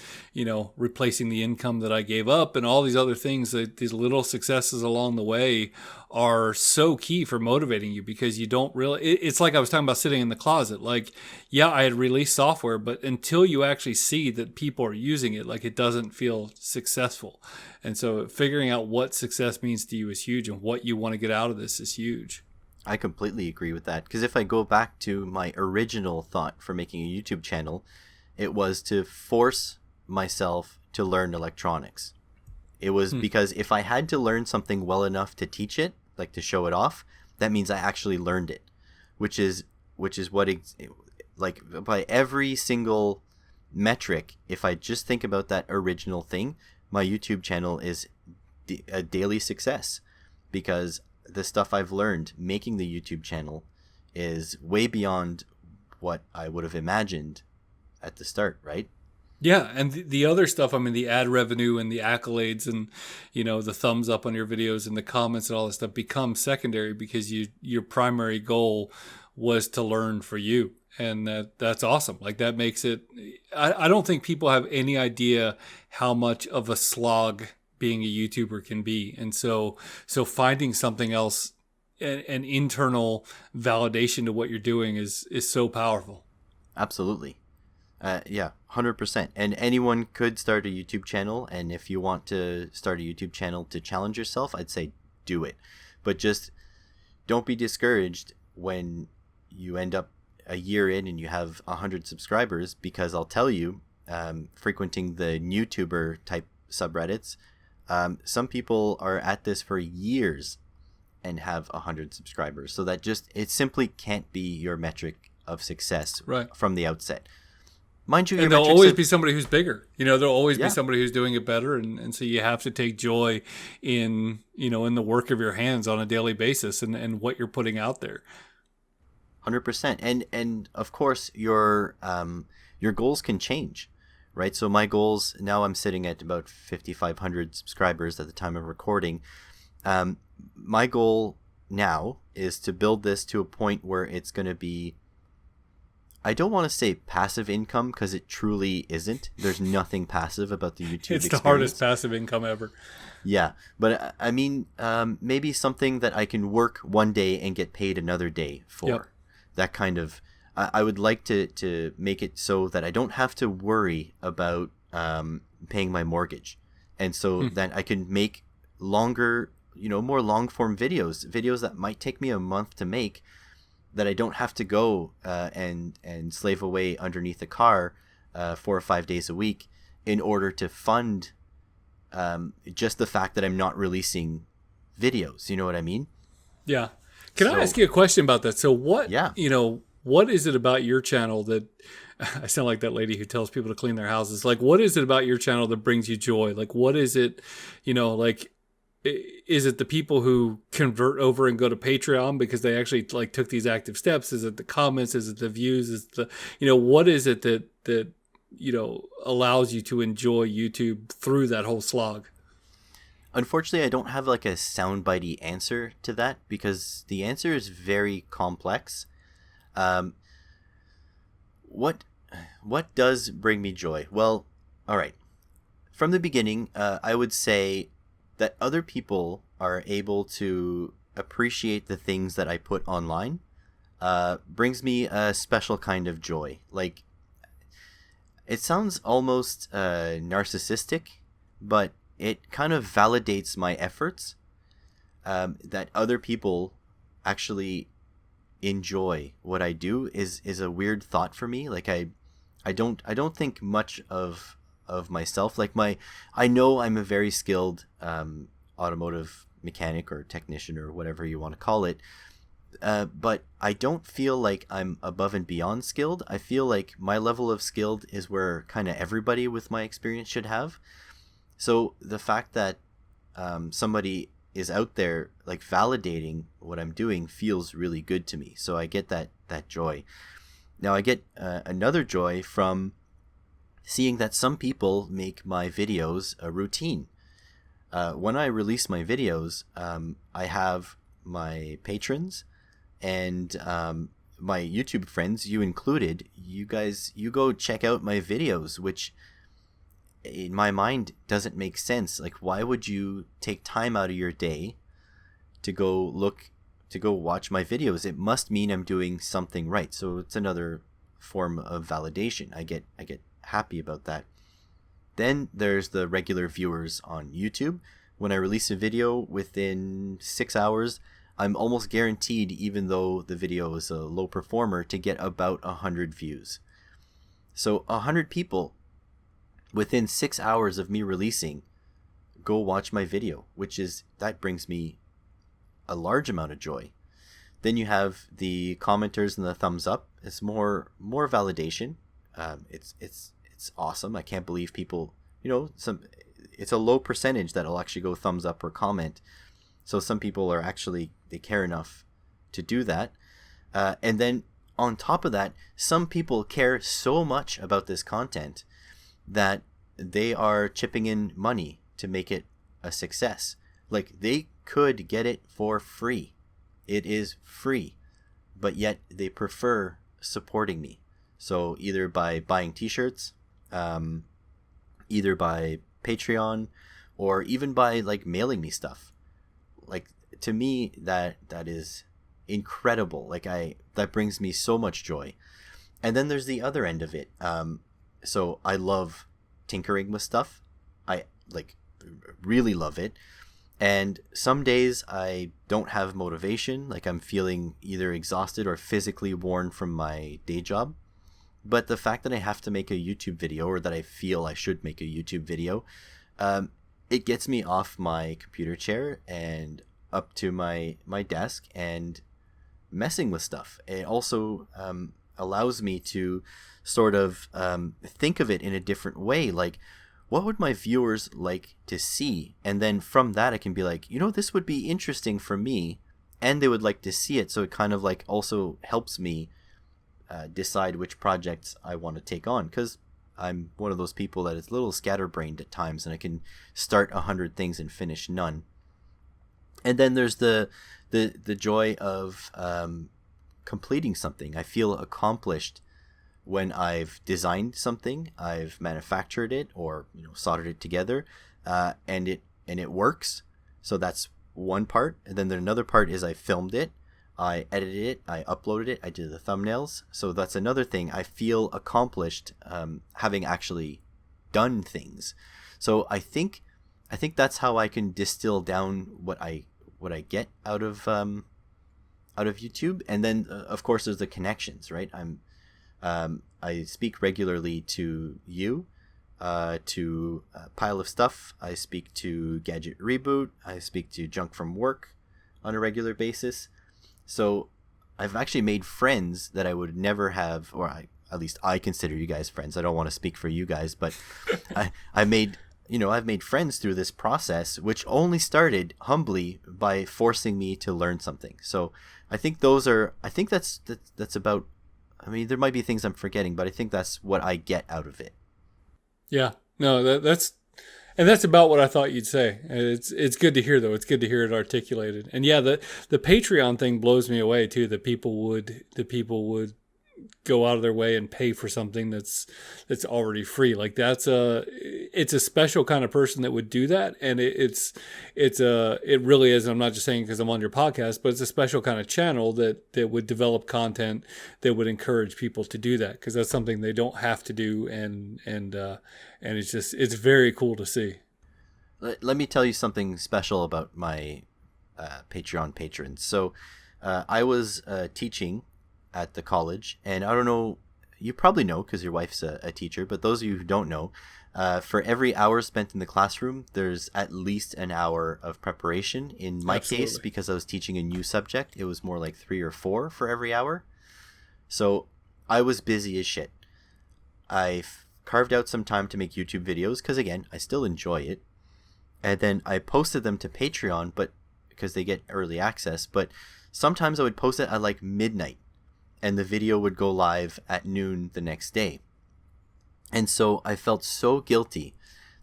[SPEAKER 2] replacing the income that I gave up, and all these other things, these little successes along the way are so key for motivating you, because you don't really, it's like I was talking about sitting in the closet. Like, yeah, I had released software, but until you actually see that people are using it, like, it doesn't feel successful. And so figuring out what success means to you is huge, and what you want to get out of this is huge.
[SPEAKER 1] I completely agree with that. Because if I go back to my original thought for making a YouTube channel, it was to force myself to learn electronics. It was because if I had to learn something well enough to teach it, like to show it off, that means I actually learned it, which is what, like, by every single metric, if I just think about that original thing, my YouTube channel is a daily success, because the stuff I've learned making the YouTube channel is way beyond what I would have imagined at the start, right?
[SPEAKER 2] Yeah, and the other stuff, the ad revenue and the accolades and, the thumbs up on your videos and the comments and all this stuff becomes secondary, because your primary goal was to learn for you. And that's awesome. Like, that makes it, I don't think people have any idea how much of a slog being a YouTuber can be. And so finding something else, an internal validation to what you're doing is so powerful.
[SPEAKER 1] Absolutely. 100%. And anyone could start a YouTube channel. And if you want to start a YouTube channel to challenge yourself, I'd say do it. But just don't be discouraged when you end up a year in and you have 100 subscribers, because I'll tell you, frequenting the YouTuber type subreddits, some people are at this for years and have 100 subscribers. So that it simply can't be your metric of success from the outset. Mind you,
[SPEAKER 2] and there'll always be somebody who's bigger. There'll always be somebody who's doing it better, and so you have to take joy in in the work of your hands on a daily basis, and what you're putting out there.
[SPEAKER 1] 100%, and of course your goals can change, right? So my goals now, I'm sitting at about 5,500 subscribers at the time of recording. My goal now is to build this to a point where it's going to be, I don't want to say passive income, because it truly isn't. There's nothing passive about the YouTube experience.
[SPEAKER 2] It's the hardest passive income ever.
[SPEAKER 1] Yeah, but I mean, maybe something that I can work one day and get paid another day for. Yep. That kind of, I would like to make it so that I don't have to worry about paying my mortgage. And so then I can make longer, more long form videos that might take me a month to make, that I don't have to go and slave away underneath a car 4 or 5 days a week in order to fund just the fact that I'm not releasing videos. You know what I mean?
[SPEAKER 2] Yeah. Can I ask you a question about that? So what, what is it about your channel that, I sound like that lady who tells people to clean their houses. Like, what is it about your channel that brings you joy? Like, what is it, is it the people who convert over and go to Patreon because they actually took these active steps? Is it the comments? Is it the views? Is the, what is it that allows you to enjoy YouTube through that whole slog?
[SPEAKER 1] Unfortunately, I don't have a soundbitey answer to that, because the answer is very complex. What What does bring me joy? Well, all right. From the beginning, I would say that other people are able to appreciate the things that I put online brings me a special kind of joy. Like, it sounds almost narcissistic, but it kind of validates my efforts, that other people actually enjoy what I do is a weird thought for me. Like I don't think much of myself. Like I know I'm a very skilled automotive mechanic or technician or whatever you want to call it. But I don't feel like I'm above and beyond skilled. I feel like my level of skilled is where kind of everybody with my experience should have. So the fact that somebody is out there like validating what I'm doing feels really good to me. So I get that joy. Now I get another joy from seeing that some people make my videos a routine. When I release my videos, I have my patrons and my YouTube friends, you included. You guys, you go check out my videos, which in my mind doesn't make sense. Like, why would you take time out of your day to go watch my videos? It must mean I'm doing something right. So it's another form of validation. I get happy about that. Then there's the regular viewers on YouTube. When I release a video, within 6 hours, I'm almost guaranteed, even though the video is a low performer, to get about 100 views. So 100 people within 6 hours of me releasing go watch my video, that brings me a large amount of joy. Then you have the commenters and the thumbs up. It's more validation. It's awesome. I can't believe people, it's a low percentage that'll actually go thumbs up or comment. So some people are actually, they care enough to do that. And then on top of that, some people care so much about this content that they are chipping in money to make it a success. Like, they could get it for free. It is free, but yet they prefer supporting me. So either by buying t-shirts, either by Patreon, or even by like mailing me stuff. Like, to me, that is incredible. Like, that brings me so much joy. And then there's the other end of it. So I love tinkering with stuff. I really love it. And some days I don't have motivation, like I'm feeling either exhausted or physically worn from my day job. But the fact that I have to make a YouTube video, or that I feel I should make a YouTube video, it gets me off my computer chair and up to my desk and messing with stuff. It also allows me to sort of think of it in a different way. Like, what would my viewers like to see? And then from that, I can be like, this would be interesting for me, and they would like to see it. So it kind of like also helps me decide which projects I want to take on, because I'm one of those people that is a little scatterbrained at times, and I can start 100 things and finish none. And then there's the joy of completing something. I feel accomplished when I've designed something, I've manufactured it, or soldered it together, and it works. So that's one part. And then another part is I filmed it, I edited it, I uploaded it, I did the thumbnails. So that's another thing. I feel accomplished having actually done things. So I think that's how I can distill down what I get out of YouTube. And then of course there's the connections, right? I speak regularly to you, to Pile of Stuff. I speak to Gadget Reboot. I speak to Junk from Work on a regular basis. So I've actually made friends that I would never have, or at least I consider you guys friends. I don't want to speak for you guys, but I've made friends through this process, which only started humbly by forcing me to learn something. So I think that's about. I mean, there might be things I'm forgetting, but I think that's what I get out of it.
[SPEAKER 2] Yeah, no, that's about what I thought you'd say. It's good to hear, though. It's good to hear it articulated. And yeah, the Patreon thing blows me away too. That people would go out of their way and pay for something that's already free. Like it's a special kind of person that would do that, and it really is. I'm not just saying because I'm on your podcast, but it's a special kind of channel that would develop content that would encourage people to do that, because that's something they don't have to do, and it's very cool to see.
[SPEAKER 1] Let me tell you something special about my Patreon patrons. So I was teaching at the college, and I don't know, you probably know because your wife's a teacher, but those of you who don't know, for every hour spent in the classroom, there's at least an hour of preparation. In my case, because I was teaching a new subject, it was more like 3 or 4 for every hour. So I was busy as shit. I carved out some time to make YouTube videos because, again, I still enjoy it. And then I posted them to Patreon, but because they get early access, but sometimes I would post it at like midnight, and the video would go live at noon the next day. And so I felt so guilty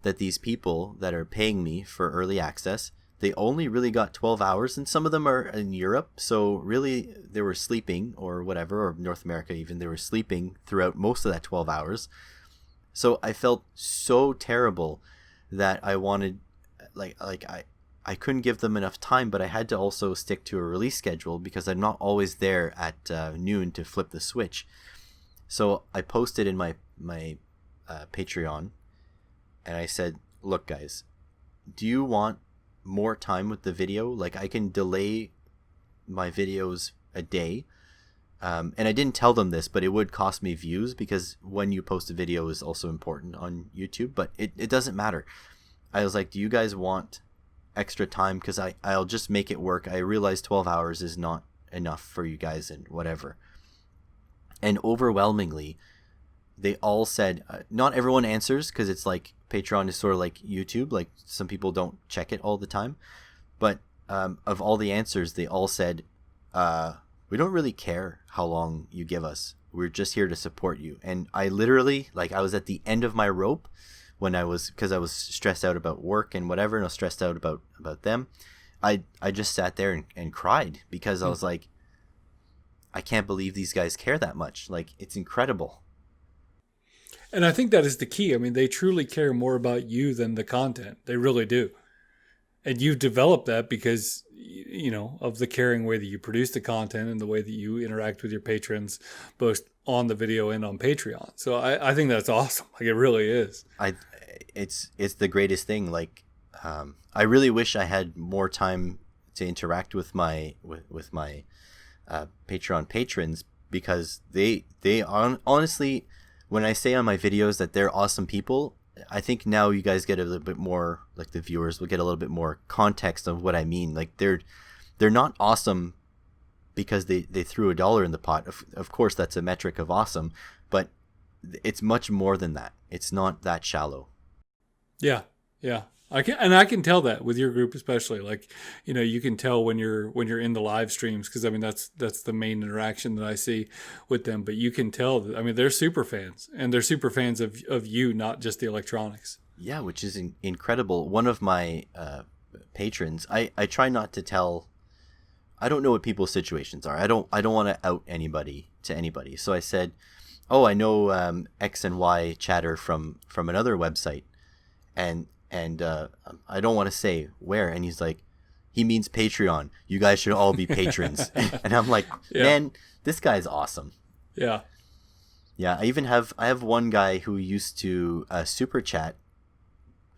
[SPEAKER 1] that these people that are paying me for early access, they only really got 12 hours, and some of them are in Europe, so really they were sleeping or whatever, or North America even, they were sleeping throughout most of that 12 hours. So I felt so terrible that I wanted, I couldn't give them enough time, but I had to also stick to a release schedule because I'm not always there at noon to flip the switch. So I posted in my Patreon, and I said, look guys, do you want more time with the video? Like, I can delay my videos a day. And I didn't tell them this, but it would cost me views, because when you post a video is also important on YouTube, but it doesn't matter. I was like, do you guys want extra time? Because I'll just make it work. I realize 12 hours is not enough for you guys and whatever. And overwhelmingly, they all said, not everyone answers, because it's like Patreon is sort of like YouTube, like some people don't check it all the time, but of all the answers, they all said, we don't really care how long you give us, we're just here to support you. And I literally, like, I was at the end of my rope because I was stressed out about work and whatever, and I was stressed out about them. I just sat there and cried, because I was like, I can't believe these guys care that much. Like, it's incredible.
[SPEAKER 2] And I think that is the key. I mean, they truly care more about you than the content. They really do. And you've developed that because, of the caring way that you produce the content and the way that you interact with your patrons, both on the video and on Patreon. So I think that's awesome. Like, it really is.
[SPEAKER 1] It's the greatest thing. Like, I really wish I had more time to interact with my Patreon patrons, because they honestly, when I say on my videos that they're awesome people, I think now you guys get a little bit more, like the viewers will get a little bit more context of what I mean. Like, they're not awesome because they threw $1 in the pot. Of course, that's a metric of awesome, but it's much more than that. It's not that shallow.
[SPEAKER 2] Yeah. I can tell that with your group, especially. Like, you can tell when you're in the live streams, because I mean that's the main interaction that I see with them. But you can tell that, I mean, they're super fans, and they're super fans of you, not just the electronics.
[SPEAKER 1] Yeah, which is incredible. One of my patrons, I try not to tell. I don't know what people's situations are. I don't want to out anybody to anybody. So I said, oh, I know X and Y chatter from another website, and I don't want to say where. And he's like, he means Patreon. You guys should all be patrons. And I'm like, man, this guy's awesome.
[SPEAKER 2] Yeah.
[SPEAKER 1] Yeah. I have one guy who used to super chat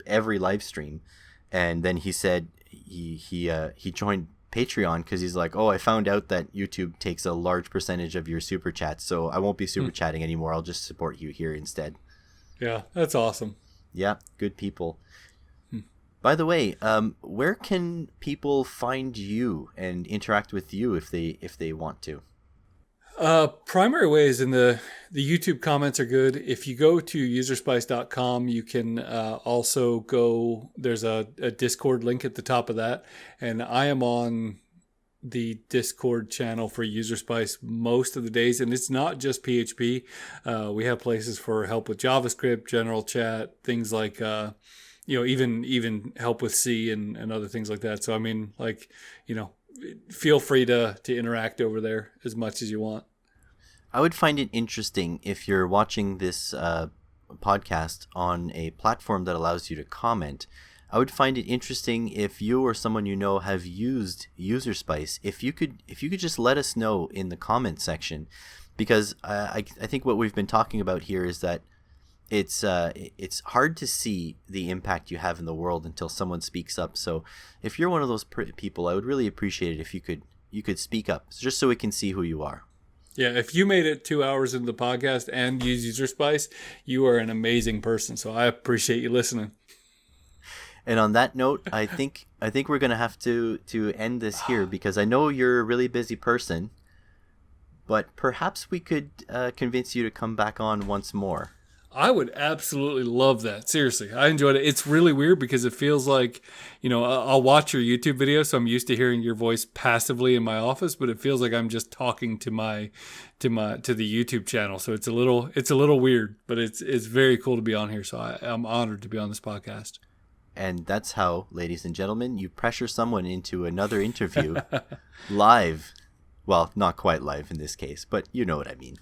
[SPEAKER 1] every live stream, and then he said he joined Patreon because he's like, oh, I found out that YouTube takes a large percentage of your super chats, so I won't be super chatting anymore. I'll just support you here instead. Yeah,
[SPEAKER 2] that's awesome.
[SPEAKER 1] Yeah, good people. By the way, where can people find you and interact with you if they want to?
[SPEAKER 2] Primary ways in the YouTube comments are good. If you go to userspice.com, you can also go, there's a Discord link at the top of that. And I am on the Discord channel for Userspice most of the days. And it's not just PHP. We have places for help with JavaScript, general chat, things like, even help with C and other things like that. So, I mean, like, feel free to interact over there as much as you want.
[SPEAKER 1] I would find it interesting if you're watching this podcast on a platform that allows you to comment. I would find it interesting if you or someone you know have used UserSpice. If you could just let us know in the comment section, because I think what we've been talking about here is that it's hard to see the impact you have in the world until someone speaks up. So if you're one of those people, I would really appreciate it if you could speak up, just so we can see who you are.
[SPEAKER 2] Yeah, if you made it 2 hours into the podcast and use UserSpice, you are an amazing person. So I appreciate you listening.
[SPEAKER 1] And on that note, I think we're gonna have to end this here, because I know you're a really busy person, but perhaps we could convince you to come back on once more.
[SPEAKER 2] I would absolutely love that. Seriously, I enjoyed it. It's really weird because it feels like, I'll watch your YouTube video, so I'm used to hearing your voice passively in my office, but it feels like I'm just talking to the YouTube channel. So it's a little weird, but it's very cool to be on here. So I'm honored to be on this podcast.
[SPEAKER 1] And that's how, ladies and gentlemen, you pressure someone into another interview live. Well, not quite live in this case, but you know what I mean.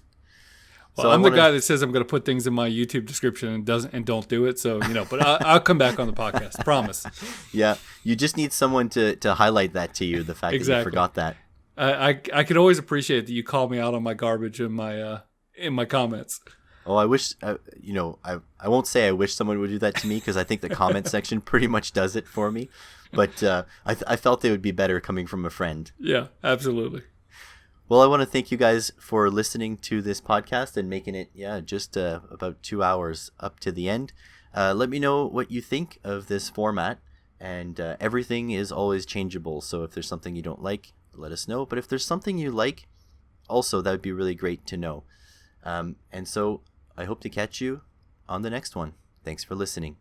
[SPEAKER 2] Well, so I'm the guy that says I'm going to put things in my YouTube description and don't do it. So, but I'll come back on the podcast. Promise.
[SPEAKER 1] Yeah. You just need someone to highlight that to you, the fact that you forgot that.
[SPEAKER 2] I can always appreciate that you call me out on my garbage in my comments.
[SPEAKER 1] Oh, I wish, I won't say I wish someone would do that to me, because I think the comment section pretty much does it for me. But I felt it would be better coming from a friend.
[SPEAKER 2] Yeah, absolutely.
[SPEAKER 1] Well, I want to thank you guys for listening to this podcast and making it, just about 2 hours up to the end. Let me know what you think of this format, and everything is always changeable. So if there's something you don't like, let us know. But if there's something you like, also, that would be really great to know. And so I hope to catch you on the next one. Thanks for listening.